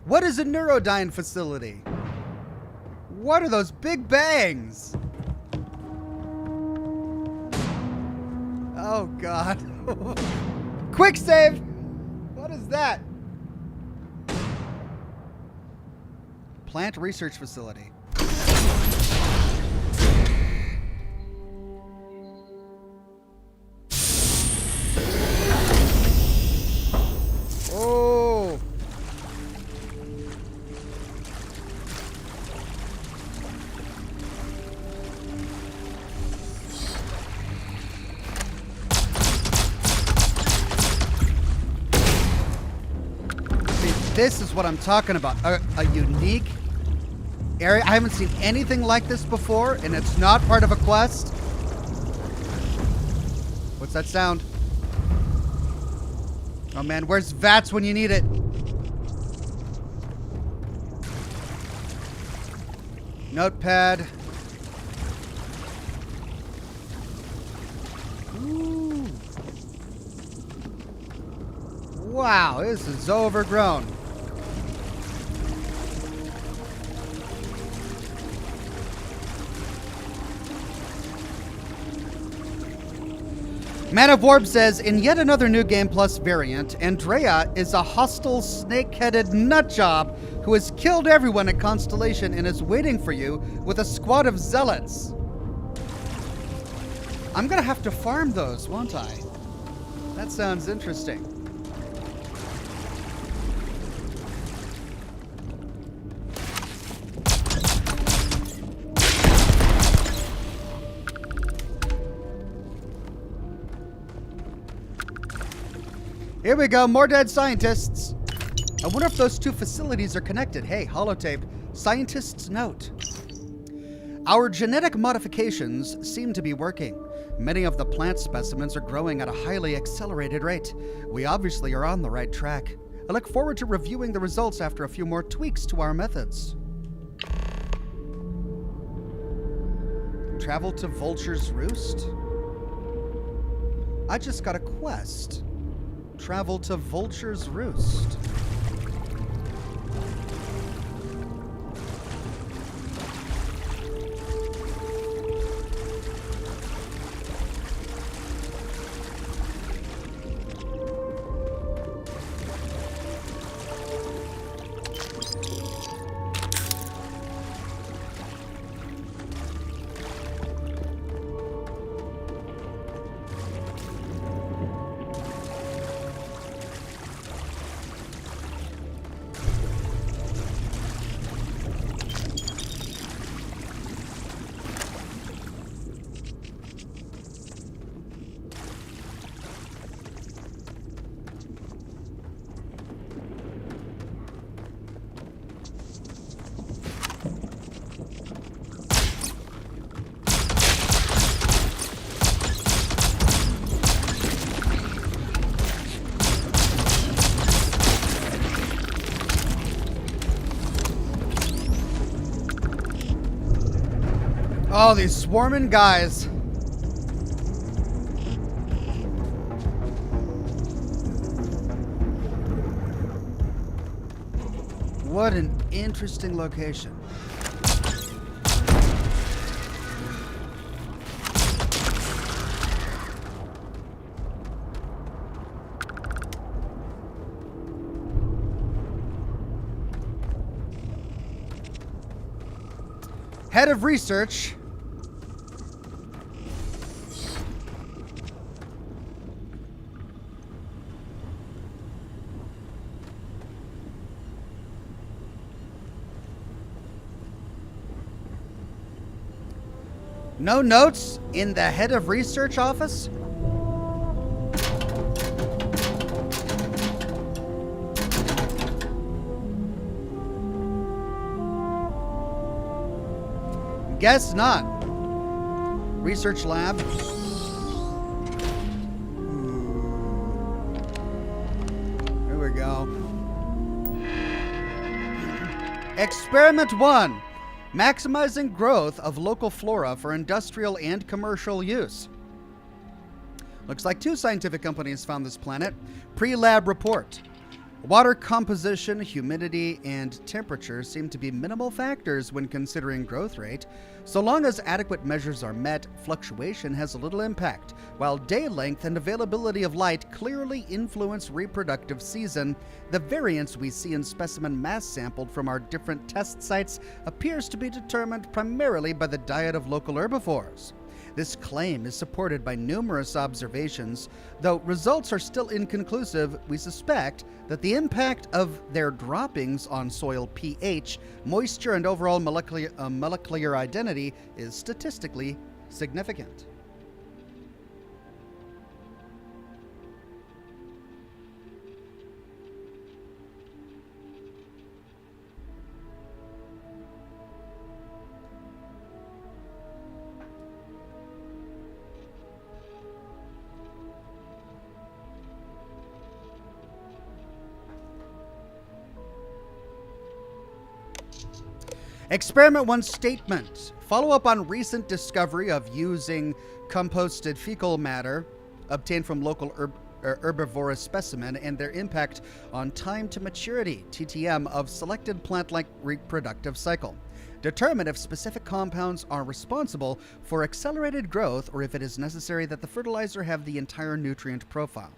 What is a Neurodyne facility? What are those big bangs? Oh, God. Quick save! What is that? Plant research facility. Oh. This is what I'm talking about. A unique area. I haven't seen anything like this before, and it's not part of a quest. What's that sound? Oh man, where's VATS when you need it? Notepad. Ooh. Wow, this is overgrown. Man of Warp says, in yet another New Game Plus variant, Andrea is a hostile, snake-headed nutjob who has killed everyone at Constellation and is waiting for you with a squad of zealots. I'm gonna have to farm those, won't I? That sounds interesting. Here we go, more dead scientists. I wonder if those two facilities are connected. Hey, holotape. Scientist's note. Our genetic modifications seem to be working. Many of the plant specimens are growing at a highly accelerated rate. We obviously are on the right track. I look forward to reviewing the results after a few more tweaks to our methods. Travel to Vultures Roost? I just got a quest. Travel to Vultures Roost. Oh, these swarming guys. What an interesting location. Head of research. No notes in the head of research office? Guess not. Research lab. Here we go. Experiment 1. Maximizing growth of local flora for industrial and commercial use. Looks like 2 scientific companies found this planet. Pre-lab report. Water composition, humidity, and temperature seem to be minimal factors when considering growth rate. So long as adequate measures are met, fluctuation has little impact, while day length and availability of light clearly influence reproductive season. The variance we see in specimen mass sampled from our different test sites appears to be determined primarily by the diet of local herbivores. This claim is supported by numerous observations. Though results are still inconclusive, we suspect that the impact of their droppings on soil pH, moisture, and overall molecular identity is statistically significant. Experiment 1 statement. Follow up on recent discovery of using composted fecal matter obtained from local herbivorous specimen and their impact on time to maturity, TTM, of selected plant-like reproductive cycle. Determine if specific compounds are responsible for accelerated growth or if it is necessary that the fertilizer have the entire nutrient profile.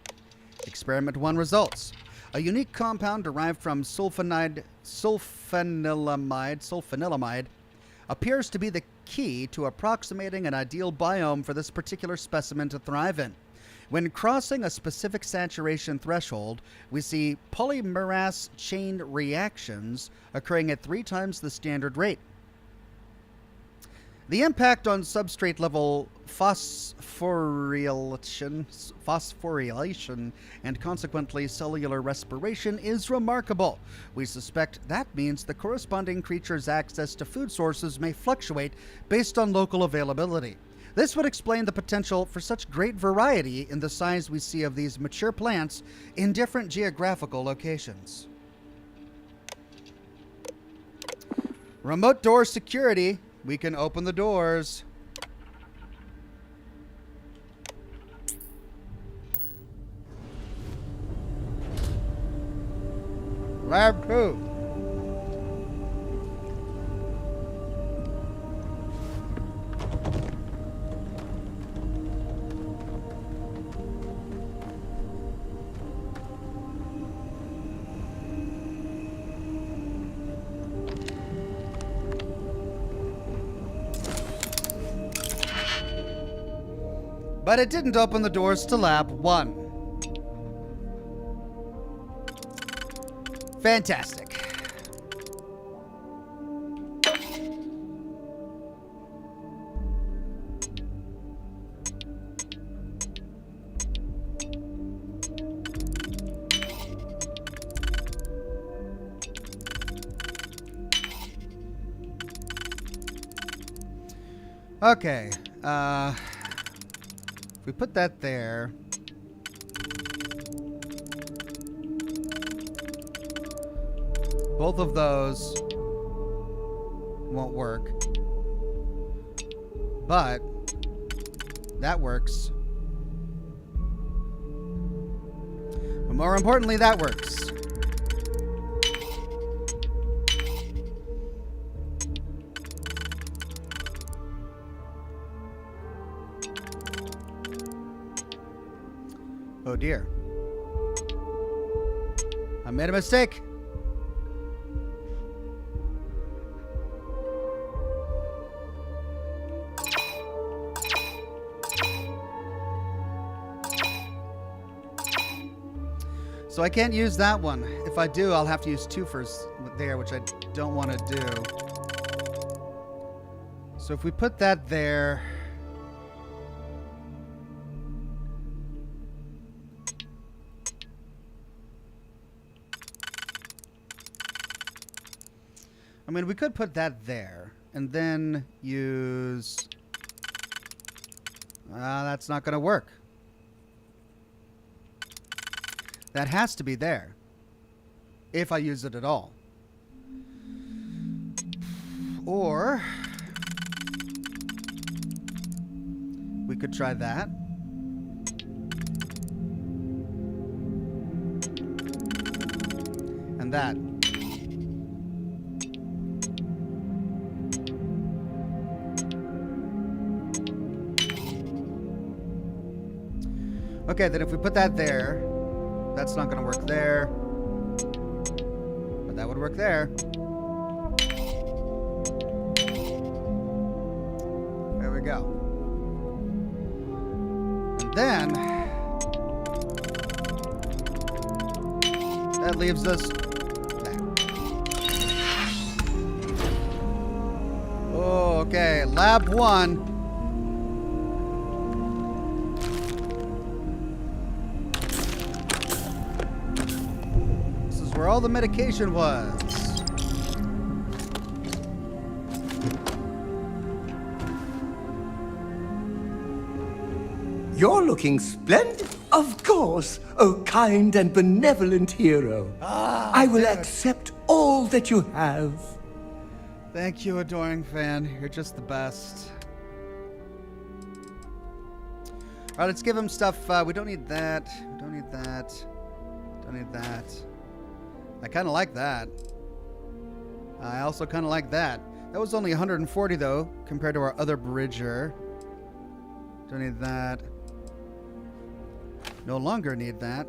Experiment 1 results. A unique compound derived from sulfonilamide appears to be the key to approximating an ideal biome for this particular specimen to thrive in. When crossing a specific saturation threshold, we see polymerase chain reactions occurring at 3 times the standard rate. The impact on substrate level phosphorylation and consequently cellular respiration is remarkable. We suspect that means the corresponding creature's access to food sources may fluctuate based on local availability. This would explain the potential for such great variety in the size we see of these mature plants in different geographical locations. Remote door security. We can open the doors. Lab 2. But it didn't open the doors to Lab 1. Fantastic. Okay, if we put that there, both of those won't work, but that works. But more importantly, that works. Oh dear. I made a mistake. So I can't use that one. If I do, I'll have to use 2 first there, which I don't want to do. So if we put that there... I mean, we could put that there and then use... that's not going to work. That has to be there if I use it at all. Or we could try that. that. Okay, then if we put that there, that's not going to work there. But that would work there. There we go. And then that leaves us there. Oh, okay. Lab 1. Where all the medication was. You're looking splendid. Of course, oh kind and benevolent hero. I will accept all that you have. Thank you, adoring fan. You're just the best. All right, let's give him stuff. We don't need that. We don't need that. Don't need that. I kind of like that. I also kind of like that. That was only 140 though, compared to our other Bridger. Don't need that. No longer need that.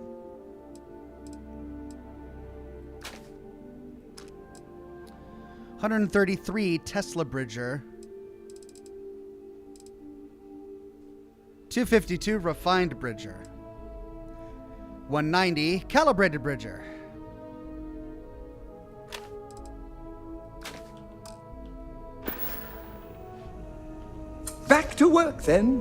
$133 Tesla Bridger. $252 Refined Bridger. $190 Calibrated Bridger. Back to work, then.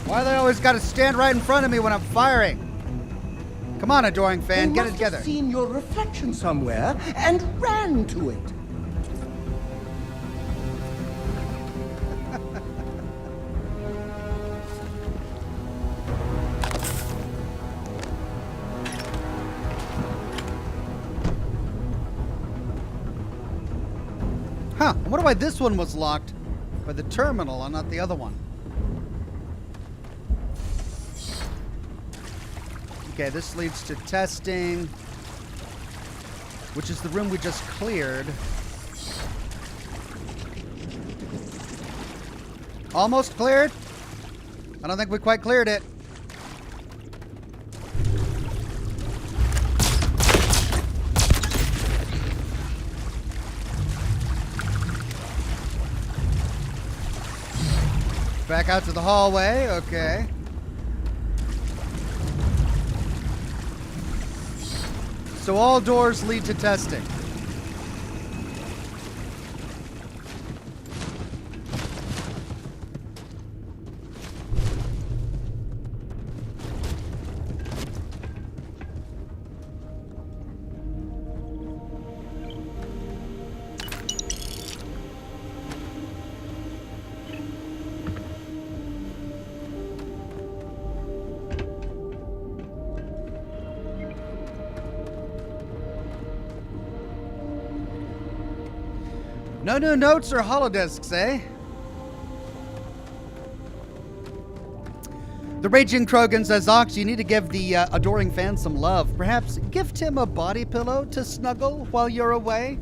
Why they always got to stand right in front of me when I'm firing? Come on, adoring fan, get it together. I've seen your reflection somewhere and ran to it. Huh, I wonder why this one was locked by the terminal and not the other one. Okay, this leads to testing, which is the room we just cleared. Almost cleared? I don't think we quite cleared it. Back out to the hallway, okay. So all doors lead to testing. No new notes or holodisks, eh? The Raging Krogan says, Ox, you need to give the adoring fan some love. Perhaps gift him a body pillow to snuggle while you're away?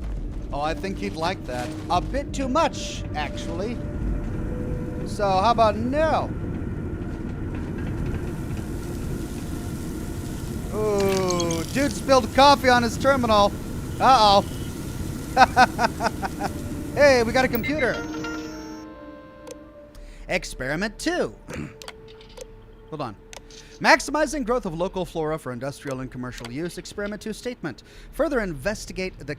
Oh, I think he'd like that. A bit too much, actually. So, how about no? Ooh, dude spilled coffee on his terminal. Uh-oh. Hey, we got a computer. Experiment 2. Hold on. Maximizing growth of local flora for industrial and commercial use. Experiment 2 statement. Further investigate the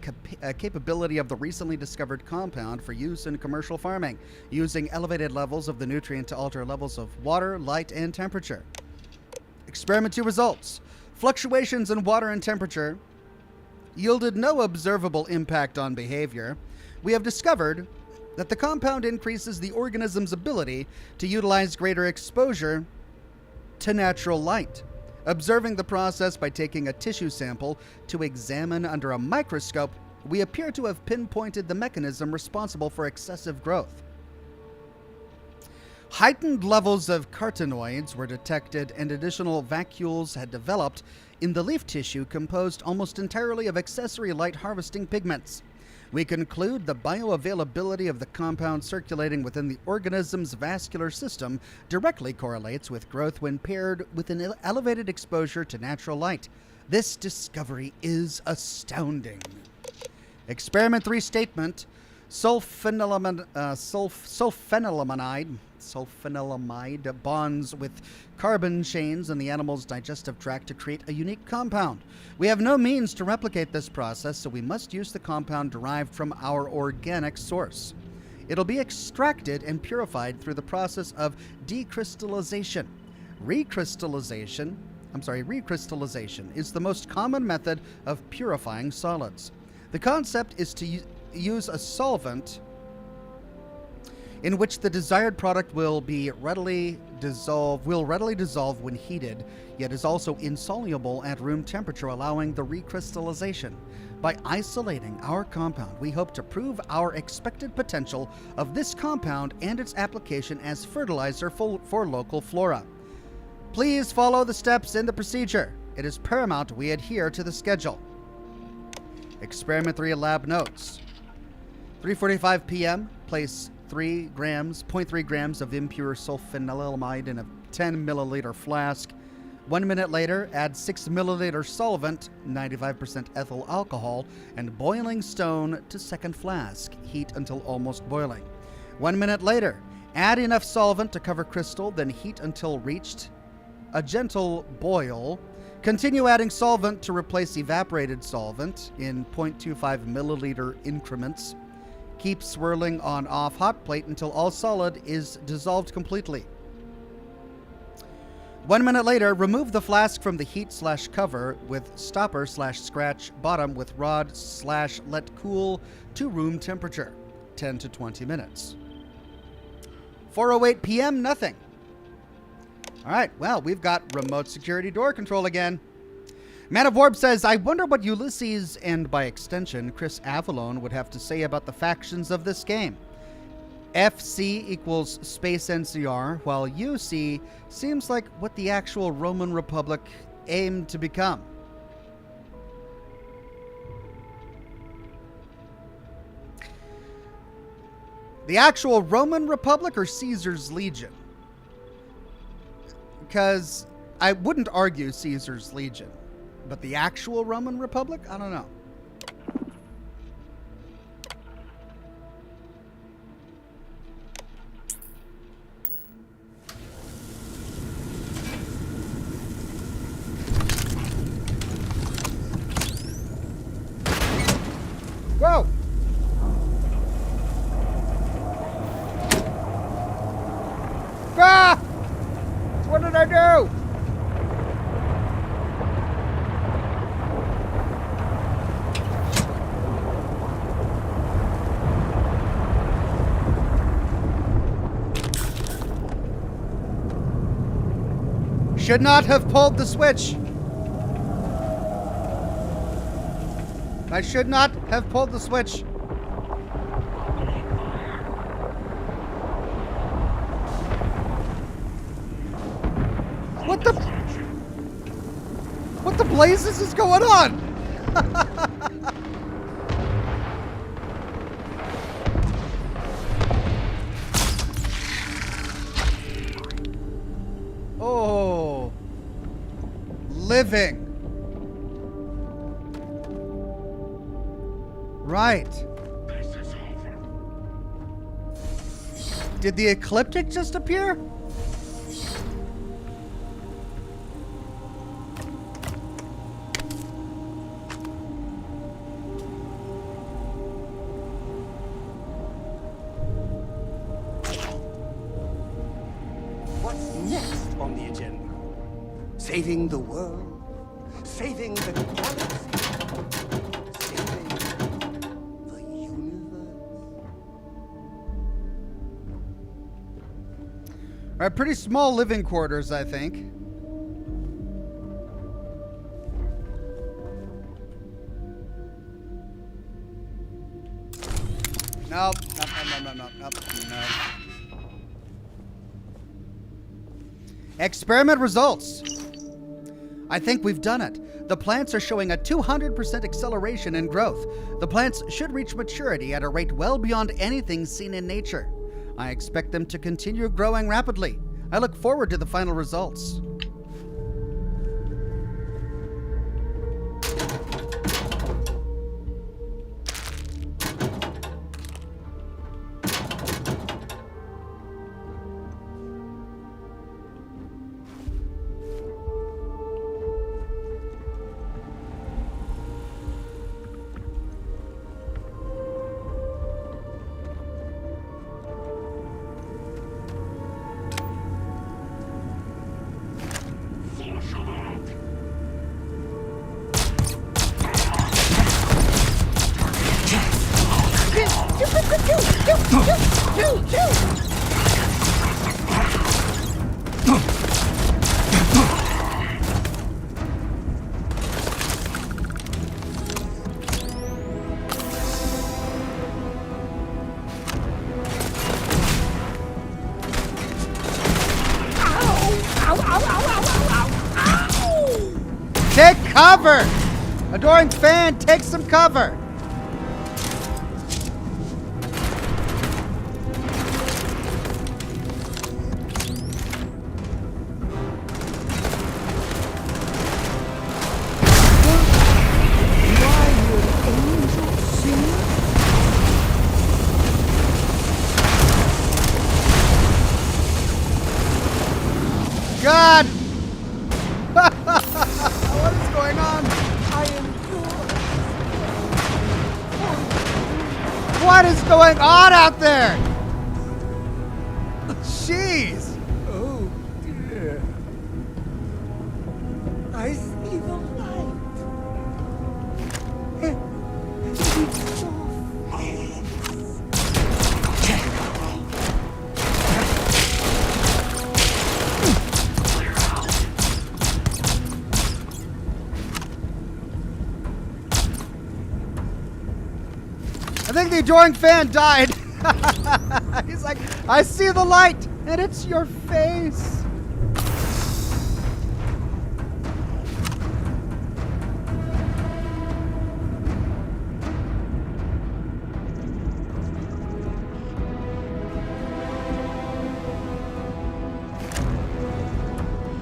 capability of the recently discovered compound for use in commercial farming, using elevated levels of the nutrient to alter levels of water, light, and temperature. Experiment 2 results. Fluctuations in water and temperature yielded no observable impact on behavior. We have discovered that the compound increases the organism's ability to utilize greater exposure to natural light. Observing the process by taking a tissue sample to examine under a microscope, we appear to have pinpointed the mechanism responsible for excessive growth. Heightened levels of carotenoids were detected, and additional vacuoles had developed in the leaf tissue composed almost entirely of accessory light harvesting pigments. We conclude the bioavailability of the compound circulating within the organism's vascular system directly correlates with growth when paired with an elevated exposure to natural light. This discovery is astounding. Experiment 3 statement. Sulfanilamide bonds with carbon chains in the animal's digestive tract to create a unique compound. We have no means to replicate this process, so we must use the compound derived from our organic source. It'll be extracted and purified through the process of recrystallization. Recrystallization is the most common method of purifying solids. The concept is to use a solvent in which the desired product will readily dissolve when heated, yet is also insoluble at room temperature, allowing the recrystallization. By isolating our compound, we hope to prove our expected potential of this compound and its application as fertilizer for local flora. Please follow the steps in the procedure. It is paramount we adhere to the schedule. Experiment 3 lab notes. 3:45 p.m. Place 0.3 grams of impure sulfanilamide in a 10 milliliter flask. 1 minute later, add 6 milliliter solvent, 95% ethyl alcohol, and boiling stone to second flask. Heat until almost boiling. 1 minute later, add enough solvent to cover crystal, then heat until reached a gentle boil. Continue adding solvent to replace evaporated solvent in 0.25 milliliter increments. Keep swirling on off hot plate until all solid is dissolved completely. 1 minute later, remove the flask from the heat/cover with stopper/scratch bottom with rod/let cool to room temperature, 10 to 20 minutes. 4:08 p.m., nothing. All right, well, we've got remote security door control again. Man of Warp says, I wonder what Ulysses, and by extension, Chris Avalone, would have to say about the factions of this game. FC equals Space NCR, while UC seems like what the actual Roman Republic aimed to become. The actual Roman Republic or Caesar's Legion? Because I wouldn't argue Caesar's Legion. But the actual Roman Republic? I don't know. Whoa! Ah! What did I do? Should not have pulled the switch. I should not have pulled the switch. What the blazes is going on? Oh, living. Right. Did the Ecliptic just appear? on the agenda. Saving the world, saving the galaxy, saving the universe. All right, pretty small living quarters, I think. Nope. Nope. Experiment results. I think we've done it. The plants are showing a 200% acceleration in growth. The plants should reach maturity at a rate well beyond anything seen in nature. I expect them to continue growing rapidly. I look forward to the final results. Take cover! Adoring fan, take some cover! God! What is going on? I am yours. What is going on out there? Jeez! Oh dear. I see the light. It's so I think the adoring fan died. He's like, I see the light, and it's your face.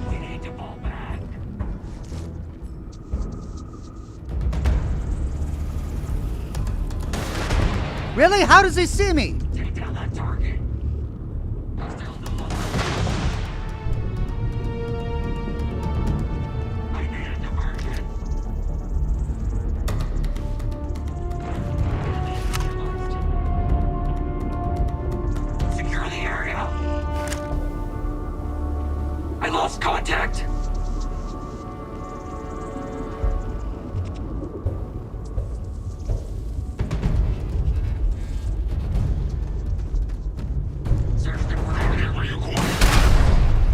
We need to fall back. Really? How does he see me? Take down that target. Hostile delivered. I need a diversion. Secure the area. I lost contact.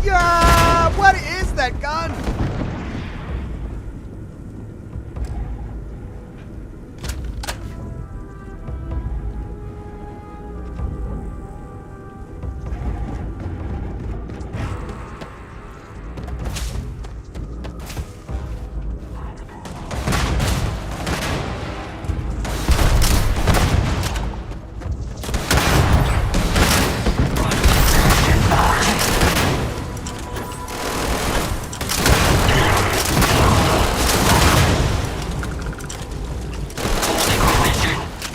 Yeah! What is that gun?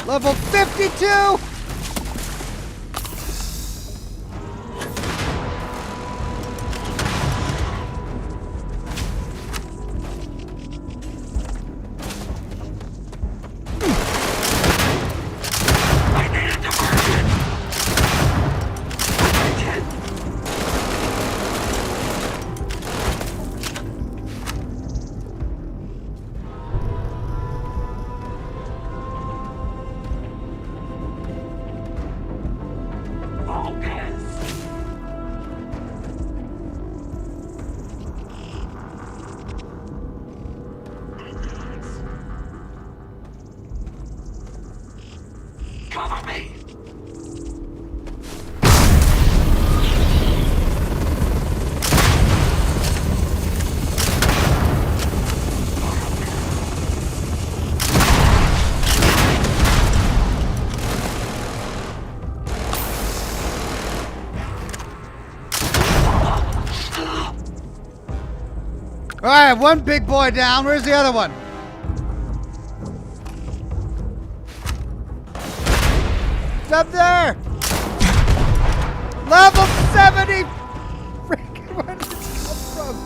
Level 52! Cover me. All right, one big boy down. Where's the other one? It's up there. Level 70. Freaking, where did this come from?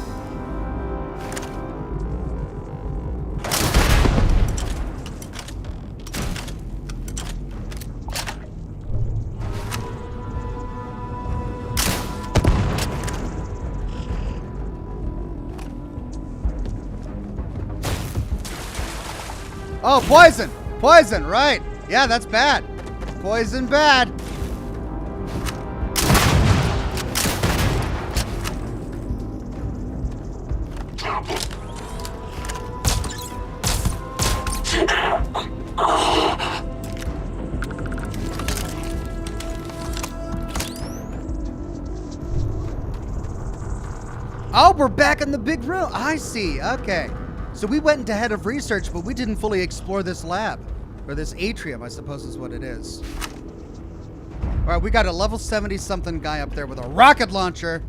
Oh, poison! Poison, right. Yeah, that's bad. Poison bad. Oh, we're back in the big room. I see. Okay. So we went into head of research, but we didn't fully explore this lab. Or this atrium, I suppose is what it is. All right, we got a level 70-something guy up there with a rocket launcher.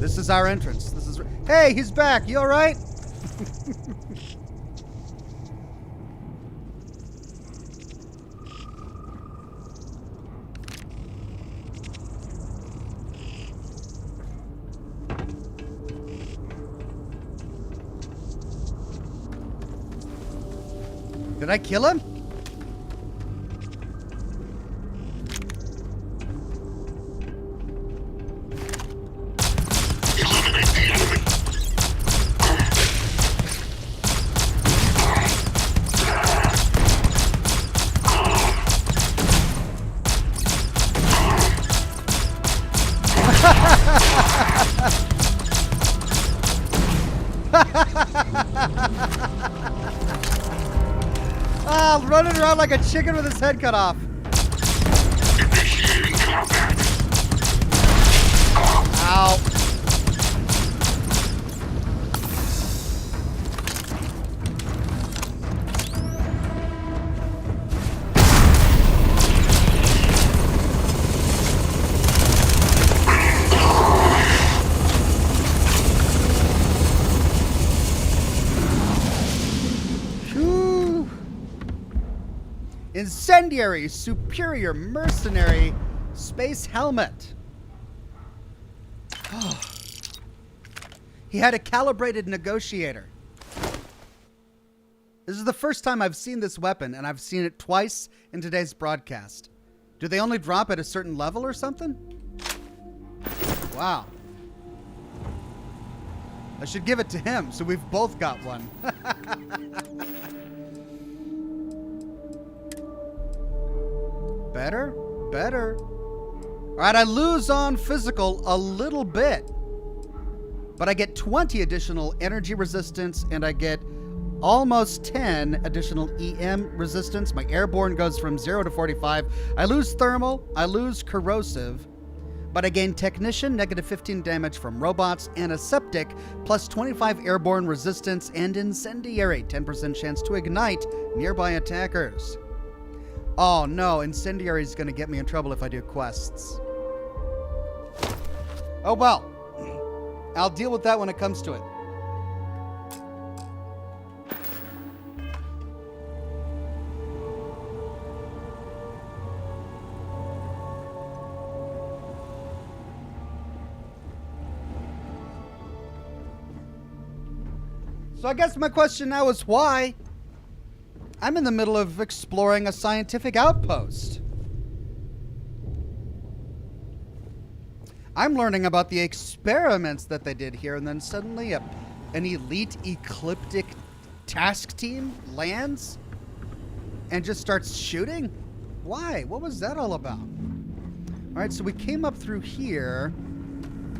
This is our entrance. This is... Hey, he's back. You all right? Did I kill him? Running around like a chicken with his head cut off. Initiating combat. Ow. Incendiary superior mercenary space helmet. Oh. He had a calibrated negotiator. This is the first time I've seen this weapon, and I've seen it twice in today's broadcast. Do they only drop at a certain level or something? Wow. I should give it to him, so we've both got one. Better? Better. All right, I lose on physical a little bit. But I get 20 additional energy resistance, and I get almost 10 additional EM resistance. My airborne goes from 0 to 45. I lose thermal. I lose corrosive. But I gain technician, negative 15 damage from robots, antiseptic, plus 25 airborne resistance, and incendiary, 10% chance to ignite nearby attackers. Oh no, incendiary is going to get me in trouble if I do quests. Oh well. I'll deal with that when it comes to it. So I guess my question now is why? I'm in the middle of exploring a scientific outpost. I'm learning about the experiments that they did here, and then suddenly an elite ecliptic task team lands and just starts shooting? Why? What was that all about? All right, so we came up through here.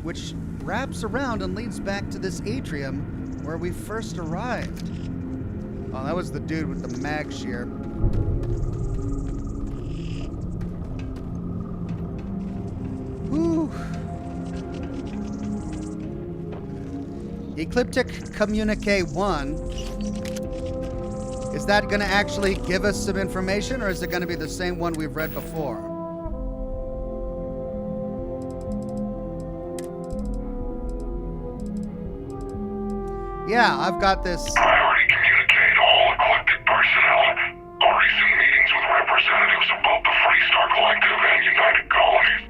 which wraps around and leads back to this atrium where we first arrived. Oh, that was the dude with the mag shear. Whew. Ecliptic Communique 1. Is that going to actually give us some information, or is it going to be the same one we've read before? Yeah, I've got this. I already communicated all Ecliptic personnel. Recent meetings with representatives of both the Freestar Collective and United Colonies.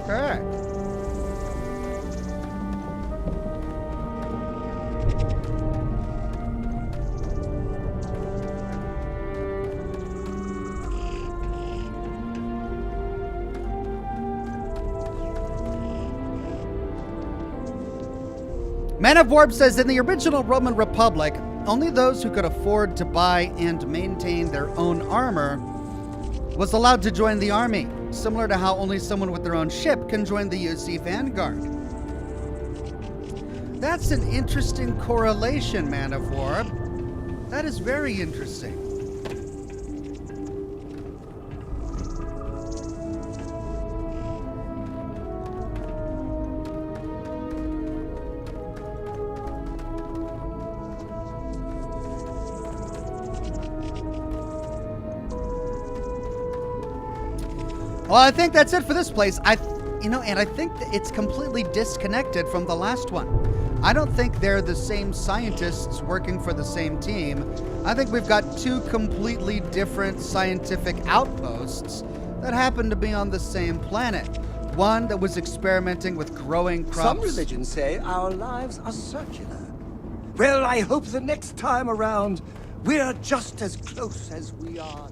Okay. Man of Warp says, in the original Roman Republic, only those who could afford to buy and maintain their own armor was allowed to join the army, similar to how only someone with their own ship can join the UC Vanguard. That's an interesting correlation, Man of Warp. That is very interesting. Well, I think that's it for this place. And I think that it's completely disconnected from the last one. I don't think they're the same scientists working for the same team. I think we've got two completely different scientific outposts that happen to be on the same planet. One that was experimenting with growing crops. Some religions say our lives are circular. Well, I hope the next time around, we're just as close as we are.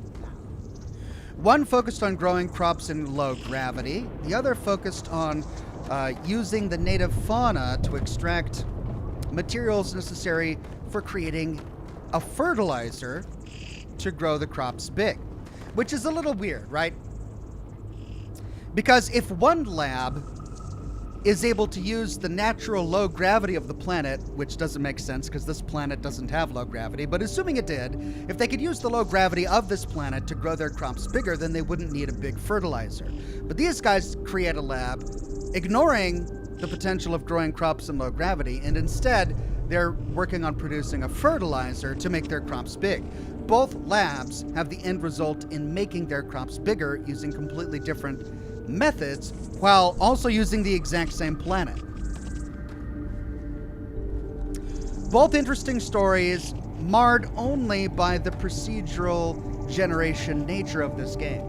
One focused on growing crops in low gravity. The other focused on using the native fauna to extract materials necessary for creating a fertilizer to grow the crops big. Which is a little weird, right? Because if one lab is able to use the natural low gravity of the planet, which doesn't make sense because this planet doesn't have low gravity, but assuming it did, if they could use the low gravity of this planet to grow their crops bigger, then they wouldn't need a big fertilizer. But these guys create a lab ignoring the potential of growing crops in low gravity, and instead they're working on producing a fertilizer to make their crops big. Both labs have the end result in making their crops bigger using completely different methods while also using the exact same planet. Both interesting stories, marred only by the procedural generation nature of this game.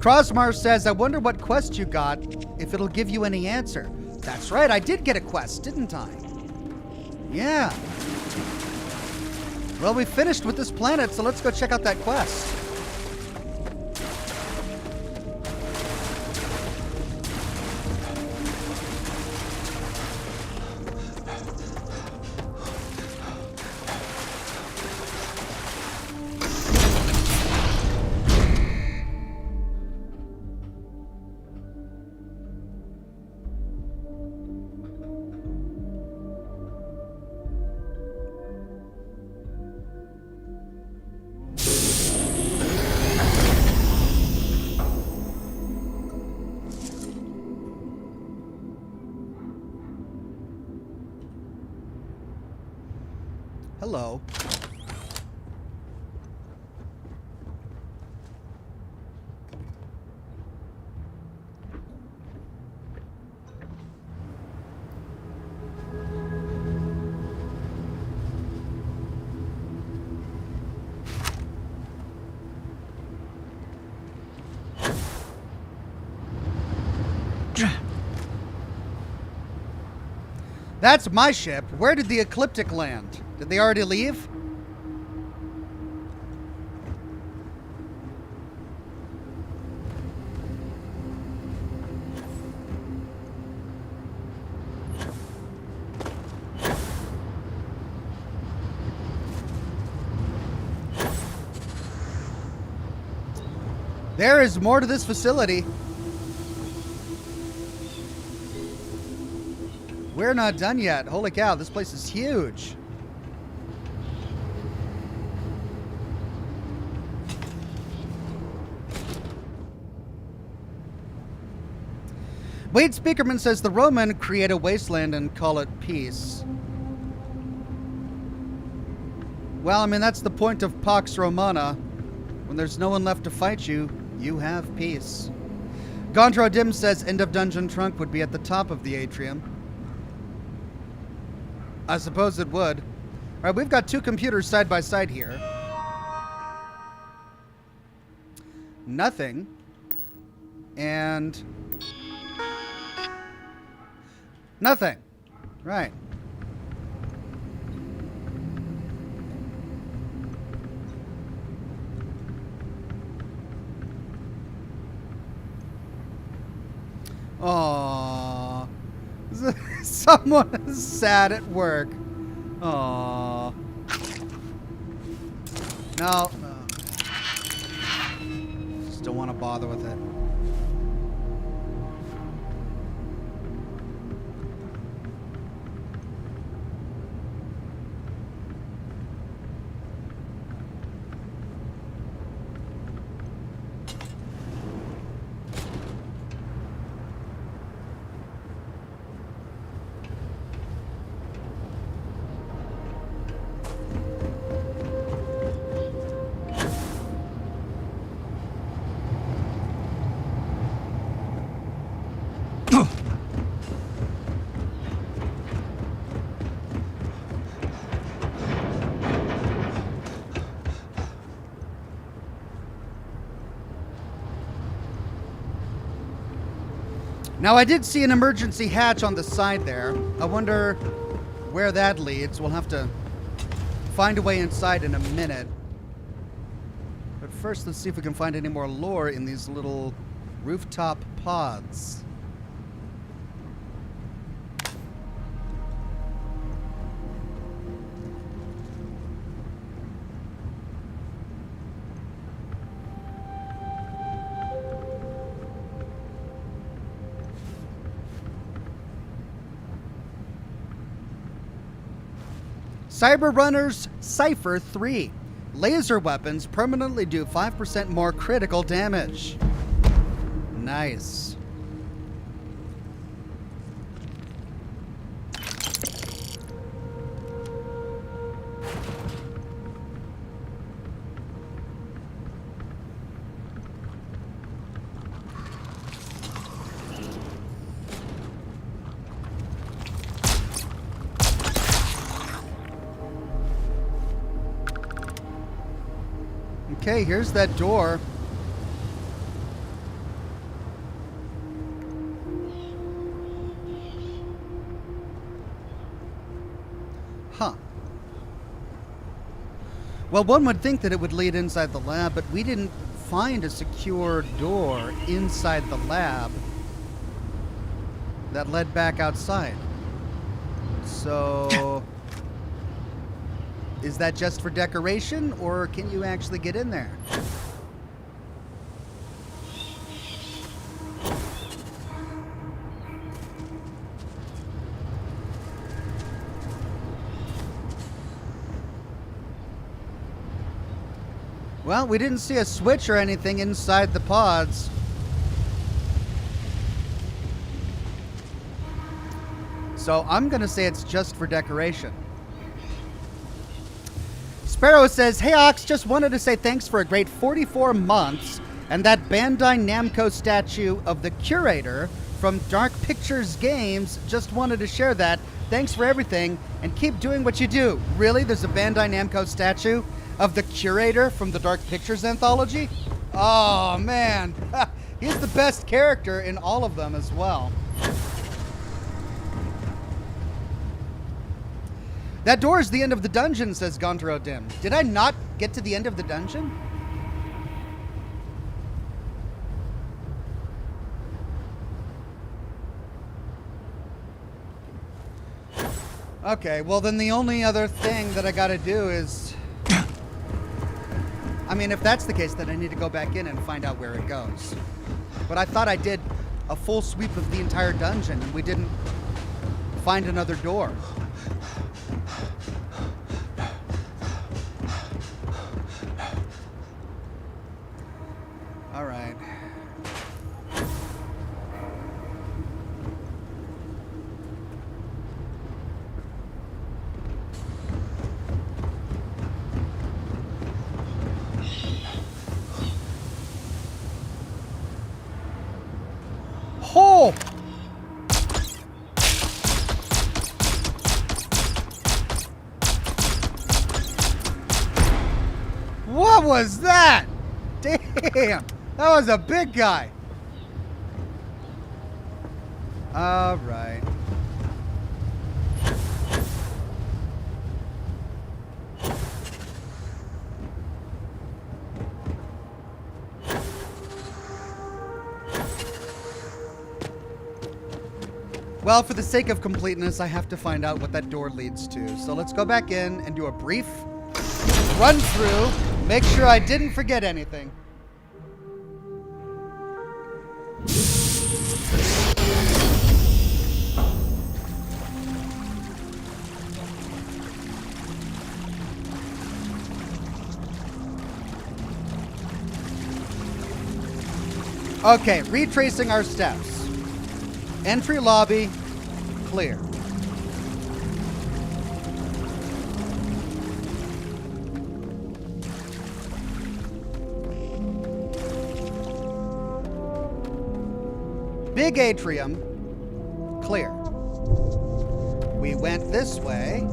Crosmar says, I wonder what quest you got, if it'll give you any answer. That's right, I did get a quest, didn't I? Yeah. Well, we finished with this planet, so let's go check out that quest. Hello. That's my ship. Where did the Ecliptic land? Did they already leave? There is more to this facility. We're not done yet. Holy cow, this place is huge. Wade Speakerman says the Roman create a wasteland and call it peace. Well, I mean, that's the point of Pax Romana. When there's no one left to fight you, you have peace. Gondro Dim says end of dungeon trunk would be at the top of the atrium. I suppose it would. All right, we've got two computers side by side here. Nothing. And nothing. Right. Aww. Someone is sad at work. Aww. No. Just don't want to bother with it. Now, I did see an emergency hatch on the side there. I wonder where that leads. We'll have to find a way inside in a minute. But first, let's see if we can find any more lore in these little rooftop pods. Cyber Runners Cypher 3. Laser weapons permanently do 5% more critical damage. Nice. Okay, here's that door. Huh. Well, one would think that it would lead inside the lab, but we didn't find a secure door inside the lab that led back outside. So... is that just for decoration, or can you actually get in there? Well, we didn't see a switch or anything inside the pods. So I'm going to say it's just for decoration. Sparrow says, hey Ox, just wanted to say thanks for a great 44 months and that Bandai Namco statue of the curator from Dark Pictures Games. Just wanted to share that. Thanks for everything and keep doing what you do. Really? There's a Bandai Namco statue of the curator from the Dark Pictures anthology? Oh man, he's the best character in all of them as well. That door is the end of the dungeon, says Gontaro Dim. Did I not get to the end of the dungeon? Okay, well then the only other thing that I gotta do is... I mean, if that's the case, then I need to go back in and find out where it goes. But I thought I did a full sweep of the entire dungeon and we didn't find another door. All right. Oh! What was that? Damn! That was a big guy. All right. Well, for the sake of completeness, I have to find out what that door leads to. So let's go back in and do a brief run through. Make sure I didn't forget anything. Okay, retracing our steps. Entry lobby, clear. Big atrium, clear. We went this way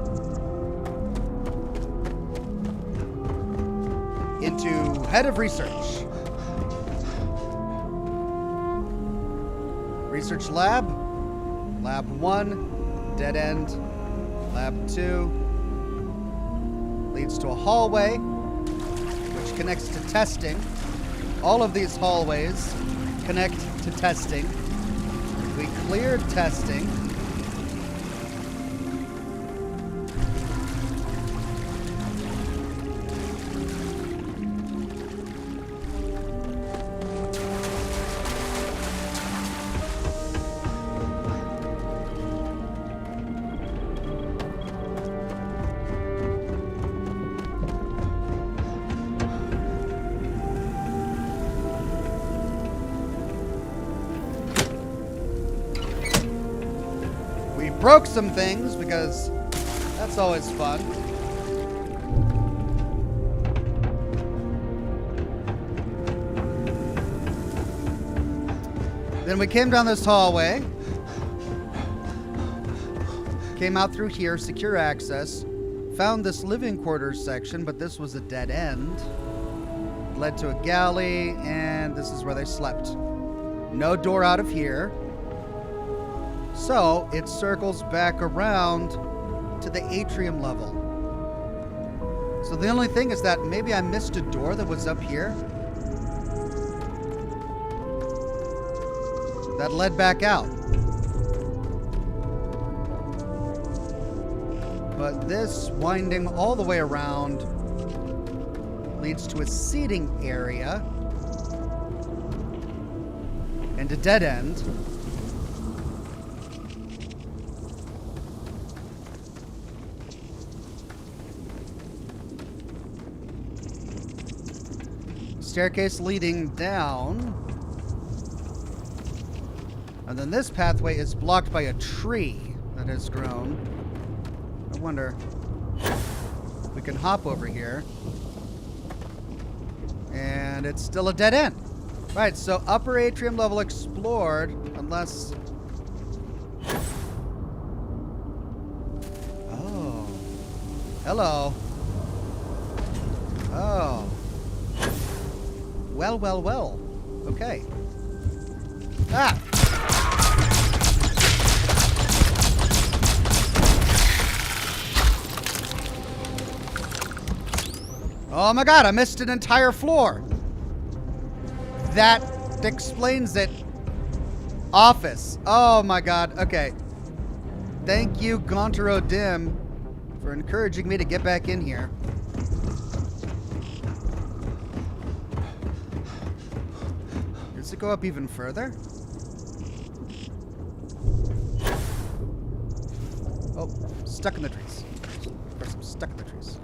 into head of research. Research lab, lab 1, dead end, lab 2, leads to a hallway, which connects to testing. All of these hallways connect to testing. We cleared testing. Broke some things because that's always fun. Then we came down this hallway. Came out through here, secure access. Found this living quarters section, but this was a dead end. Led to a galley, and this is where they slept. No door out of here. So it circles back around to the atrium level. So the only thing is that maybe I missed a door that was up here that led back out. But this winding all the way around leads to a seating area and a dead end. Staircase leading down. And then this pathway is blocked by a tree that has grown. I wonder if we can hop over here. And it's still a dead end. Right, so upper atrium level explored, unless... Oh. Hello. Oh. Well, well, well. Okay. Ah! Oh my god, I missed an entire floor. That explains it. Office. Oh my god. Okay. Thank you, Gontero Dim, for encouraging me to get back in here. Does it go up even further? Oh, stuck in the trees. Of course, I'm stuck in the trees.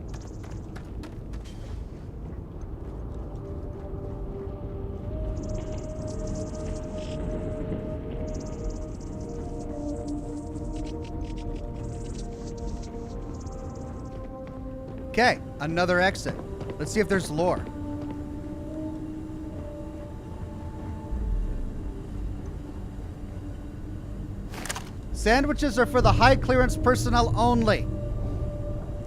Okay, another exit. Let's see if there's lore. Sandwiches are for the high clearance personnel only.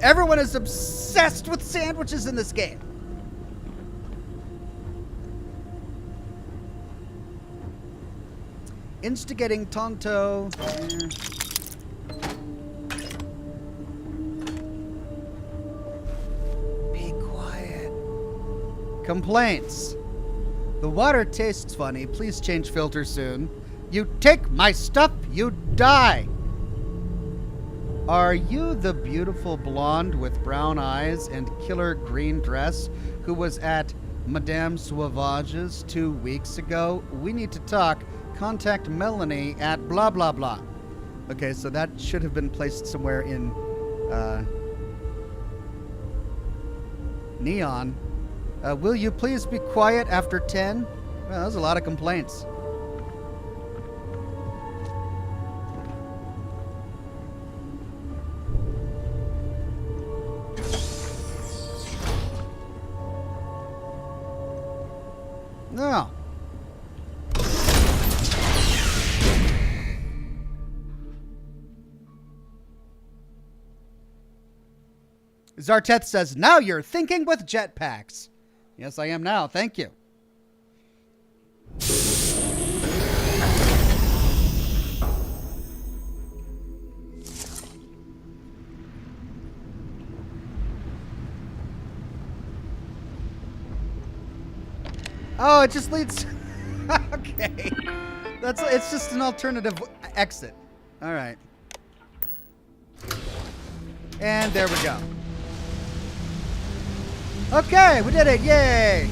Everyone is obsessed with sandwiches in this game. Instigating Tonto. Be quiet. Complaints. The water tastes funny. Please change filter soon. You take my stuff, you die. Are you the beautiful blonde with brown eyes and killer green dress who was at Madame Sauvage's 2 weeks ago? We need to talk. Contact Melanie at blah blah blah. Okay, so that should have been placed somewhere in Neon. Will you please be quiet after 10? Well, there's a lot of complaints. No. Zarteth says, now you're thinking with jetpacks. Yes, I am now. Thank you. Oh, it just leads... Okay. It's just an alternative exit. All right. And there we go. Okay, we did it. Yay.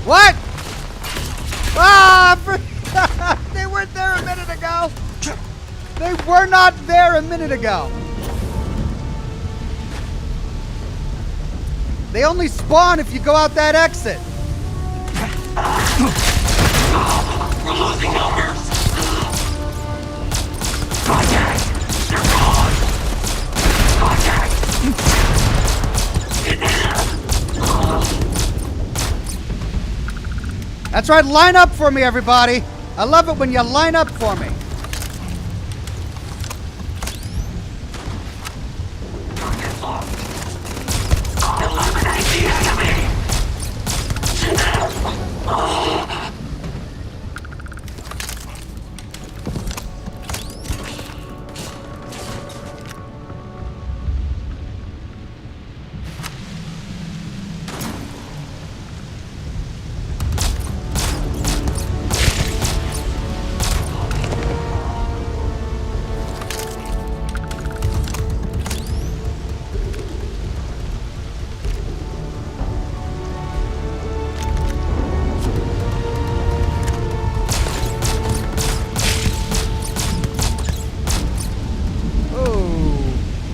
What? Ah! They weren't there a minute ago. They were not there a minute ago. They only spawn if you go out that exit. We're losing numbers. Contact! They're gone! Contact! That's right, line up for me, everybody. I love it when you line up for me. Eliminate the enemy!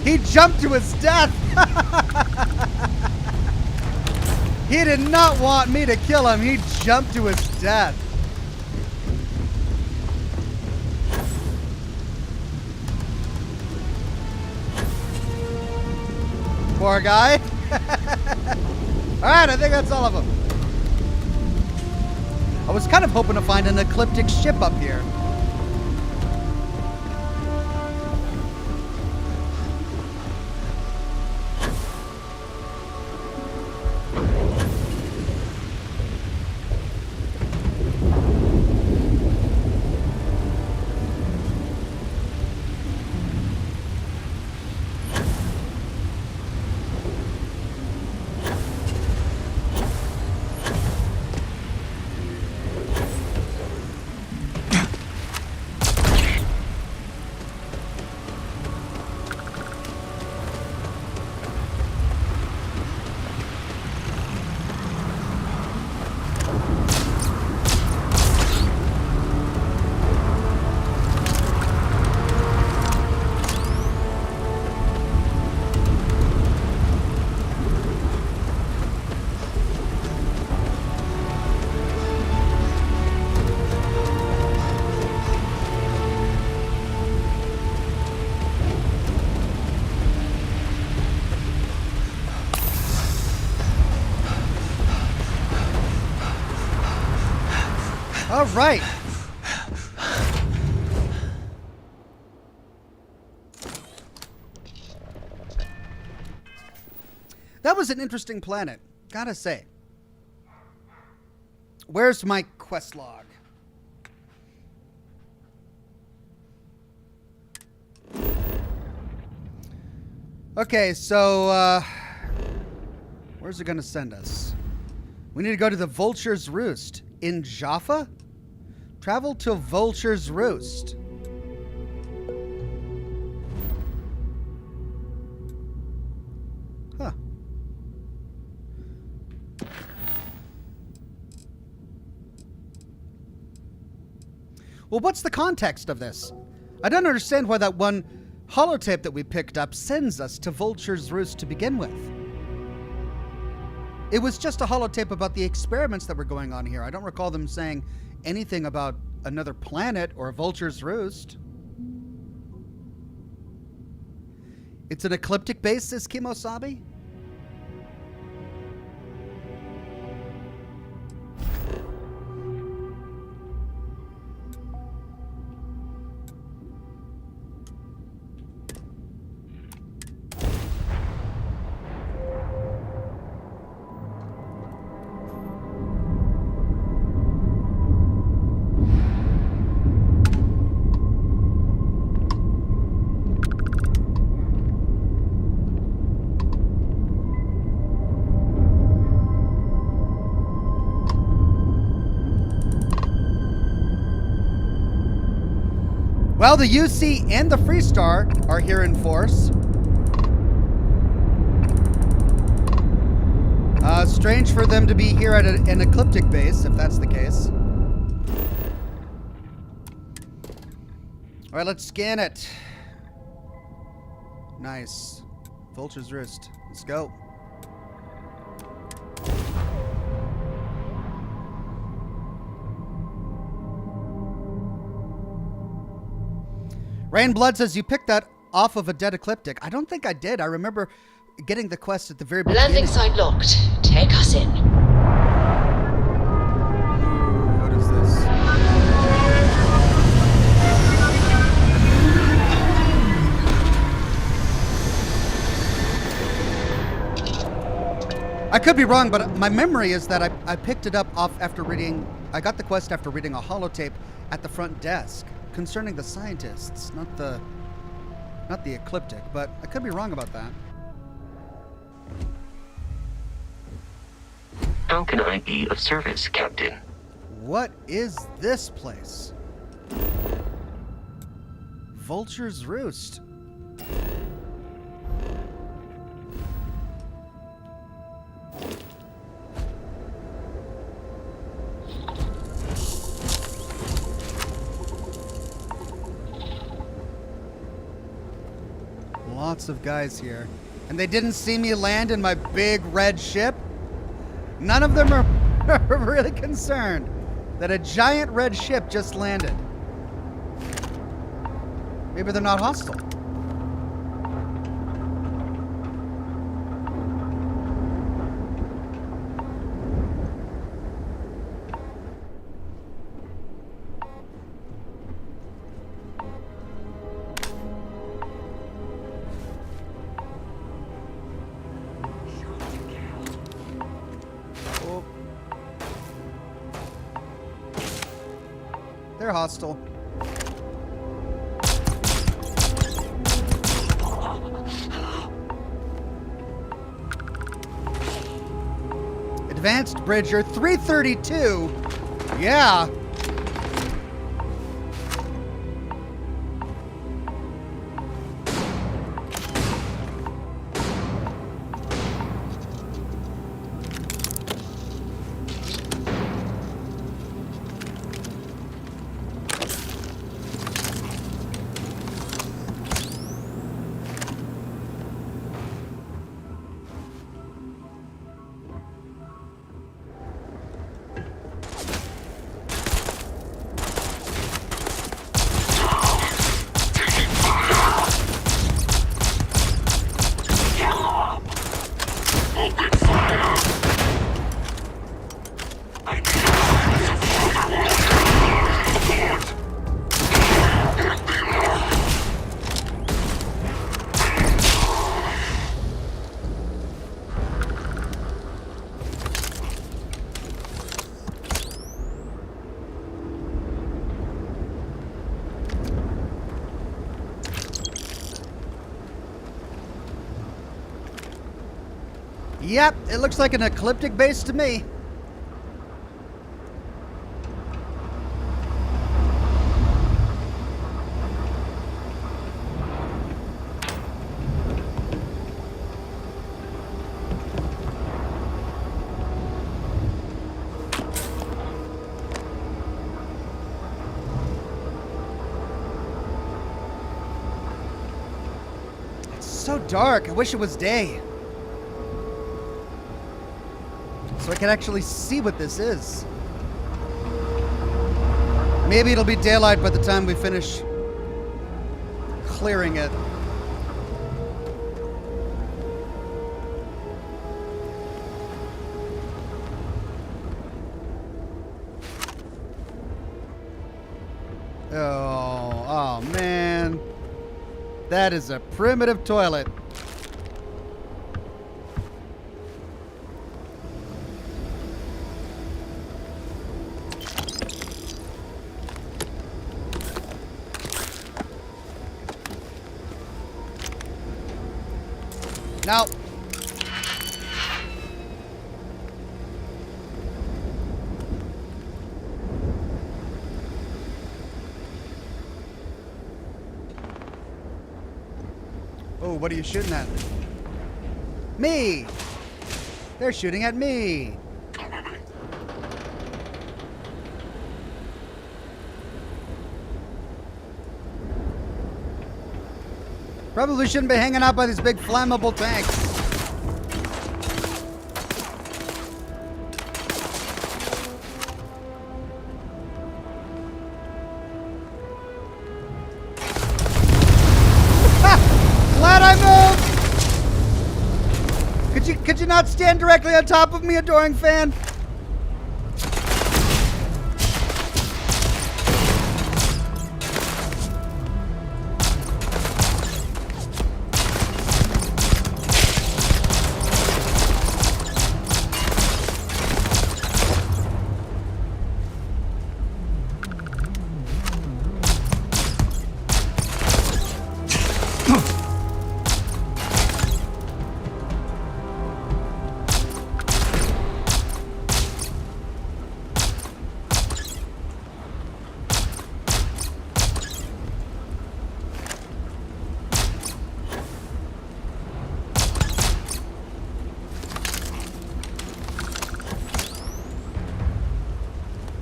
He jumped to his death. He did not want me to kill him. He jumped to his death. Poor guy. All right, I think that's all of them. I was kind of hoping to find an Ecliptic ship up here. All right. That was an interesting planet, gotta say. Where's my quest log? Okay, so, where's it gonna send us? We need to go to the Vultures Roost in Jaffa? Travel to Vultures Roost. Huh. Well, what's the context of this? I don't understand why that one holotape that we picked up sends us to Vulture's Roost to begin with. It was just a holotape about the experiments that were going on here. I don't recall them saying anything about another planet or Vulture's Roost. It's an Ecliptic base, says Kimosabi? Well, the UC and the Freestar are here in force. Strange for them to be here at an Ecliptic base, if that's the case. All right, let's scan it. Nice. Vulture's Roost. Let's go. Rainblood says you picked that off of a dead Ecliptic. I don't think I did. I remember getting the quest at the very beginning. Landing site locked. Take us in. What is this? I could be wrong, but my memory is that I picked it up off after reading... I got the quest after reading a holotape at the front desk concerning the scientists, not the Ecliptic, but I could be wrong about that. How can I be of service, Captain? What is this place? Vulture's Roost. Lots of guys here. And they didn't see me land in my big red ship? None of them are really concerned that a giant red ship just landed. Maybe they're not hostile. They're hostile. Advanced Bridger 332. Yeah. Yep, it looks like an Ecliptic base to me. It's so dark. I wish it was day. So I can actually see what this is. Maybe it'll be daylight by the time we finish clearing it. Oh man. That is a primitive toilet. Now. Oh, what are you shooting at? Me! They're shooting at me! Probably shouldn't be hanging out by these big flammable tanks. Glad I moved! Could you not stand directly on top of me, adoring fan?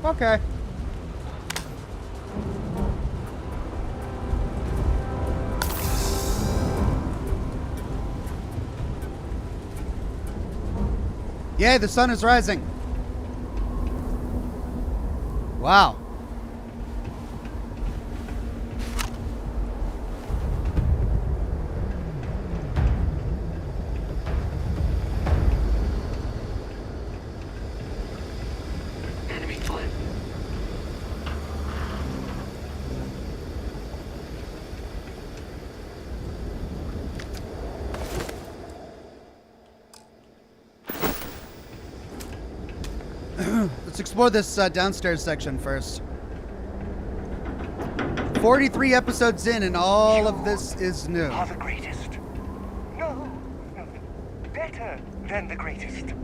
Okay. Yay, the sun is rising. Wow. Let's explore this downstairs section first. 43 episodes in, and all of this is new. Are the greatest. No, better than the greatest.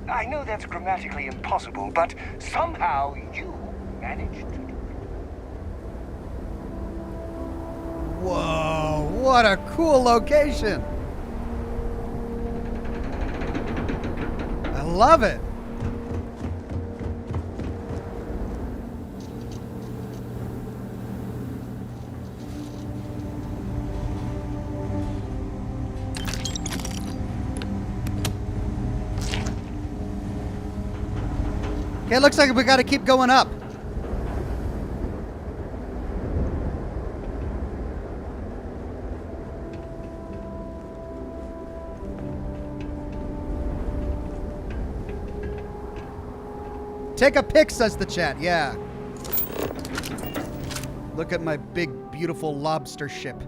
I know that's grammatically impossible, but somehow you managed to do it. Whoa, what a cool location. I love it. Okay, it looks like we gotta keep going up. Take a pic, says the chat. Yeah. Look at my big, beautiful lobster ship.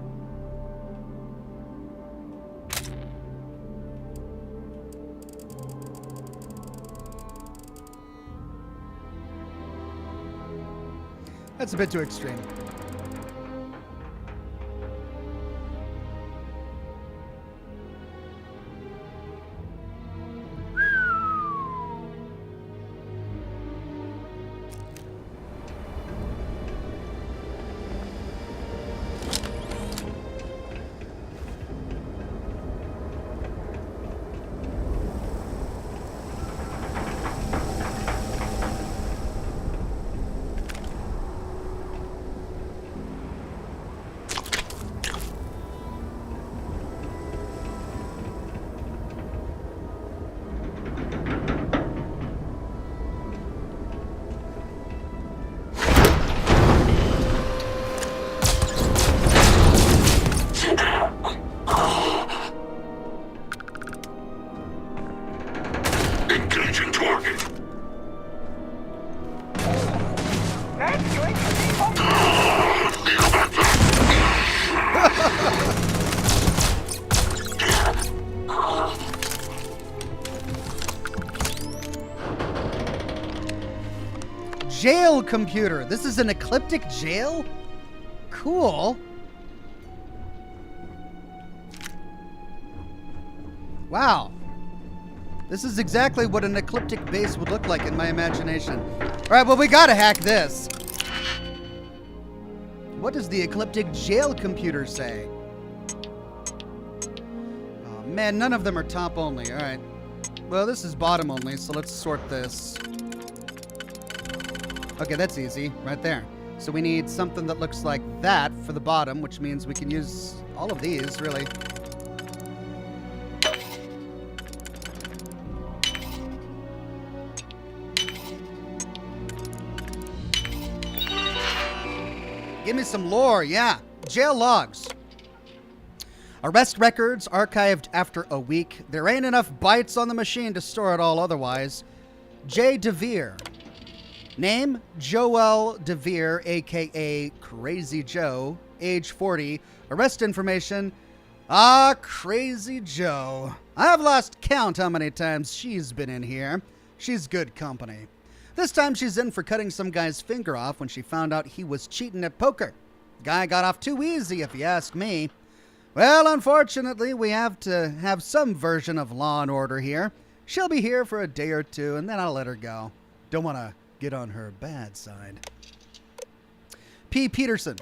That's a bit too extreme. jail computer. This is an Ecliptic jail? Cool. Wow. This is exactly what an Ecliptic base would look like in my imagination. All right, well, we gotta hack this. What does the Ecliptic jail computer say? Oh, man, none of them are top only. All right. Well, this is bottom only, so let's sort this. Okay, that's easy, right there. So we need something that looks like that for the bottom, which means we can use all of these, really. Give me some lore, yeah. Jail logs. Arrest records archived after a week. There ain't enough bytes on the machine to store it all otherwise. J. DeVere. Name, Joel DeVere, a.k.a. Crazy Joe. Age 40. Arrest information. Crazy Joe. I've lost count how many times she's been in here. She's good company. This time she's in for cutting some guy's finger off when she found out he was cheating at poker. Guy got off too easy, if you ask me. Well, unfortunately, we have to have some version of law and order here. She'll be here for a day or two, and then I'll let her go. Don't want to get on her bad side. P. Peterson.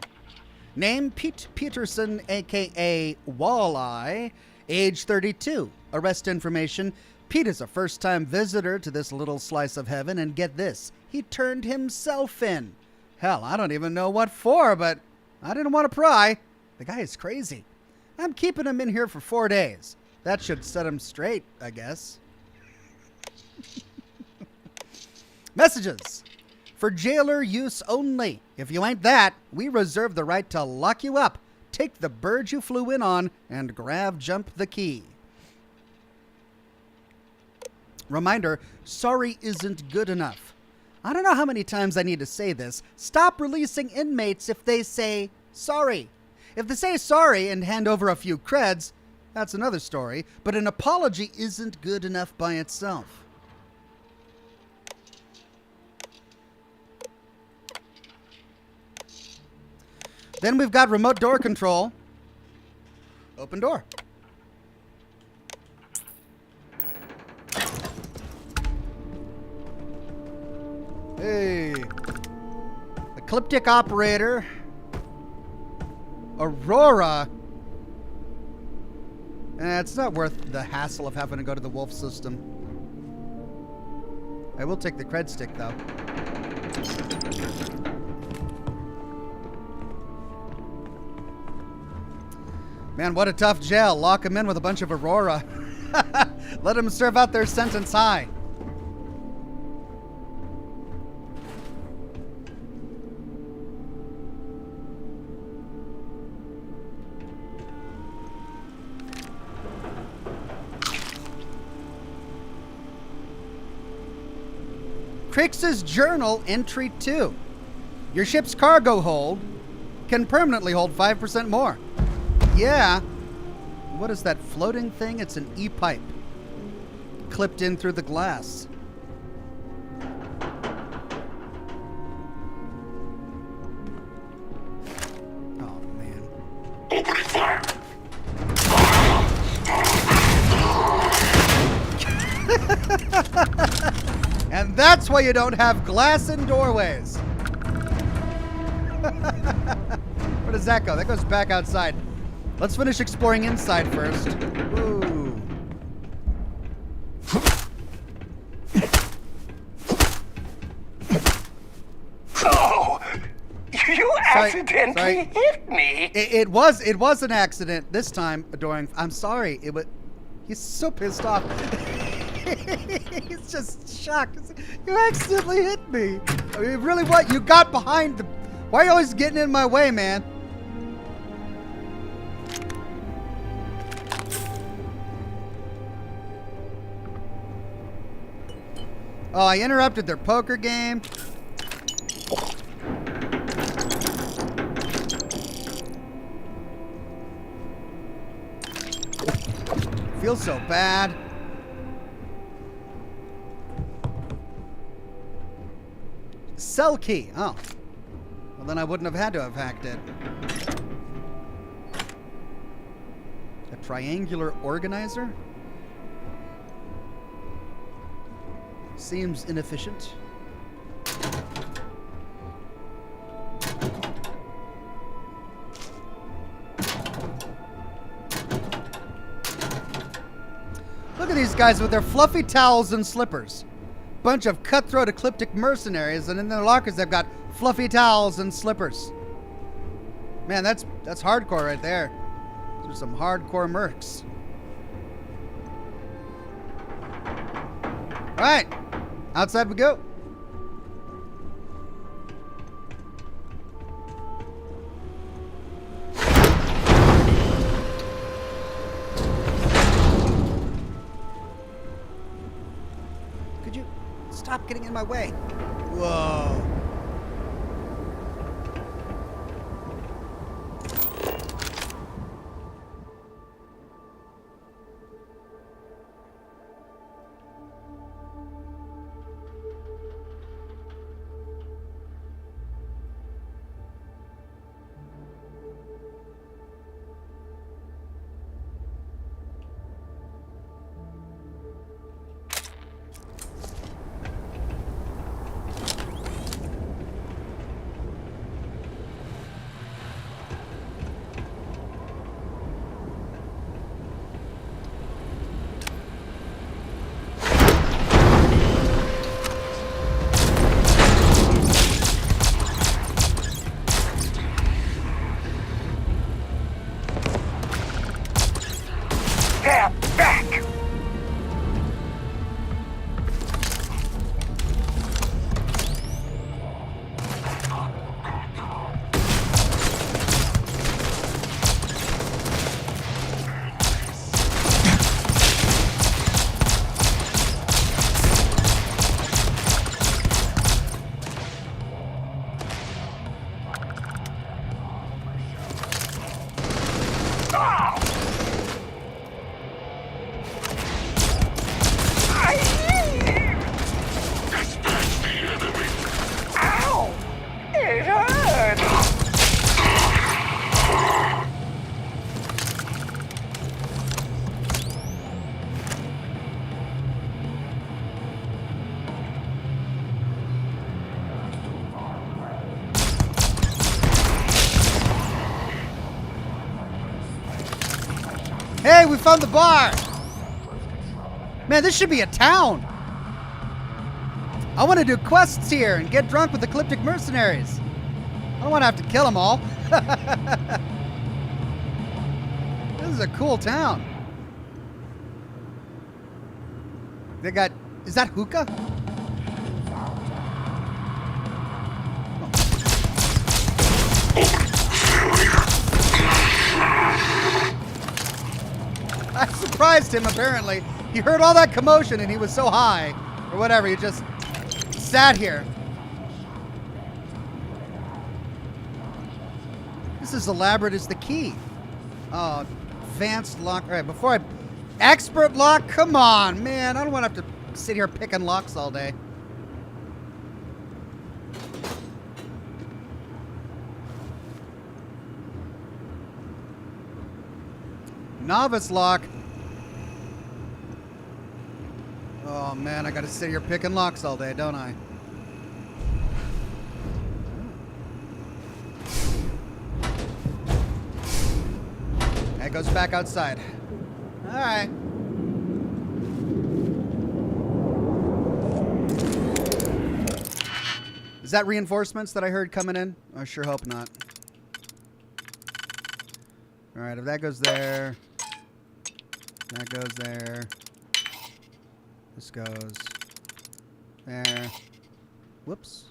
Name, Pete Peterson, a.k.a. Walleye. Age 32. Arrest information. Pete is a first-time visitor to this little slice of heaven, and get this, he turned himself in. Hell, I don't even know what for, but I didn't want to pry. The guy is crazy. I'm keeping him in here for 4 days. That should set him straight, I guess. Messages. For jailer use only. If you ain't that, we reserve the right to lock you up, take the bird you flew in on, and jump the key. Reminder, sorry isn't good enough. I don't know how many times I need to say this. Stop releasing inmates if they say sorry. If they say sorry and hand over a few creds, that's another story, but an apology isn't good enough by itself. Then we've got remote door control. Open door. Hey. Ecliptic operator. Aurora. It's not worth the hassle of having to go to the wolf system. I will take the cred stick, though. Man, what a tough jail. Lock them in with a bunch of Aurora. Let them serve out their sentence high. Crix's Journal Entry 2. Your ship's cargo hold can permanently hold 5% more. Yeah. What is that floating thing? It's an E-pipe. Clipped in through the glass. Oh, man. Opening fire. And that's why you don't have glass in doorways. Where does that go? That goes back outside. Let's finish exploring inside first. Ooh. Oh, you accidentally hit me. It was an accident this time, Adoring. I'm sorry. He's so pissed off. He's just shocked. You accidentally hit me. I mean, really, what? You got behind the... Why are you always getting in my way, man? Oh, I interrupted their poker game. Feels so bad. cell key. Oh. Well, then I wouldn't have had to have hacked it. A triangular organizer? Seems inefficient. Look at these guys with their fluffy towels and slippers. Bunch of cutthroat ecliptic mercenaries, and in their lockers they've got fluffy towels and slippers. Man, that's hardcore right there. Those are some hardcore mercs. All right, outside we go. Could you stop getting in my way? Whoa. Hey, we found the bar! Man, this should be a town! I want to do quests here and get drunk with Ecliptic mercenaries. I don't want to have to kill them all. This is a cool town. They got... Is that hookah? I surprised him, apparently. He heard all that commotion and he was so high. Or whatever, he just sat here. This is elaborate as the key. Oh, advanced lock. All right, before I... Expert lock? Come on, man. I don't want to have to sit here picking locks all day. Novice lock. Oh man, I gotta sit here picking locks all day, don't I? That goes back outside. Alright. Is that reinforcements that I heard coming in? I sure hope not. Alright, if that goes there. That goes there. This goes there. Whoops.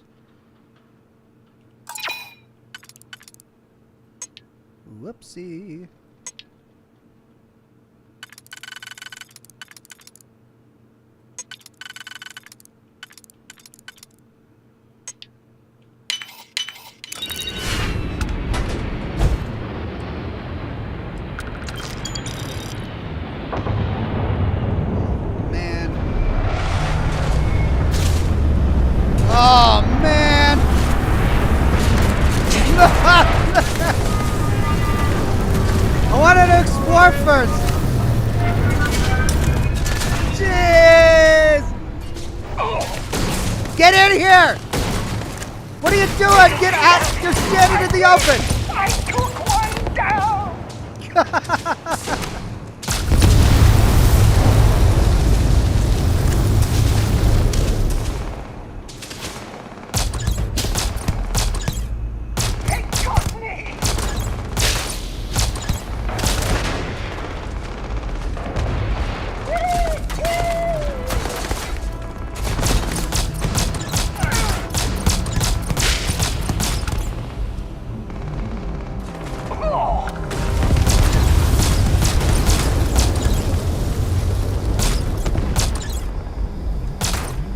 Whoopsie. Oh, man. door first. Jeez! Get in here! What are you doing? Get out! You're standing in the open! I took one down! It got me!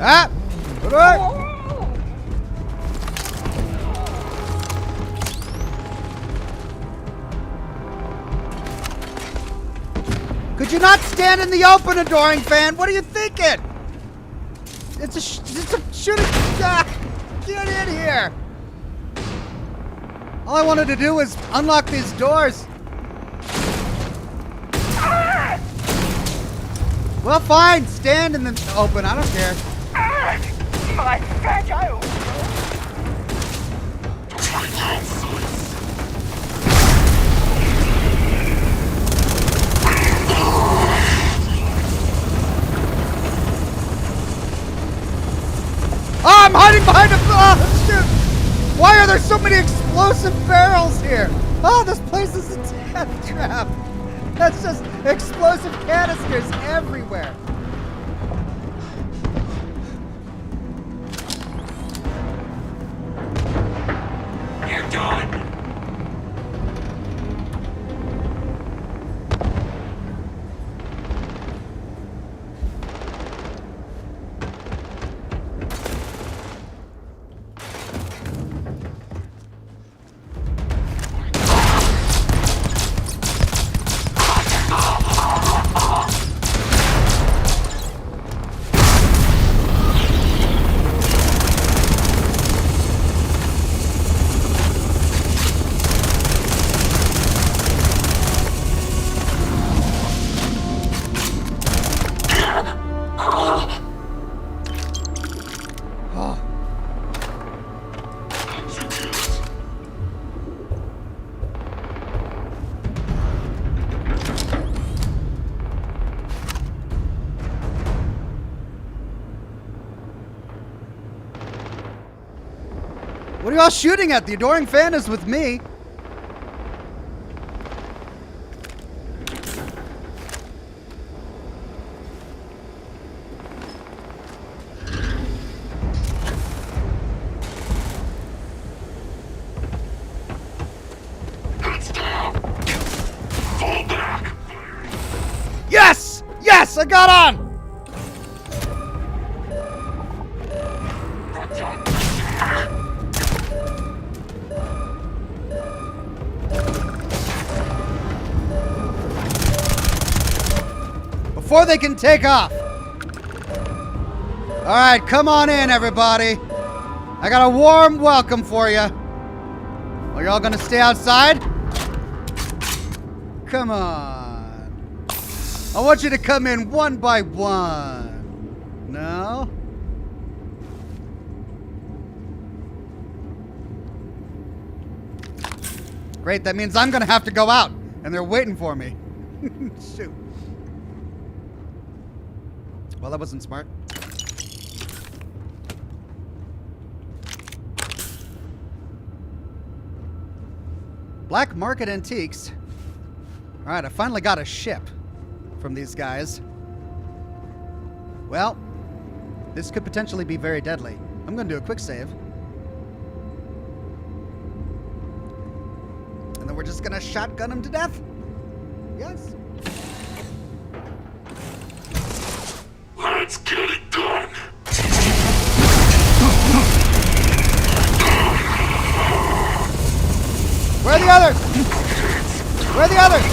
Ah! Alright. Could you not stand in the open, adoring fan? What are you thinking? It's a shooting. Ah, get in here! All I wanted to do was unlock these doors. Well, fine. Stand in the open. I don't care. My fragile. Oh, I'm hiding behind a... Oh, shoot. Why are there so many explosive barrels here? Oh, this place is a death trap. That's just explosive canisters everywhere. You're done. What are y'all shooting at? The adoring fan is with me. Yes! Yes! I got on! Before they can take off. All right, come on in, everybody. I got a warm welcome for you. Are y'all gonna stay outside? Come on. I want you to come in one by one. No? Great, that means I'm gonna have to go out, and they're waiting for me. Shoot. Well, that wasn't smart. Black Market Antiques. All right, I finally got a ship from these guys. Well, this could potentially be very deadly. I'm going to do a quick save. And then we're just going to shotgun him to death. Yes. Let's get it done. Where are the others? Where are the others?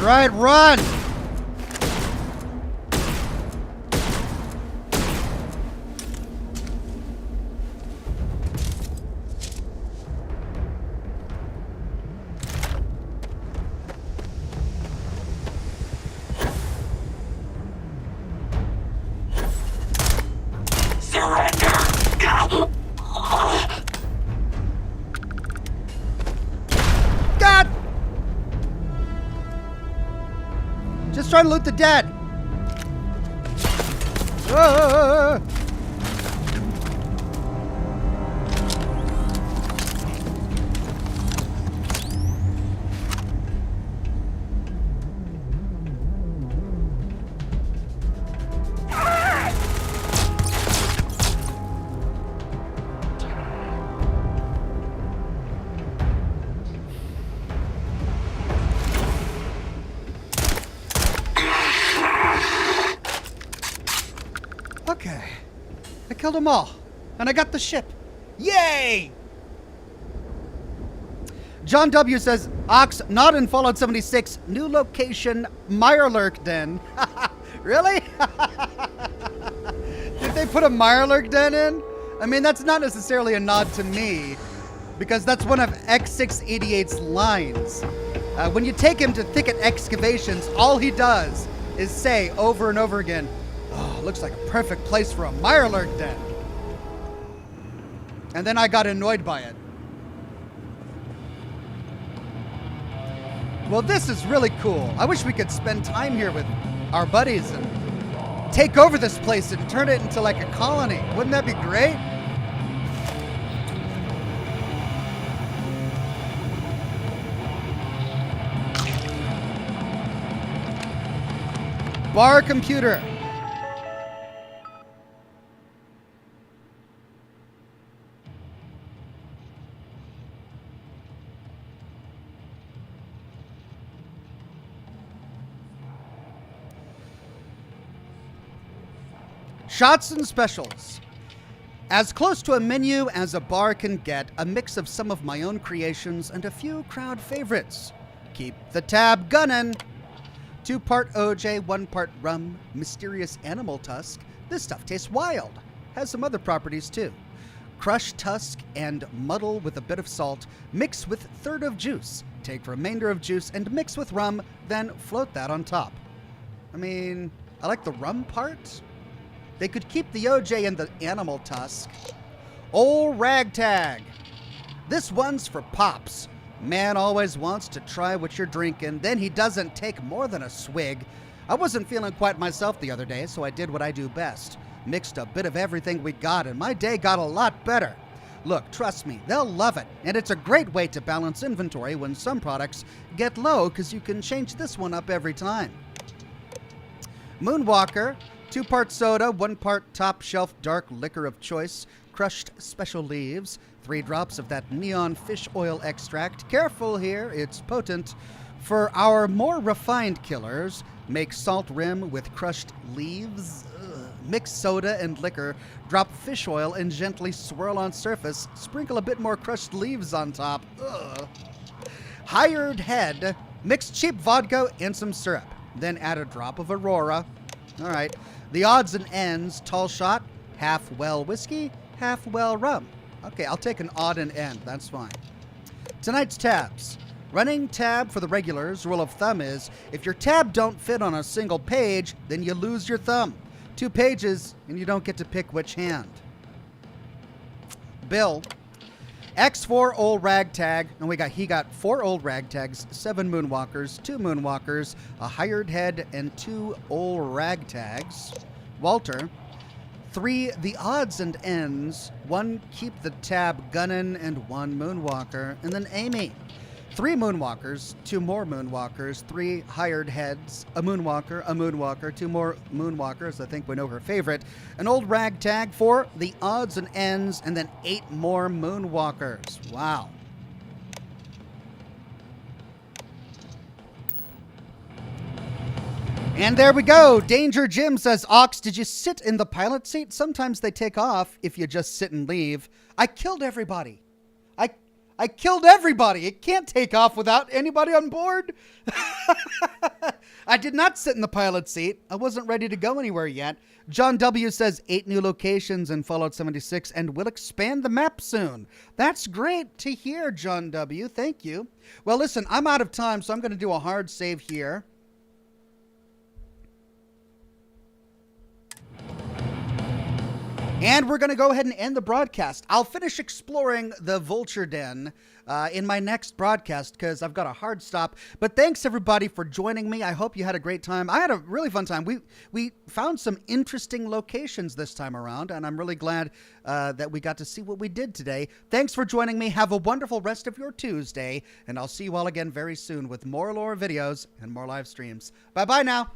right, run! God! Just trying to loot the dead. Ah! Okay. I killed them all. And I got the ship. Yay! John W. says, Ox, not in Fallout 76. New location, Mirelurk Den. Really? Did they put a Mirelurk Den in? I mean, that's not necessarily a nod to me, because that's one of X688's lines. When you take him to Thicket Excavations, all he does is say over and over again, oh, looks like a perfect place for a Mirelurk Den. And then I got annoyed by it. Well, this is really cool. I wish we could spend time here with our buddies and take over this place and turn it into like a colony. Wouldn't that be great? Bar computer. Shots and specials. As close to a menu as a bar can get, a mix of some of my own creations and a few crowd favorites. Keep the tab gunnin'. 2-part OJ, 1-part rum, mysterious animal tusk. This stuff tastes wild. Has some other properties too. Crush tusk and muddle with a bit of salt. Mix with third of juice. Take remainder of juice and mix with rum, then float that on top. I mean, I like the rum part. They could keep the OJ and the animal tusk. Old ragtag. This one's for pops. Man always wants to try what you're drinking, then he doesn't take more than a swig. I wasn't feeling quite myself the other day, so I did what I do best. Mixed a bit of everything we got, and my day got a lot better. Look, trust me, they'll love it, and it's a great way to balance inventory when some products get low, because you can change this one up every time. Moonwalker. 2-part soda, 1-part top shelf dark liquor of choice, crushed special leaves, 3 drops of that neon fish oil extract. Careful here, it's potent. For our more refined killers, make salt rim with crushed leaves. Mix soda and liquor, drop fish oil and gently swirl on surface. Sprinkle a bit more crushed leaves on top. Hired head, mix cheap vodka and some syrup. Then add a drop of Aurora. All right. The odds and ends, tall shot, half well whiskey, half well rum. Okay, I'll take an odd and end. That's fine. Tonight's tabs. Running tab for the regulars, rule of thumb is, if your tab don't fit on a single page, then you lose your thumb. 2 pages, and you don't get to pick which hand. Bill. X4 old ragtag, and he got 4 old ragtags, 7 moonwalkers, 2 moonwalkers, a hired head, and 2 old ragtags. Walter. 3 the odds and ends, 1 keep the tab gunnin', and 1 moonwalker. And then Amy. 3 moonwalkers, 2 more moonwalkers, 3 hired heads, a moonwalker, 2 more moonwalkers, I think we know her favorite, an old ragtag, 4 the odds and ends, and then 8 more moonwalkers. Wow. And there we go. Danger Jim says, Ox, did you sit in the pilot seat? Sometimes they take off if you just sit and leave. I killed everybody. I killed everybody. It can't take off without anybody on board. I did not sit in the pilot seat. I wasn't ready to go anywhere yet. John W. says 8 new locations in Fallout 76 and will expand the map soon. That's great to hear, John W. Thank you. Well, listen, I'm out of time, so I'm going to do a hard save here. And we're going to go ahead and end the broadcast. I'll finish exploring the Vulture Den in my next broadcast because I've got a hard stop. But thanks, everybody, for joining me. I hope you had a great time. I had a really fun time. We found some interesting locations this time around, and I'm really glad that we got to see what we did today. Thanks for joining me. Have a wonderful rest of your Tuesday, and I'll see you all again very soon with more lore videos and more live streams. Bye-bye now.